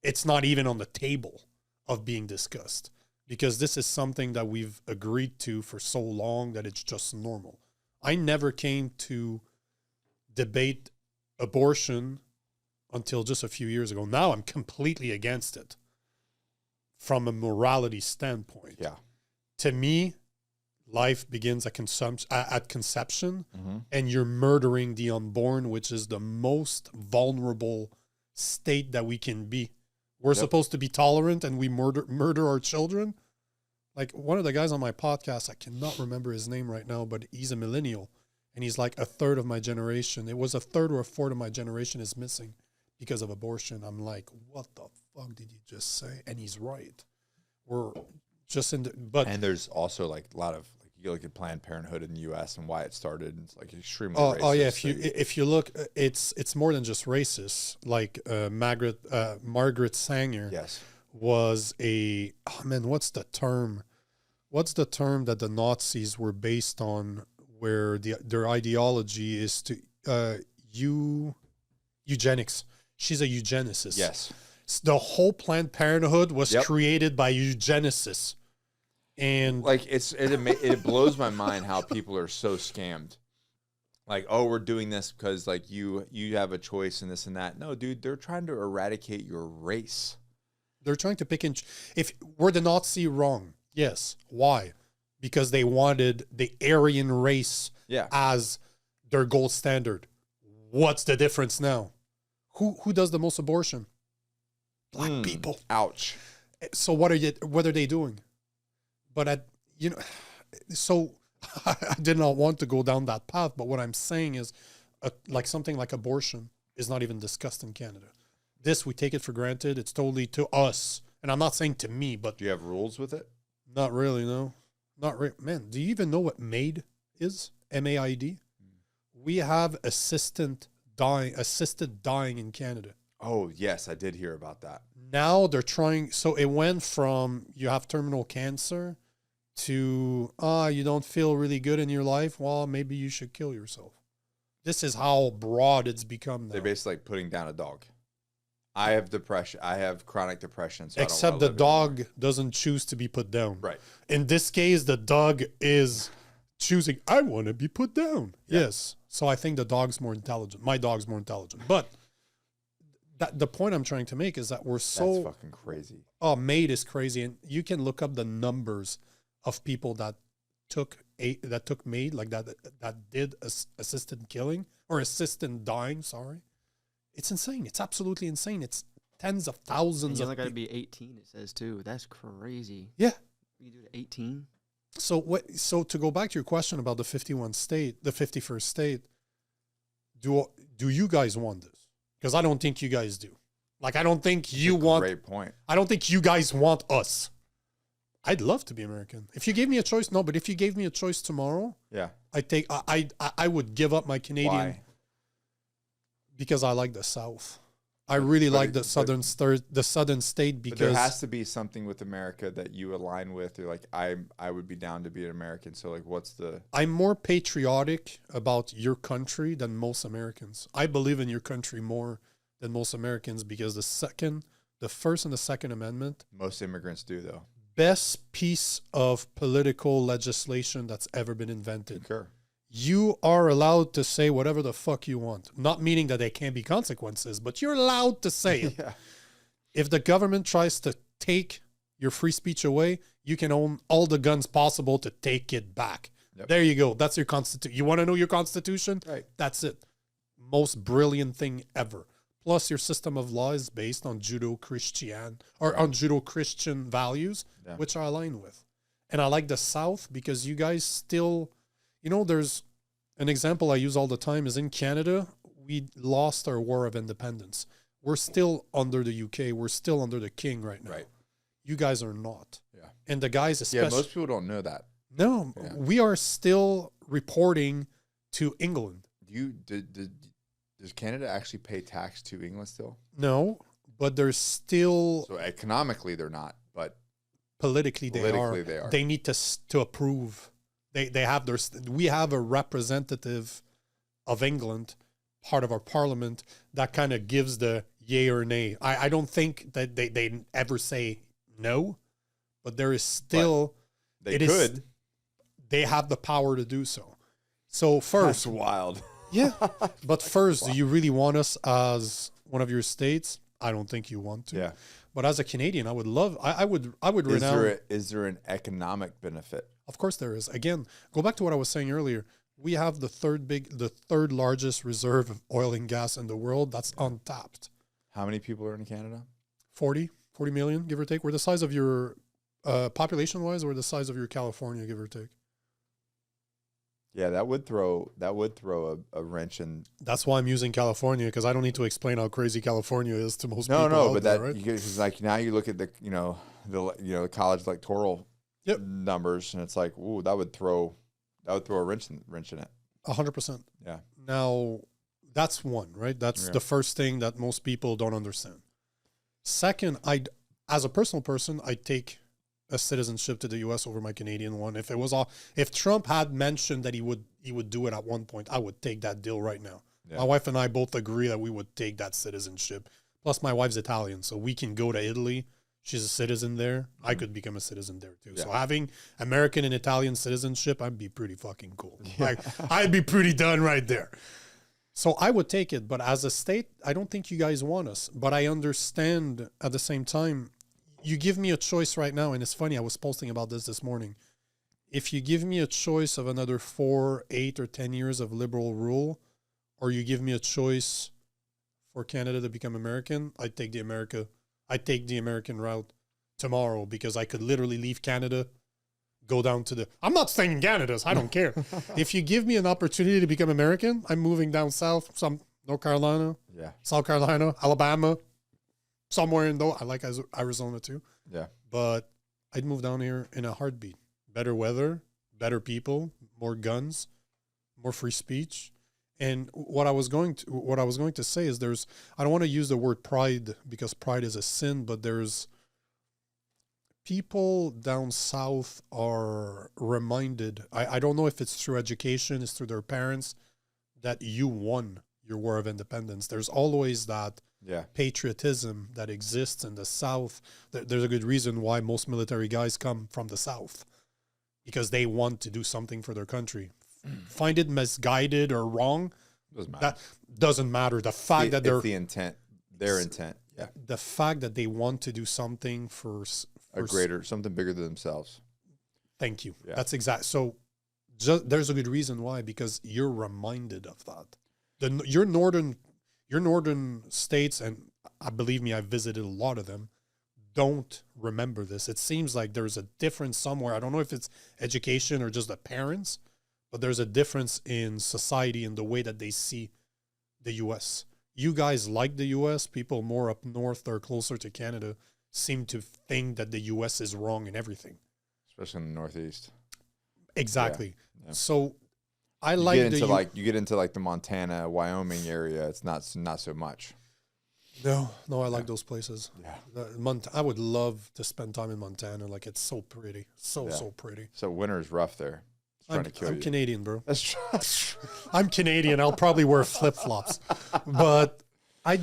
It's not even on the table of being discussed because this is something that we've agreed to for so long that it's just normal. I never came to debate abortion until just a few years ago. Now I'm completely against it from a morality standpoint. Yeah. To me, life begins at conception, and you're murdering the unborn, which is the most vulnerable state that we can be. We're supposed to be tolerant, and we murder our children. Like one of the guys on my podcast, I cannot remember his name right now, but he's a millennial, and he's like a third of my generation. It was a third or a fourth of my generation is missing because of abortion. I'm like, what the fuck did you just say? And he's right. We're just in the, but And there's also like a lot of, like, you look at Planned Parenthood in the U.S. and why it started. It's like extremely racist. Oh yeah, So if you look, it's more than just racist. Like Margaret Sanger yes. was a, oh man, what's the term? What's the term that the Nazis were based on, where their ideology is to eugenics. She's a eugenicist. Yes. The whole Planned Parenthood was Yep. created by eugenicists. And Like it blows my mind how people are so scammed. Like, oh, we're doing this because like you have a choice in this and that. No, dude, they're trying to eradicate your race. they're trying to pick and if were the Nazi wrong? Yes. Why? Because they wanted the Aryan race Yeah. as their gold standard. What's the difference now? Who does the most abortion? Black people. Ouch. So what are they doing? But so I did not want to go down that path. But what I'm saying is, like something like abortion is not even discussed in Canada. This, we take it for granted. It's totally to us, and I'm not saying to me, but Do you have rules with it? not really. No, not really. Man, do you even know what MAID is? MAID. We have assisted dying in Canada. Oh, yes, I did hear about that. Now they're trying, so it went from you have terminal cancer to you don't feel really good in your life, well, maybe you should kill yourself. This is how broad it's become now. They're basically like putting down a dog. I have depression. I have chronic depression. So Except I the don't wanna live dog doesn't choose to be put down. Right. In this case, the dog is choosing, I want to be put down. Yeah. Yes. So I think the dog's more intelligent. My dog's more intelligent. But the point I'm trying to make is that we're so... That's fucking crazy. Oh, MAID is crazy. And you can look up the numbers of people that took MAID, like that did assisted killing or assisted dying, sorry. It's insane. It's absolutely insane. It's tens of thousands You of only got to people. be 18, it says, too. That's crazy. Yeah. You do it at 18? So to go back to your question about the 51st state, do you guys want this? Because I don't think you guys do. Like, I don't think you want... Great point. I don't think you guys want us. I'd love to be American. If you gave me a choice, no, but if you gave me a choice tomorrow, Yeah. I would give up my Canadian... Why? Because I like the South. I really like the southern state But because there has to be something with America that you align with. You're like, I would be down to be an American. So like, what's the... I'm more patriotic about your country than most Americans. I believe in your country more than most Americans because the First and the Second Amendment, Most immigrants do though. best piece of political legislation that's ever been invented. Concur. You are allowed to say whatever the fuck you want. Not meaning that there can't be consequences, but you're allowed to say it. Yeah. If the government tries to take your free speech away, you can own all the guns possible to take it back. Yep. There you go. That's your constitution. You want to know your constitution? Right. That's it. Most brilliant thing ever. Plus, your system of law is based on Judeo-Christian or on Judeo-Christian values, Yeah. which I align with. And I like the South because you guys still, there's an example I use all the time is in Canada, we lost our war of independence. We're still under the UK. We're still under the king right now. Right. You guys are not. Yeah. And the guys, Yeah. especially, Most people don't know that. no, Yeah. we are still reporting to England. Does Canada actually pay tax to England still? No, but there's still So economically they're not, but politically they politically they are. They need to approve. They have we have a representative of England, part of our parliament, that kind of gives the yay or nay. I don't think that they ever say no, but there is still they it is- could. they have the power to do so. So first, That's wild. yeah, but first, do you really want us as one of your states? I don't think you want to. Yeah. But as a Canadian, I would love. I would renounce. Is there an economic benefit? Of course there is. Again, go back to what I was saying earlier. We have the third largest reserve of oil and gas in the world that's untapped. How many people are in Canada? 40 million, give or take. We're the size of your Population-wise, or the size of your California, give or take? Yeah, that would throw a wrench in. That's why I'm using California, because I don't need to explain how crazy California is to most No, people. no, out but there, that right? because like now you look at the college electoral Yep. numbers, and it's like, ooh, that would throw a wrench in it. 100%. Yeah. Now, that's one, right? That's the first thing that most people don't understand. Second, as a personal person, I take a citizenship to the U.S. over my Canadian one. If Trump had mentioned that he would do it at one point, I would take that deal right now. Yeah. My wife and I both agree that we would take that citizenship. Plus, my wife's Italian, so we can go to Italy. She's a citizen there. I could become a citizen there too. Yeah. So having American and Italian citizenship, I'd be pretty fucking cool. Like, I'd be pretty done right there. So I would take it. But as a state, I don't think you guys want us. But I understand at the same time, you give me a choice right now. And it's funny, I was posting about this morning. If you give me a choice of another 4, 8, or 10 years of liberal rule, or you give me a choice for Canada to become American, I'd take the American route tomorrow, because I could literally leave Canada, go down to I'm not staying in Canada, so I don't care. If you give me an opportunity to become American, I'm moving down south, North Carolina, South Carolina, Alabama, somewhere in I like Arizona too. Yeah. But I'd move down here in a heartbeat. Better weather, better people, more guns, more free speech. And what I was going to say is I don't want to use the word pride, because pride is a sin, but there's people down south are reminded, I don't know if it's through education, it's through their parents, that you won your war of independence. There's always that patriotism that exists in the South. There's a good reason why most military guys come from the South, because they want to do something for their country. Find it misguided or wrong, that doesn't matter. The fact that they're the intent, their intent, the fact that they want to do something for something bigger than themselves. Thank you. Yeah. That's exact. So there's a good reason why, because you're reminded of that. Your northern states, and believe me, I've visited a lot of them, don't remember this. It seems like there's a difference somewhere. I don't know if it's education or just the parents, but there's a difference in society in the way that they see the U.S. You guys like the U.S. People more up north or closer to Canada seem to think that the U.S. is wrong in everything. Especially in the Northeast. Exactly. Yeah. So I you like get into the Montana, Wyoming area. It's not so much. No, I like those places. Yeah. I would love to spend time in Montana. Like, it's so pretty. So pretty. So winter is rough there. I'm Canadian, bro. That's true. I'm Canadian. I'll probably wear flip-flops. But I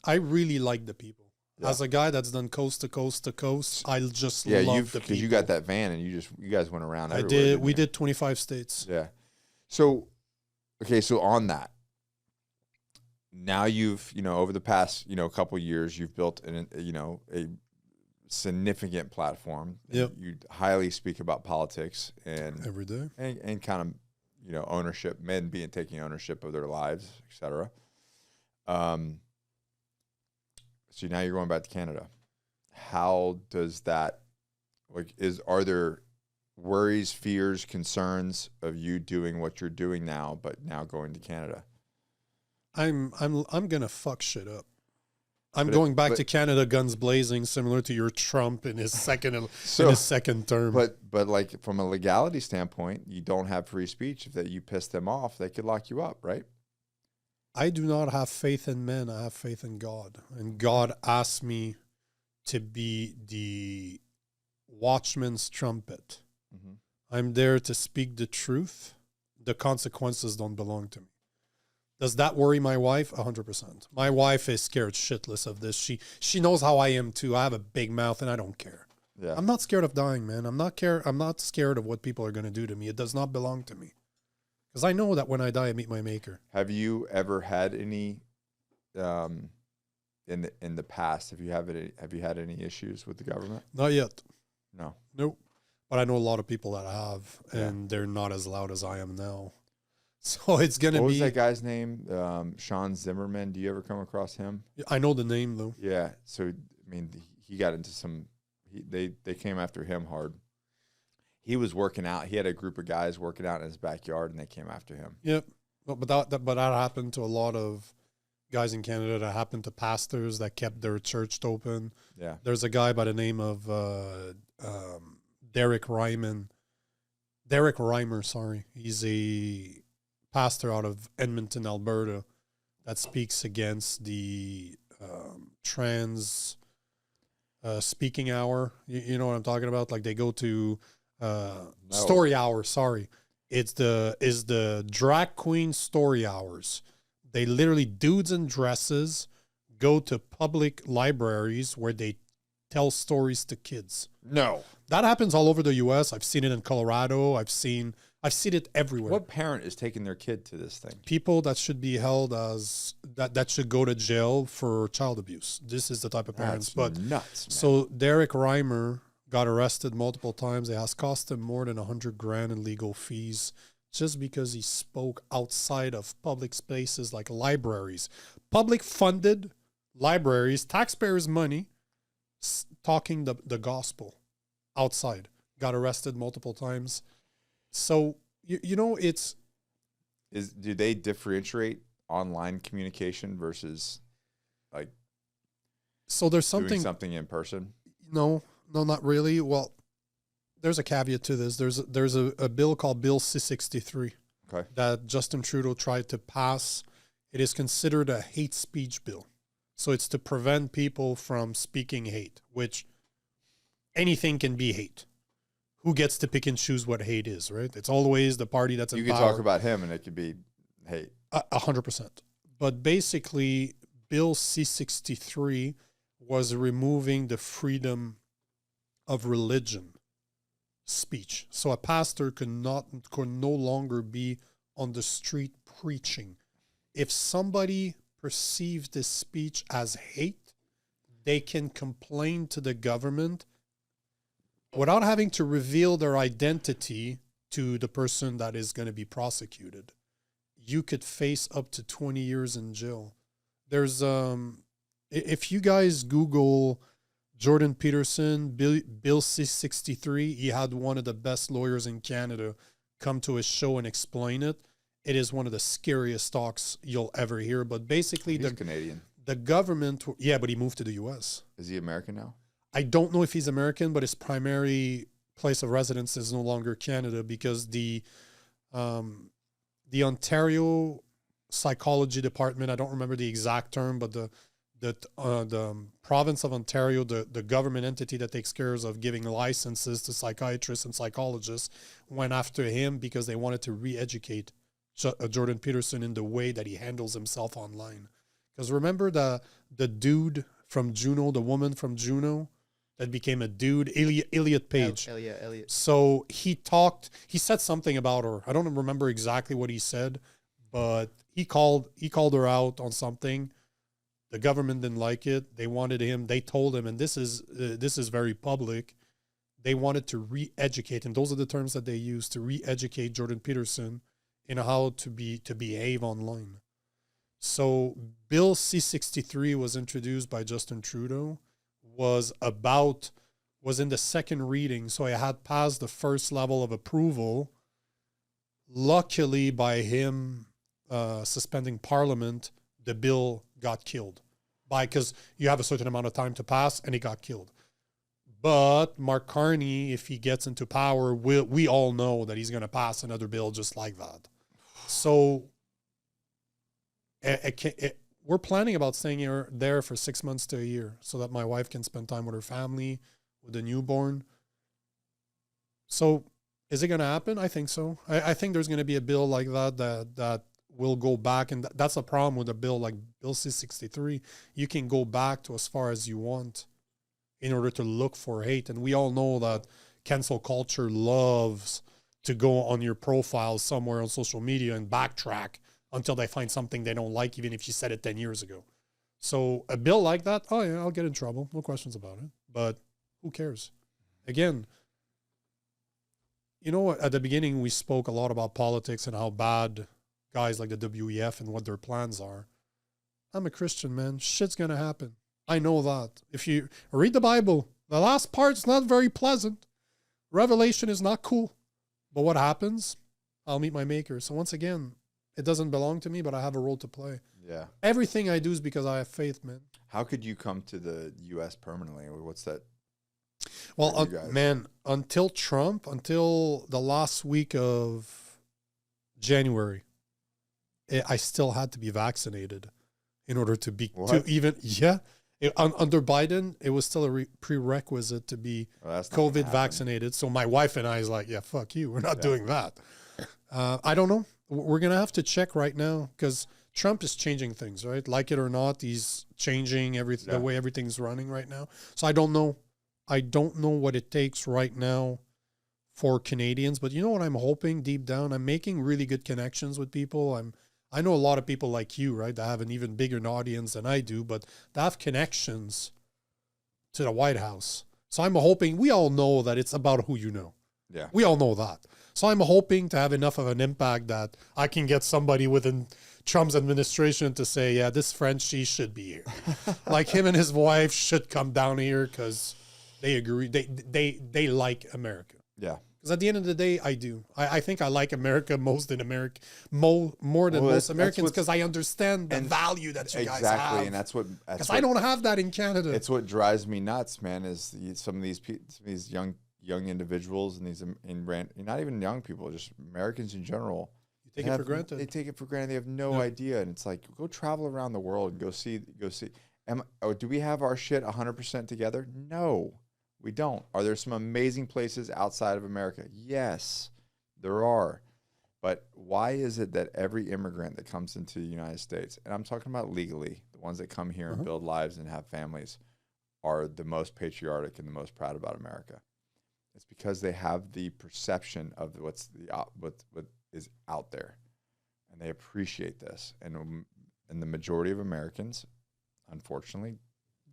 really like the people. Yeah. As a guy that's done coast to coast to coast, I just love the people. Because you got that van and you guys went around everywhere. I did. We did 25 states. Yeah. So, okay, so on that, now you've, over the past, couple of years, you've built a significant platform. Yep. You highly speak about politics and every day, and kind of, ownership, men taking ownership of their lives, etc. So now you're going back to Canada. How does that, are there worries, fears, concerns of you doing what you're doing now, but now going to Canada? I'm gonna fuck shit up. I'm going back to Canada, guns blazing, similar to your Trump in his second term. But like from a legality standpoint, you don't have free speech. If you piss them off, they could lock you up, right? I do not have faith in men. I have faith in God, and God asked me to be the watchman's trumpet. Mm-hmm. I'm there to speak the truth. The consequences don't belong to me. Does that worry my wife? 100%. My wife is scared shitless of this. She knows how I am too. I have a big mouth and I don't care. Yeah. I'm not scared of dying, man. I'm not scared of what people are going to do to me. It does not belong to me. Because I know that when I die, I meet my maker. Have you ever had any, in the past, have you had any issues with the government? Not yet. No. Nope. But I know a lot of people that have, and they're not as loud as I am now. So it's going to be... What was that guy's name? Sean Zimmerman. Do you ever come across him? I know the name, though. Yeah. So, I mean, he got into They came after him hard. He was working out. He had a group of guys working out in his backyard, and they came after him. Yep. But that happened to a lot of guys in Canada. That happened to pastors that kept their church open. Yeah. There's a guy by the name of Derek Reimer, sorry. He's a pastor out of Edmonton, Alberta, that speaks against the trans speaking hour. You know what I'm talking about? Like they go to story hour, sorry. It's the drag queen story hours. They literally, dudes in dresses, go to public libraries where they tell stories to kids. No. That happens all over the U.S. I've seen it in Colorado. I've seen it everywhere. What parent is taking their kid to this thing? People that should be held as that should go to jail for child abuse. This is the type of parents. That's nuts, man. So Derek Reimer got arrested multiple times. It has cost him more than $100,000 in legal fees just because he spoke outside of public spaces like libraries, public funded libraries, taxpayers' money, talking the gospel outside. Got arrested multiple times. So, you know, do they differentiate online communication versus like so there's doing something in person? No, not really. Well, there's a caveat to this. There's a bill called Bill C-63 that Justin Trudeau tried to pass. It is considered a hate speech bill. So it's to prevent people from speaking hate, which anything can be hate. Who gets to pick and choose what hate is, right? It's always the party that's in power. You can talk about him and it could be hate. 100%. But basically, Bill C-63 was removing the freedom of religion speech. So a pastor could no longer be on the street preaching. If somebody perceives this speech as hate, they can complain to the government without having to reveal their identity to the person that is going to be prosecuted. You could face up to 20 years in jail. There's if you guys Google Jordan Peterson, Bill C-63, he had one of the best lawyers in Canada come to his show and explain it. It is one of the scariest talks you'll ever hear. But basically, he's Canadian. The government, yeah, but he moved to the U.S. Is he American now? I don't know if he's American, but his primary place of residence is no longer Canada because the Ontario Psychology Department, I don't remember the exact term, but the province of Ontario, the government entity that takes care of giving licenses to psychiatrists and psychologists, went after him because they wanted to re-educate Jordan Peterson in the way that he handles himself online. Because remember the dude from Juno, the woman from Juno that became a dude, Elliot Page. Elliot. So he said something about her. I don't remember exactly what he said, but he called her out on something. The government didn't like it. They wanted him. They told him, and this is very public. They wanted to re-educate, and those are the terms that they used to re-educate Jordan Peterson in how to behave online. So Bill C-63 was introduced by Justin Trudeau, was in the second reading, so it had passed the first level of approval. Luckily, by him suspending Parliament, the bill got killed because you have a certain amount of time to pass, and it got killed. But Mark Carney, if he gets into power, we all know that he's going to pass another bill just like that. So we're planning about staying there for 6 months to a year so that my wife can spend time with her family, with the newborn. So is it going to happen? I think so. I think there's going to be a bill like that will go back. And that's a problem with a bill like Bill C-63. You can go back to as far as you want in order to look for hate. And we all know that cancel culture loves to go on your profile somewhere on social media and backtrack until they find something they don't like, even if you said it 10 years ago. So a bill like that, oh yeah, I'll get in trouble. No questions about it. But who cares? Again, you know, at the beginning, we spoke a lot about politics and how bad guys like the WEF and what their plans are. I'm a Christian, man. Shit's going to happen. I know that. If you read the Bible, The last part's not very pleasant. Revelation is not cool. But what happens? I'll meet my maker. So once again, it doesn't belong to me, but I have a role to play. Yeah. Everything I do is because I have faith, man. How could you come to the U.S. permanently? What's that? Well, man, until Trump, until the last week of January, I still had to be vaccinated in order to be under Biden, it was still a prerequisite to be COVID vaccinated. So my wife and I is like, yeah, fuck you. We're not doing that. I don't know. We're going to have to check right now because Trump is changing things, right? Like it or not, he's changing everything, the way everything's running right now. So I don't know. I don't know what it takes right now for Canadians, but you know what I'm hoping deep down? I'm making really good connections with people. I know a lot of people like you, right, that have an even bigger audience than I do, but they have connections to the White House. So I'm hoping, we all know that it's about who you know. Yeah. We all know that. So I'm hoping to have enough of an impact that I can get somebody within Trump's administration to say, yeah, this Frenchie should be here. Like him and his wife should come down here because they agree. They like America. Yeah. Because at the end of the day, I do. I think I like America more than most Americans because I understand the value that you guys have. Exactly, and that's what I don't have that in Canada. It's what drives me nuts, man. Is some of these young individuals and not even young people, just Americans in general. You take it for granted. They take it for granted. They have no idea, and it's like go travel around the world and go see. Do we have our shit 100% together? No. We don't. Are there some amazing places outside of America? Yes, there are. But why is it that every immigrant that comes into the United States, and I'm talking about legally, the ones that come here and build lives and have families, are the most patriotic and the most proud about America? It's because they have the perception of what is out there, and they appreciate this. And the majority of Americans, unfortunately,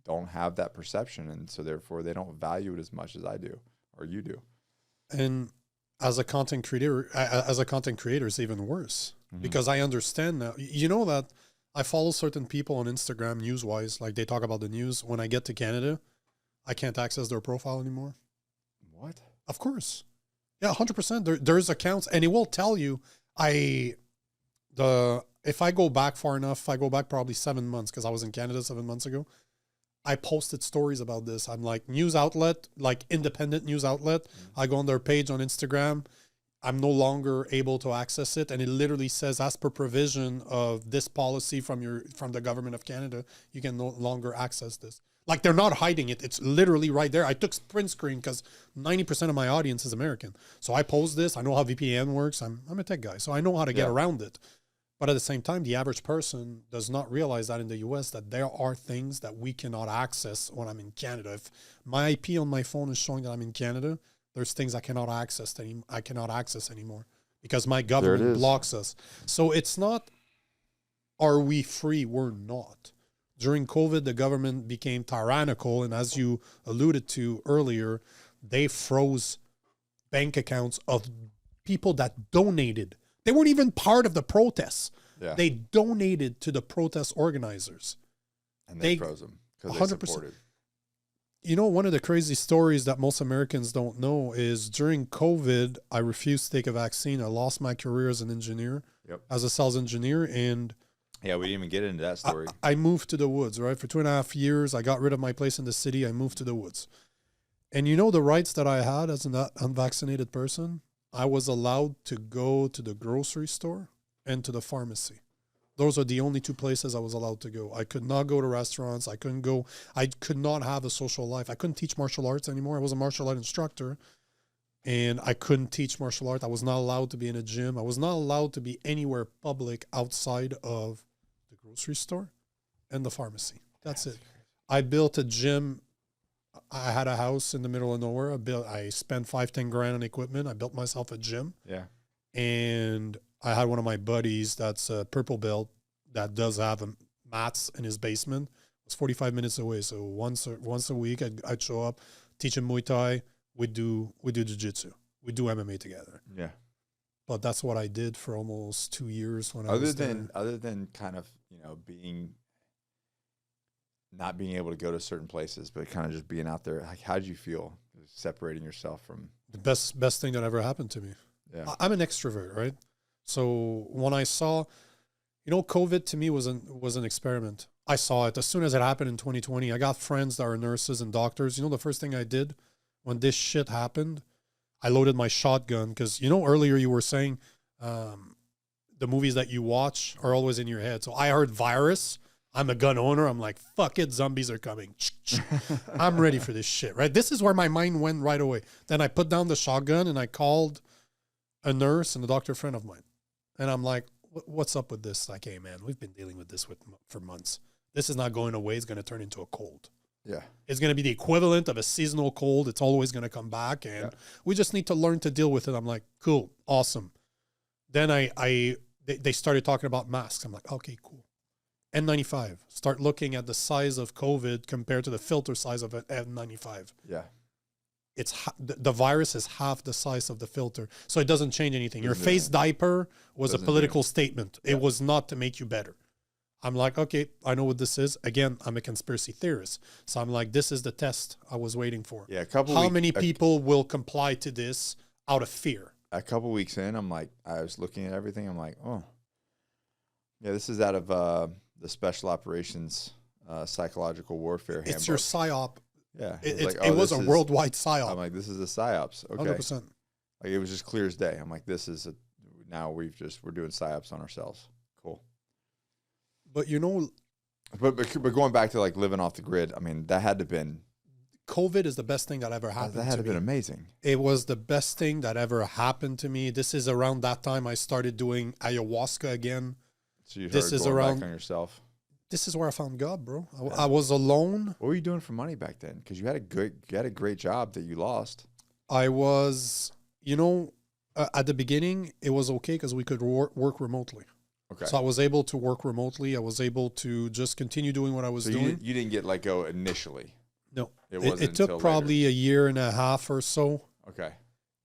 don't have that perception, and so therefore they don't value it as much as I do or you do. And as a content creator, it's even worse because I understand now. You know that I follow certain people on Instagram news-wise, like they talk about the news. When I get to Canada, I can't access their profile anymore. What? Of course. Yeah, 100%. There's accounts, and it will tell you. If I go back far enough, if I go back probably 7 months, because I was in Canada 7 months ago, I posted stories about this. I'm like news outlet, like independent news outlet. I go on their page on Instagram. I'm no longer able to access it. And it literally says, as per provision of this policy from the government of Canada, you can no longer access this. Like they're not hiding it. It's literally right there. I took print screen because 90% of my audience is American. So I post this. I know how VPN works. I'm a tech guy, so I know how to get around it. But at the same time, the average person does not realize that in the US that there are things that we cannot access when I'm in Canada. If my IP on my phone is showing that I'm in Canada, there's things I cannot access anymore because my government blocks us. So it's not, are we free? We're not. During COVID, the government became tyrannical. And as you alluded to earlier, they froze bank accounts of people that donated. They weren't even part of the protests. Yeah. They donated to the protest organizers. And they froze them because they supported. You know, one of the crazy stories that most Americans don't know is during COVID, I refused to take a vaccine. I lost my career as an engineer, as a sales engineer. And yeah, we didn't even get into that story. I moved to the woods, right? For 2.5 years, I got rid of my place in the city. I moved to the woods. And you know the rights that I had as an unvaccinated person? I was allowed to go to the grocery store and to the pharmacy. Those are the only two places I was allowed to go. I could not go to restaurants. I could not have a social life. I couldn't teach martial arts anymore. I was a martial art instructor and I couldn't teach martial art. I was not allowed to be in a gym. I was not allowed to be anywhere public outside of the grocery store and the pharmacy. That's it. I built a gym. I had a house in the middle of nowhere. I spent $5-10 grand on equipment. I built myself a gym. Yeah. And I had one of my buddies that's a purple belt that does have mats in his basement. It was 45 minutes away. So once a week, I'd show up, teach him Muay Thai. We do jiu-jitsu. We do MMA together. Yeah. But that's what I did for almost 2 years when I was there. Other than kind of, being not being able to go to certain places, but kind of just being out there. Like, how did you feel separating yourself from The best thing that ever happened to me. Yeah. I'm an extrovert, right? So when I saw, COVID to me was an experiment. I saw it as soon as it happened in 2020. I got friends that are nurses and doctors. The first thing I did when this shit happened, I loaded my shotgun because, earlier you were saying the movies that you watch are always in your head. So I heard virus. I'm a gun owner. I'm like, fuck it, zombies are coming. I'm ready for this shit, right? This is where my mind went right away. Then I put down the shotgun and I called a nurse and a doctor friend of mine. And I'm like, what's up with this? Like, hey, man, we've been dealing with this for months. This is not going away. It's going to turn into a cold. Yeah. It's going to be the equivalent of a seasonal cold. It's always going to come back. And we just need to learn to deal with it. I'm like, cool, awesome. Then they started talking about masks. I'm like, okay, cool. N95. Start looking at the size of COVID compared to the filter size of an N95. Yeah. The virus is half the size of the filter. So it doesn't change anything. Your face diaper was a political statement. It was not to make you better. I'm like, okay, I know what this is. Again, I'm a conspiracy theorist. So I'm like, this is the test I was waiting for. Yeah. How many people will comply to this out of fear? A couple weeks in, I'm like, I was looking at everything. I'm like, oh, yeah, this is out of the Special Operations Psychological Warfare Handbook. It's your PSYOP. Yeah. It was a worldwide PSYOP. I'm like, this is a PSYOPs. Okay. 100%. Like, it was just clear as day. I'm like, now we're doing PSYOPs on ourselves. Cool. But But going back to like living off the grid, I mean, that had to have been COVID is the best thing that ever happened. That had to have been amazing. It was the best thing that ever happened to me. This is around that time I started doing ayahuasca again. So you started going back on yourself. This is where I found God, bro. I was alone. What were you doing for money back then? Because you had a great job that you lost. I was, at the beginning it was okay because we could work remotely. Okay. So I was able to work remotely. I was able to just continue doing what I was doing. You didn't get let go initially. No, it took probably a year and a half or so. Okay.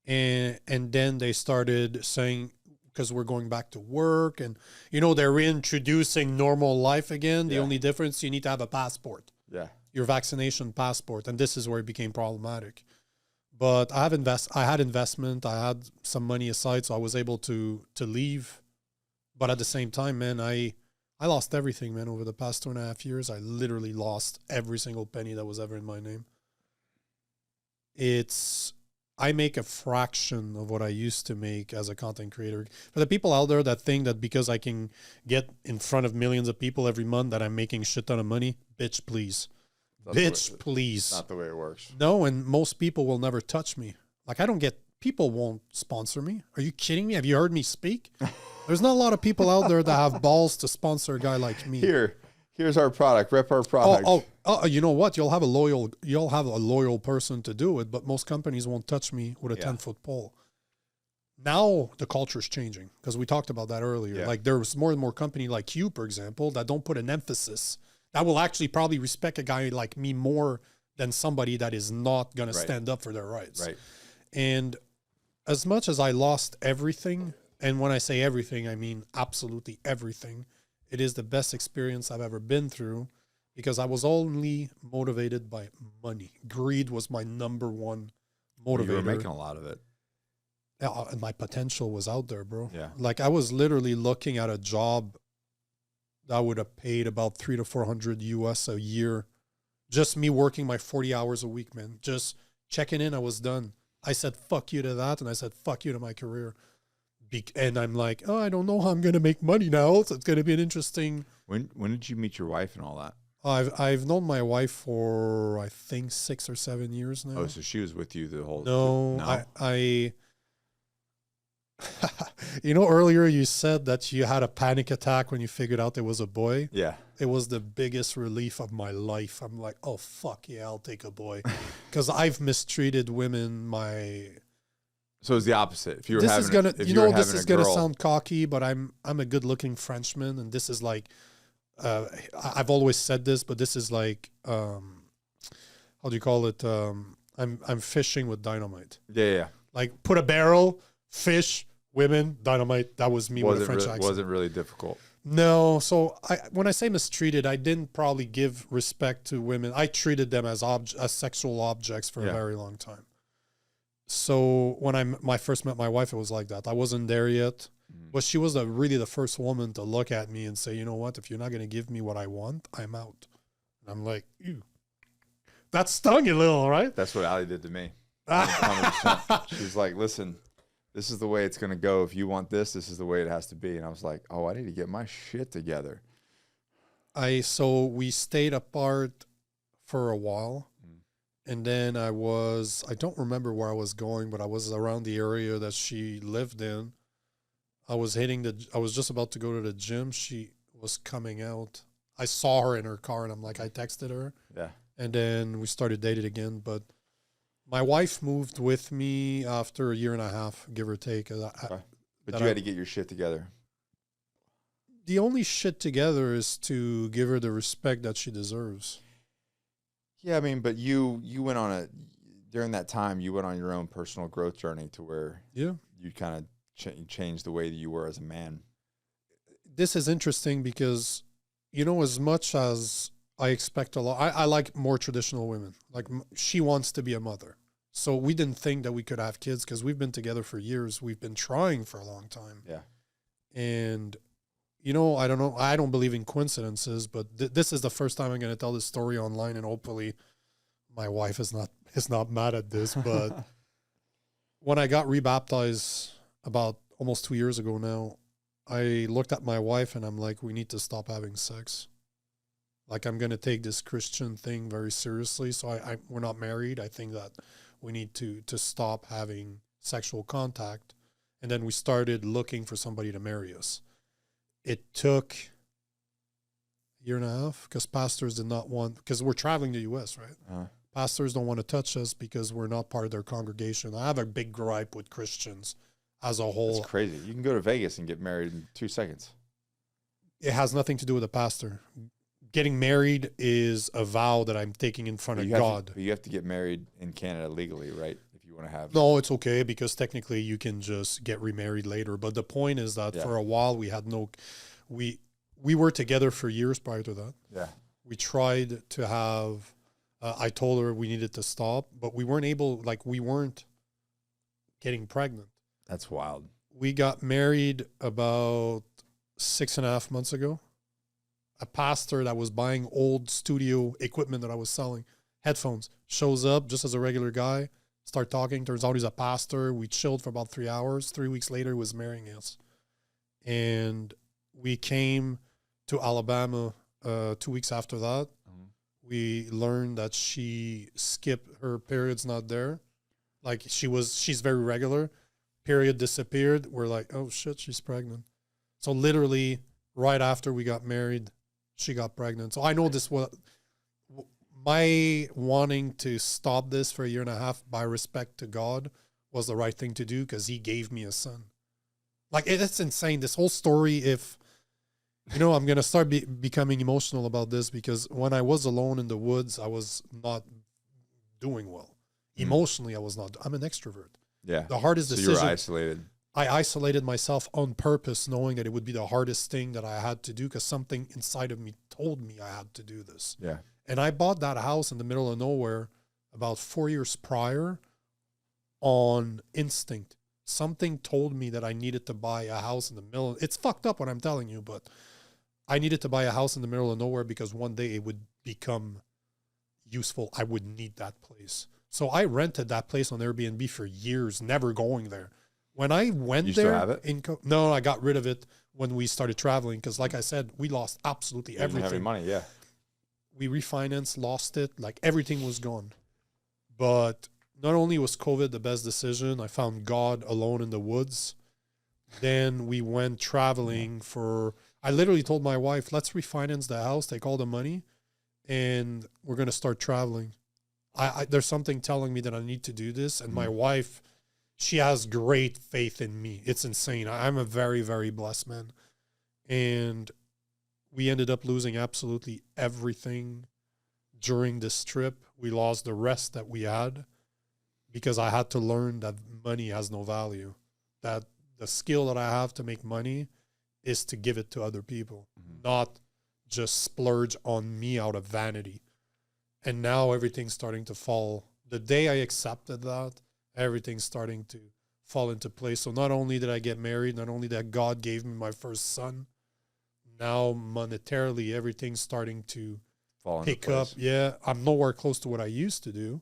And then they started saying, because we're going back to work and, they're reintroducing normal life again. The only difference, you need to have a passport. Yeah. Your vaccination passport. And this is where it became problematic. But I had investment. I had some money aside, so I was able to leave. But at the same time, man, I lost everything, man. Over the past 2.5 years, I literally lost every single penny that was ever in my name. I make a fraction of what I used to make as a content creator. For the people out there that think that because I can get in front of millions of people every month that I'm making shit ton of money, bitch, please. Please. Not the way it works. No, and most people will never touch me. Like, people won't sponsor me. Are you kidding me? Have you heard me speak? There's not a lot of people out there that have balls to sponsor a guy like me. Here's our product. Rep our product. Oh, you know what? You'll have a loyal person to do it, but most companies won't touch me with a 10-foot pole. Now the culture is changing because we talked about that earlier. Yeah. Like, there's more and more company like you, for example, that don't put an emphasis. That will actually probably respect a guy like me more than somebody that is not going to stand up for their rights. Right. And as much as I lost everything, and when I say everything, I mean absolutely everything, it is the best experience I've ever been through because I was only motivated by money. Greed was my number one motivator. You were making a lot of it. Yeah, and my potential was out there, bro. Yeah. Like, I was literally looking at a job that would have paid about $300 to $400 US a year. Just me working my 40 hours a week, man. Just checking in, I was done. I said, fuck you to that. And I said, fuck you to my career. And I'm like, oh, I don't know how I'm going to make money now. So it's going to be an interesting. When did you meet your wife and all that? I've known my wife for, I think, 6 or 7 years now. Oh, so she was with you the whole No. Earlier you said that you had a panic attack when you figured out it was a boy. Yeah. It was the biggest relief of my life. I'm like, oh, fuck yeah, I'll take a boy. Because I've mistreated women So it's the opposite. If you were this is gonna, this is gonna girl, sound cocky, but I'm a good looking Frenchman, and this is like, I've always said this, but this is like, how do you call it? I'm fishing with dynamite. Yeah. Like, put a barrel, fish, women, dynamite. That was me with a French accent. Wasn't really difficult. No, so when I say mistreated, I didn't probably give respect to women. I treated them as sexual objects for a very long time. So when I first met my wife, it was like that. I wasn't there yet, but she was really the first woman to look at me and say, you know what, if you're not going to give me what I want, I'm out. And I'm like, ew. That stung a little, right? That's what Ali did to me. 100%. She was like, listen, this is the way it's going to go. If you want this, this is the way it has to be. And I was like, oh, I need to get my shit together. So we stayed apart for a while. And then I don't remember where I was going, but I was around the area that she lived in. I was just about to go to the gym. She was coming out. I saw her in her car and I texted her. Yeah. And then we started dating again. But my wife moved with me after a year and a half, give or take. But you had to get your shit together. The only shit together is to give her the respect that she deserves. Yeah, I mean, but you went during that time, you went on your own personal growth journey to where you kind of changed the way that you were as a man. This is interesting because, as much as I expect a lot, I like more traditional women. Like, she wants to be a mother. So we didn't think that we could have kids because we've been together for years. We've been trying for a long time. Yeah. And, I don't know. I don't believe in coincidences, but this is the first time I'm going to tell this story online, and hopefully my wife is not mad at this. But when I got rebaptized about almost 2 years ago now, I looked at my wife and I'm like, we need to stop having sex. Like, I'm going to take this Christian thing very seriously. So we're not married. I think that we need to stop having sexual contact. And then we started looking for somebody to marry us. It took a year and a half because pastors did not want, because we're traveling to the U.S., right? Uh-huh. Pastors don't want to touch us because we're not part of their congregation. I have a big gripe with Christians as a whole. That's crazy. You can go to Vegas and get married in 2 seconds. It has nothing to do with a pastor. Getting married is a vow that I'm taking in front of God. But you have to get married in Canada legally, right? If you want to have. No, it's okay because technically you can just get remarried later. But the point is that for a while we had we were together for years prior to that. Yeah. We tried to have, I told her we needed to stop, but we weren't we weren't getting pregnant. That's wild. We got married about 6.5 months ago. A pastor that was buying old studio equipment that I was selling, headphones, shows up just as a regular guy, start talking. Turns out he's a pastor. We chilled for about 3 hours. 3 weeks later, he was marrying us. And we came to Alabama 2 weeks after that. Mm-hmm. We learned that she skipped her period's not there. Like, she's very regular. Period disappeared. We're like, oh shit, she's pregnant. So literally right after we got married, she got pregnant. So I know this was my wanting to stop this for a year and a half by respect to God was the right thing to do because he gave me a son. Like, it's insane. This whole story, if, I'm going to start becoming emotional about this because when I was alone in the woods, I was not doing well. Emotionally, I was not. I'm an extrovert. Yeah. The hardest decision. So you were isolated. I isolated myself on purpose, knowing that it would be the hardest thing that I had to do because something inside of me told me I had to do this. Yeah. And I bought that house in the middle of nowhere about 4 years prior on instinct. Something told me that I needed to buy a house in the middle. It's fucked up what I'm telling you, but I needed to buy a house in the middle of nowhere because one day it would become useful. I would need that place. So I rented that place on Airbnb for years, never going there. When I went there, still have it? No, I got rid of it when we started traveling because, like I said, we lost absolutely everything. Didn't have any money, yeah. We refinanced, lost it, like everything was gone. But not only was COVID the best decision, I found God alone in the woods. Then we went traveling I literally told my wife, let's refinance the house, take all the money, and we're going to start traveling. There's something telling me that I need to do this. And my wife, she has great faith in me. It's insane. I'm a very, very blessed man. And we ended up losing absolutely everything during this trip. We lost the rest that we had because I had to learn that money has no value. That the skill that I have to make money is to give it to other people, not just splurge on me out of vanity. And now everything's starting to fall. The day I accepted that, everything's starting to fall into place. So not only did I get married, not only that God gave me my first son, now monetarily everything's starting to Fall into pick up. place. Yeah, I'm nowhere close to what I used to do,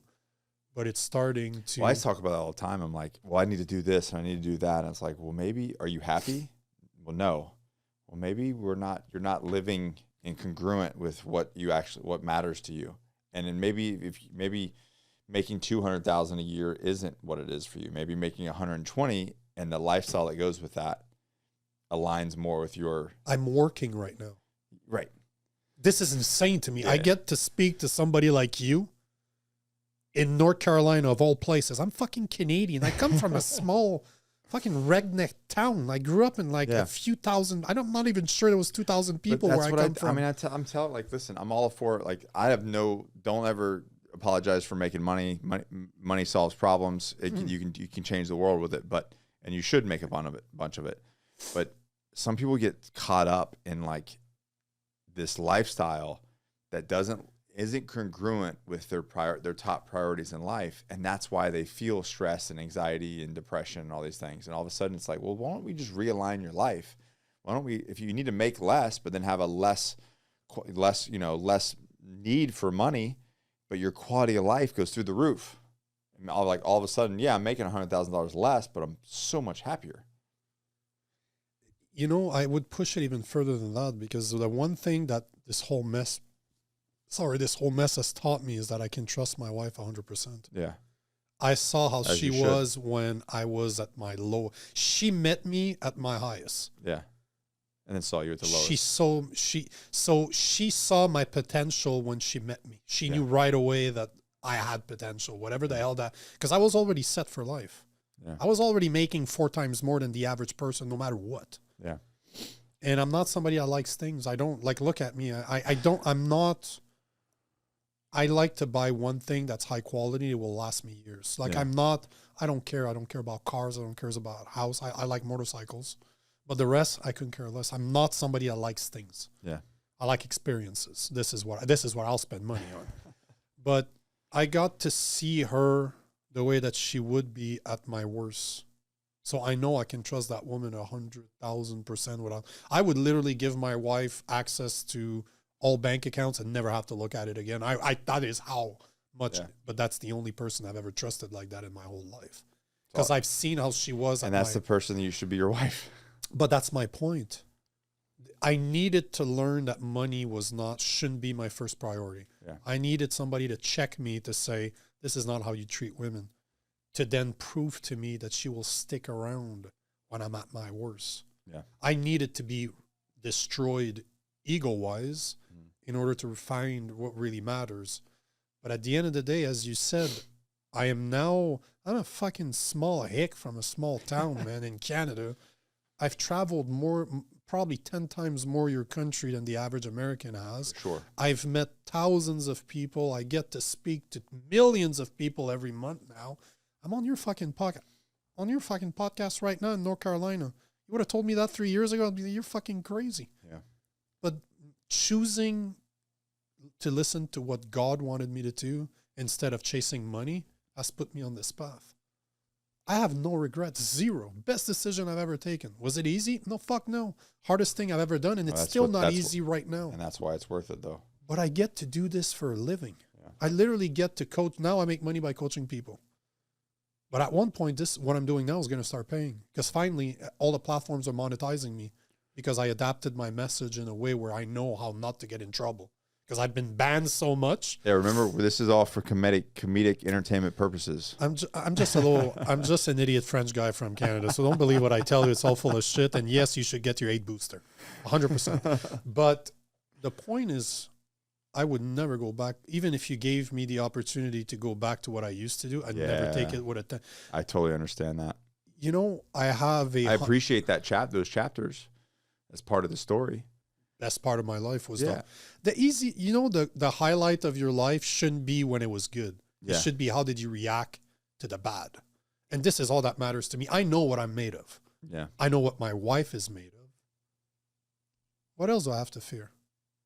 but it's starting to. Well, I talk about that all the time. I'm like, well, I need to do this and I need to do that. And it's like, well, maybe, are you happy? Well, no. Well, maybe you're not living incongruent with what matters to you. And then maybe maybe making 200,000 a year isn't what it is for you. Maybe making 120 and the lifestyle that goes with that aligns more with your. I'm working right now. Right. This is insane to me. Yeah. I get to speak to somebody like you in North Carolina, of all places. I'm fucking Canadian. I come from a small fucking redneck town. I grew up in like a few thousand. I'm not even sure there was 2,000 people where I come from. I mean, I'm telling, like, listen, I'm all for it. Like, I have don't ever apologize for making money. Money solves problems. You can change the world with it, and you should make a bunch of it. But some people get caught up in like this lifestyle that isn't congruent with their top priorities in life, and that's why they feel stress and anxiety and depression and all these things. And all of a sudden, it's like, well, why don't we just realign your life? Why don't we, if you need to make less, but then have a less need for money, but your quality of life goes through the roof. And all of a sudden, yeah, I'm making $100,000 less, but I'm so much happier. You know, I would push it even further than that, because the one thing that this whole mess has taught me is that I can trust my wife 100%. Yeah. I saw how As she you should. was when I was at my low. She met me at my highest. Yeah. And then saw you at the lowest. She saw my potential when she met me. She knew right away that I had potential, whatever the hell that, because I was already set for life. Yeah. I was already making 4 times more than the average person, no matter what. Yeah. And I'm not somebody that likes things. I don't like, look at me. I like to buy one thing that's high quality. It will last me years. Like I don't care. I don't care about cars. I don't care about house. I like motorcycles, but the rest I couldn't care less. I'm not somebody that likes things. Yeah. I like experiences. This is what I'll spend money on. But I got to see her the way that she would be at my worst. So I know I can trust that woman 100,000% without. I would literally give my wife access to all bank accounts and never have to look at it again. That is how much, but that's the only person I've ever trusted like that in my whole life. Because I've seen how she was. And that's the person that you should be your wife. But that's my point. I needed to learn that money shouldn't be my first priority. Yeah. I needed somebody to check me to say, this is not how you treat women, to then prove to me that she will stick around when I'm at my worst. Yeah. I needed to be destroyed ego-wise in order to find what really matters. But at the end of the day, as you said, I'm a fucking small hick from a small town, man, in Canada. I've traveled probably 10 times more your country than the average American has. For sure. I've met thousands of people. I get to speak to millions of people every month now. I'm on your fucking podcast right now in North Carolina. You would have told me that 3 years ago, I'd be like, you're fucking crazy. Yeah. But choosing to listen to what God wanted me to do instead of chasing money has put me on this path. I have no regrets, zero. Best decision I've ever taken. Was it easy? No, fuck no. Hardest thing I've ever done, and it's still not easy right now. And that's why it's worth it, though. But I get to do this for a living. Yeah. I literally get to coach. Now I make money by coaching people. But at one point, what I'm doing now is going to start paying. Because finally, all the platforms are monetizing me because I adapted my message in a way where I know how not to get in trouble. Because I've been banned so much. Yeah, remember, this is all for comedic entertainment purposes. I'm just an idiot French guy from Canada. So don't believe what I tell you. It's all full of shit. And yes, you should get your 8 booster, 100%. But the point is, I would never go back. Even if you gave me the opportunity to go back to what I used to do, I'd never take it with a. I totally understand that. You know, I appreciate those chapters as part of the story. Best part of my life was the easy, the highlight of your life shouldn't be when it was good. It should be, how did you react to the bad? And this is all that matters to me. I know what I'm made of. Yeah. I know what my wife is made of. What else do I have to fear?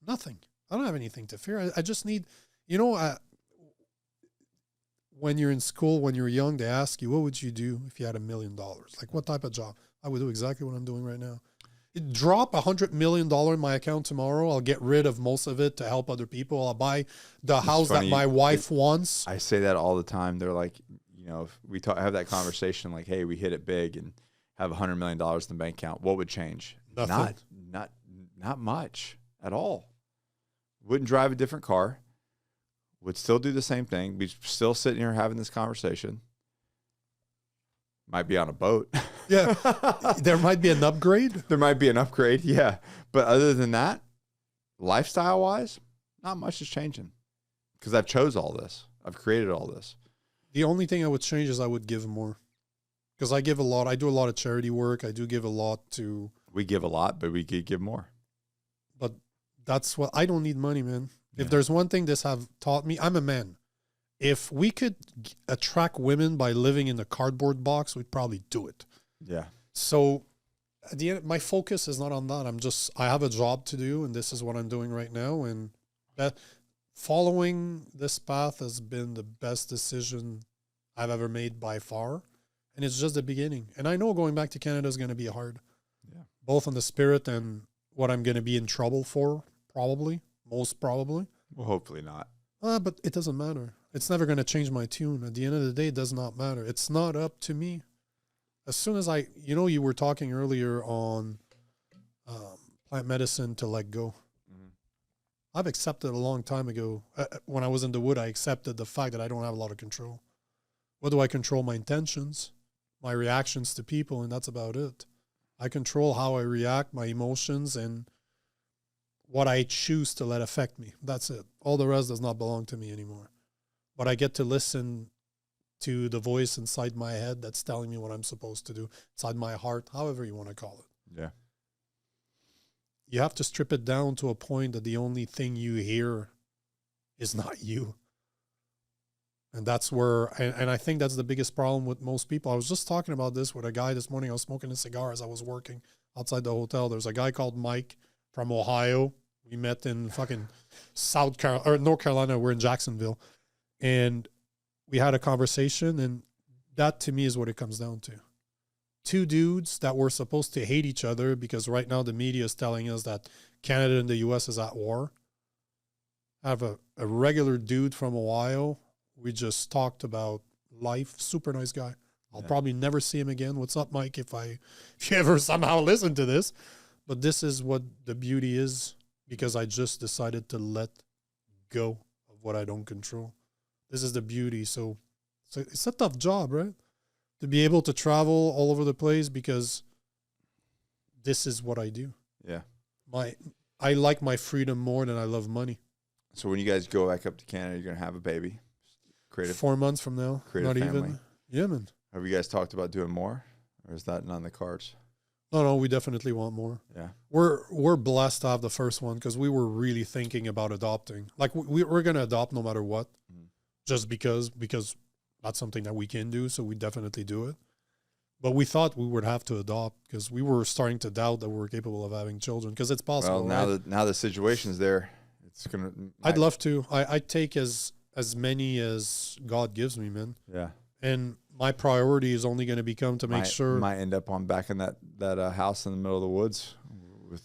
Nothing. I don't have anything to fear. I just need, when you're in school, when you're young, they ask you, what would you do if you had $1 million? Like, what type of job? I would do exactly what I'm doing right now. It drop $100 million in my account tomorrow. I'll get rid of most of it to help other people. I'll buy the house that my wife wants. I say that all the time. They're like, if we have that conversation, like, hey, we hit it big and have $100 million in the bank account, what would change? Nothing. Not much at all. Wouldn't drive a different car. Would still do the same thing. Be still sitting here having this conversation. Might be on a boat. Yeah. There might be an upgrade. There might be an upgrade, yeah. But other than that, lifestyle-wise, not much is changing. Because I've chose all this. I've created all this. The only thing I would change is I would give more. Because I give a lot. I do a lot of charity work. I do give a lot to... We give a lot, but we could give more. But that's what... I don't need money, man. Yeah. If there's one thing this have taught me, I'm a man. If we could attract women by living in a cardboard box, we'd probably do it. Yeah. So at the end, my focus is not on that. I have a job to do, and this is what I'm doing right now. And that following this path has been the best decision I've ever made by far. And it's just the beginning. And I know going back to Canada is going to be hard. Yeah. Both on the spirit and what I'm going to be in trouble for, probably. Most probably. Well, hopefully not. But it doesn't matter. It's never going to change my tune. At the end of the day, it does not matter. It's not up to me. As soon as you were talking earlier on plant medicine to let go. Mm-hmm. I've accepted a long time ago. When I was in the wood, I accepted the fact that I don't have a lot of control. What do I control? My intentions, my reactions to people, and that's about it. I control how I react, my emotions, and what I choose to let affect me. That's it. All the rest does not belong to me anymore. But I get to listen to the voice inside my head that's telling me what I'm supposed to do, inside my heart, however you want to call it. Yeah. You have to strip it down to a point that the only thing you hear is not you. And that's where, and I think that's the biggest problem with most people. I was just talking about this with a guy this morning. I was smoking a cigar as I was working outside the hotel. There's a guy called Mike from Ohio. We met in fucking North Carolina. We're in Jacksonville. And we had a conversation, and that to me is what it comes down to. Two dudes that were supposed to hate each other because right now the media is telling us that Canada and the U.S. is at war. I have a regular dude from Ohio. We just talked about life. Super nice guy. I'll probably never see him again. What's up, Mike, if you ever somehow listen to this? But this is what the beauty is, because I just decided to let go of what I don't control. This is the beauty. So it's a tough job, right? To be able to travel all over the place, because this is what I do. Yeah. I like my freedom more than I love money. So when you guys go back up to Canada, you're going to have a baby? 4 months from now. Not family. even. Yeah, man. Have you guys talked about doing more? Or is that not on the cards? No, we definitely want more. Yeah. We're blessed to have the first one, because we were really thinking about adopting. Like, we're going to adopt no matter what, just because that's something that we can do, so we definitely do it. But we thought we would have to adopt, because we were starting to doubt that we were capable of having children, because it's possible. Well, now the situation's there. It's gonna. I'd love to. I take as many as God gives me, man. Yeah. And my priority is only going to become to make sure. Might end up back in that house in the middle of the woods with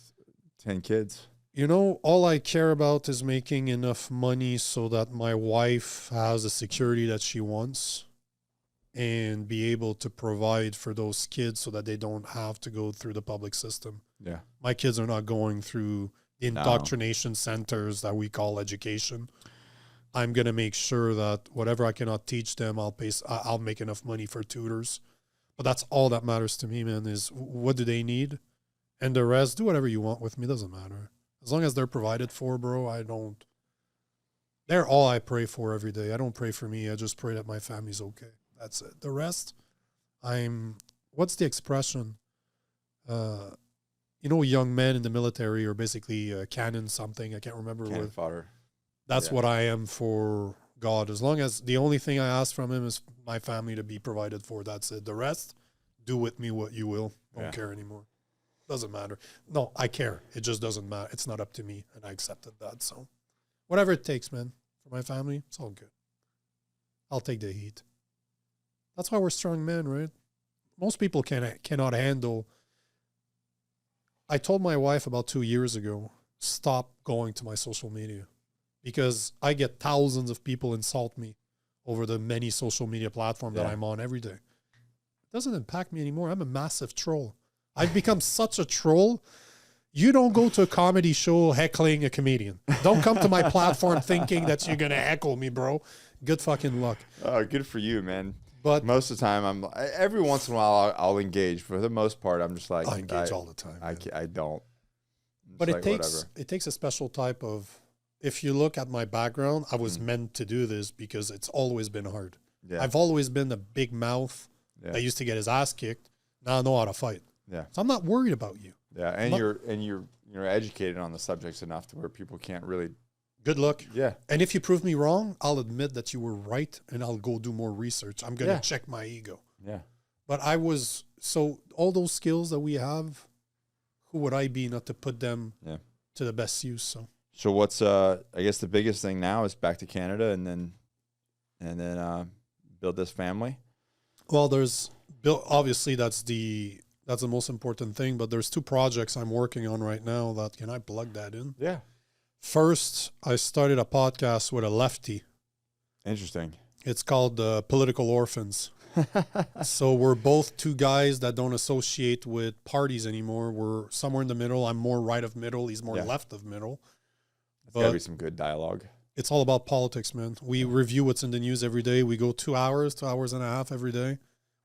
10 kids. All I care about is making enough money so that my wife has the security that she wants, and be able to provide for those kids so that they don't have to go through the public system. Yeah. My kids are not going through the indoctrination centers that we call education. I'm going to make sure that whatever I cannot teach them, I'll make enough money for tutors. But that's all that matters to me, man, is what do they need? And the rest, do whatever you want with me. Doesn't matter. As long as they're provided for, bro, they're all I pray for every day. I don't pray for me. I just pray that my family's okay. That's it. The rest, what's the expression? Young men in the military are basically cannon something. I can't remember. Cannon fodder. That's what I am for God. As long as the only thing I ask from him is my family to be provided for. That's it. The rest, do with me what you will. Don't care anymore. Doesn't matter. No, I care. It just doesn't matter. It's not up to me. And I accepted that. So whatever it takes, man, for my family, it's all good. I'll take the heat. That's why we're strong men, right? Most people cannot handle. I told my wife about 2 years ago, stop going to my social media because I get thousands of people insult me over the many social media platforms that I'm on every day. It doesn't impact me anymore. I'm a massive troll. I've become such a troll. You don't go to a comedy show heckling a comedian. Don't come to my platform thinking that you're going to heckle me, bro. Good fucking luck. Oh, good for you, man. But most of the time, every once in a while I'll engage. For the most part, I'm just like I engage all the time. I don't. But it takes a special type of. If you look at my background, I was meant to do this because it's always been hard. Yeah. I've always been a big mouth that used to get his ass kicked. Now I know how to fight. Yeah. So I'm not worried about you. Yeah, and you're educated on the subjects enough to where people can't really. Good luck. Yeah. And if you prove me wrong, I'll admit that you were right and I'll go do more research. I'm going to check my ego. Yeah. But so all those skills that we have, who would I be not to put them to the best use? So what's, I guess the biggest thing now is back to Canada and then build this family? Well, obviously that's the most important thing, but there's 2 projects I'm working on right now that, can I plug that in? Yeah. First, I started a podcast with a lefty. Interesting. It's called Political Orphans. So we're both 2 guys that don't associate with parties anymore. We're somewhere in the middle. I'm more right of middle. He's more left of middle. There's got to be some good dialogue. It's all about politics, man. We review what's in the news every day. We go 2 hours and a half every day.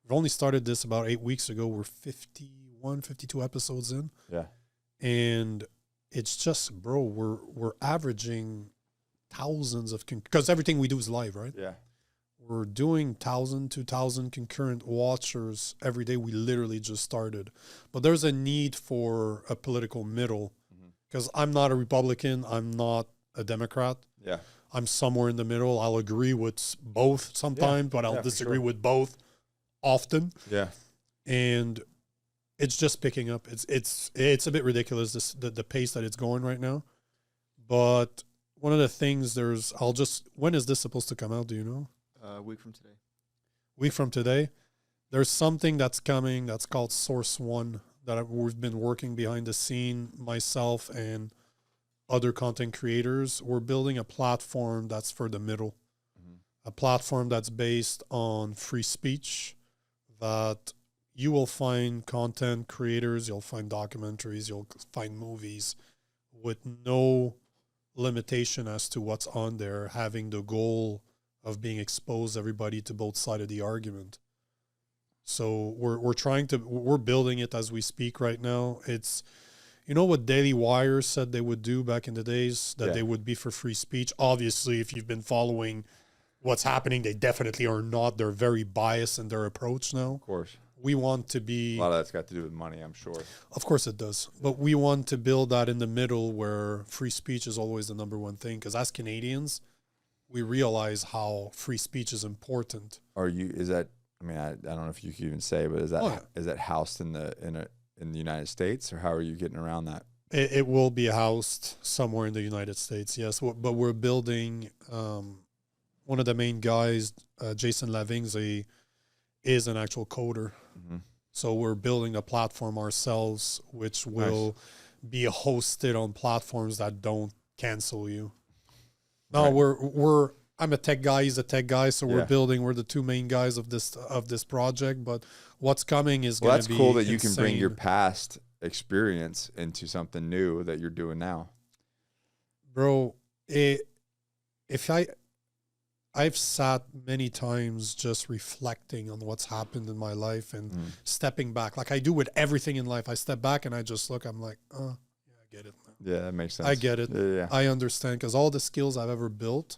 We've only started this about 8 weeks ago. We're 52 episodes in. Yeah. And it's just, bro, we're averaging thousands of, because everything we do is live, right? Yeah. We're doing 1,000, 2,000 concurrent watchers every day. We literally just started. But there's a need for a political middle because I'm not a Republican. I'm not a Democrat. Yeah. I'm somewhere in the middle. I'll agree with both sometimes, but I'll disagree with both often. Yeah. And it's just picking up. It's a bit ridiculous, the pace that it's going right now. But one of the things when is this supposed to come out? Do you know? A week from today. Week from today. There's something that's coming that's called Source One that we've been working behind the scene, myself and other content creators. We're building a platform that's for the middle, a platform that's based on free speech, that you will find content creators, you'll find documentaries, you'll find movies with no limitation as to what's on there, having the goal of being exposed everybody to both sides of the argument. So we're building it as we speak right now. It's, you know what Daily Wire said they would do back in the days, that they would be for free speech. Obviously, if you've been following what's happening, they definitely are not. They're very biased in their approach now. Of course. We want to be... A lot of that's got to do with money, I'm sure. Of course it does. But we want to build that in the middle where free speech is always the number one thing. Because as Canadians, we realize how free speech is important. I don't know if you can even say, but is that housed in the United States, or how are you getting around that? It will be housed somewhere in the United States, yes. But we're building, one of the main guys, Jason Lavings, is an actual coder. Mm-hmm. So we're building a platform ourselves, which will be hosted on platforms that don't cancel you. No, I'm a tech guy. He's a tech guy. So we're the 2 main guys of this project. But what's coming is going to be that's cool that you insane. can bring your past experience into something new that you're doing now. Bro, I've sat many times just reflecting on what's happened in my life and stepping back. Like I do with everything in life. I step back and I just look, I'm like, oh, yeah, I get it now. Yeah, that makes sense. I get it. Yeah. I understand, because all the skills I've ever built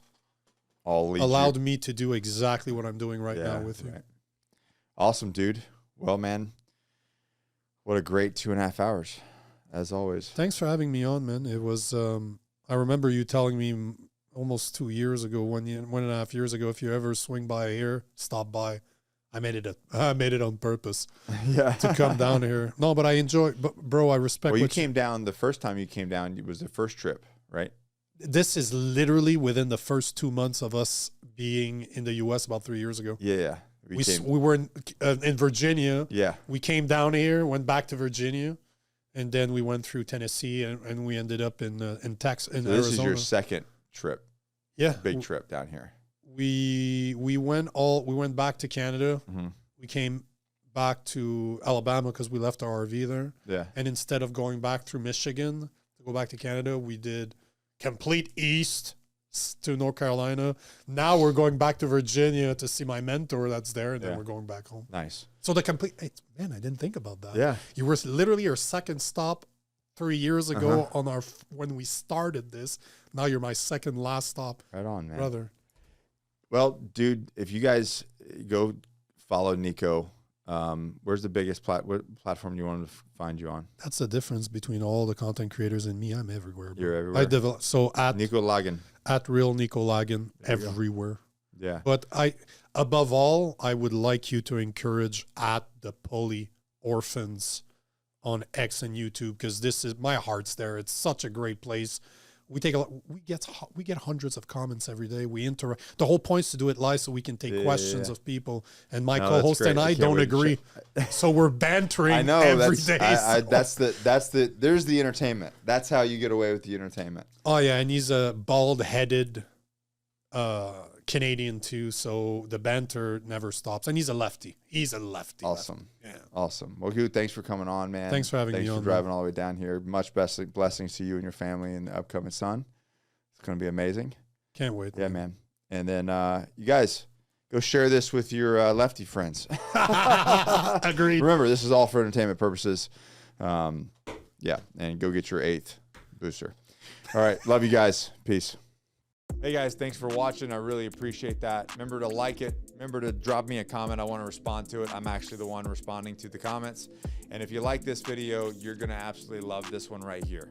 all allowed me to do exactly what I'm doing right now with you. Right. Awesome, dude. Well, man, what a great 2.5 hours, as always. Thanks for having me on, man. It was, I remember you telling me almost 2 years ago, 1.5 years ago, if you ever swing by here, stop by. I made it on purpose Yeah. to come down here. No, but I enjoy. But bro, I respect. Well, you what came down the first time you came down. It was the first trip, right? This is literally within the first 2 months of us being in the U.S. about 3 years ago. Yeah. We were in Virginia. Yeah. We came down here, went back to Virginia, and then we went through Tennessee, and we ended up in Texas, in So Arizona. this is your second trip. Yeah, Big trip down here. we went back to Canada. Mm-hmm. We came back to Alabama because we left our RV there. Yeah. And instead of going back through Michigan to go back to Canada, we did complete east to North Carolina. Now we're going back to Virginia to see my mentor that's there, and then we're going back home. Nice. So the complete, man, I didn't think about that. Yeah. You were literally your second stop 3 years ago on our when we started this. Now you're my second last stop. Right on, man. Brother. Well, dude, if you guys go follow Nico, where's the biggest platform you want to find you on? That's the difference between all the content creators and me. I'm everywhere. Bro. You're everywhere. I develop at Nico Lagan. At real Nico Lagan everywhere. Yeah. But above all, I would like you to encourage at the Poly Orphans on X and YouTube, because this is my heart's there. It's such a great place. We get hundreds of comments every day. We interact. The whole point is to do it live so we can take questions of people. And my co-host and I don't agree, so we're bantering. I know every day. that's there's the entertainment. That's how you get away with the entertainment. Oh yeah, and he's a bald-headed Canadian too, so the banter never stops. And he's a lefty. Awesome. Yeah. Awesome. Well, dude, thanks for coming on, man. Thanks for having me on. Thanks for driving all the way down here. Much blessings to you and your family and the upcoming son. It's going to be amazing. Can't wait. Yeah, man. And then you guys go share this with your lefty friends. Agreed. Remember, this is all for entertainment purposes. Yeah, and go get your 8th booster. All right. Love you guys. Peace. Hey guys, thanks for watching. I really appreciate that. Remember to like it. Remember to drop me a comment. I want to respond to it. I'm actually the one responding to the comments. And if you like this video, you're going to absolutely love this one right here.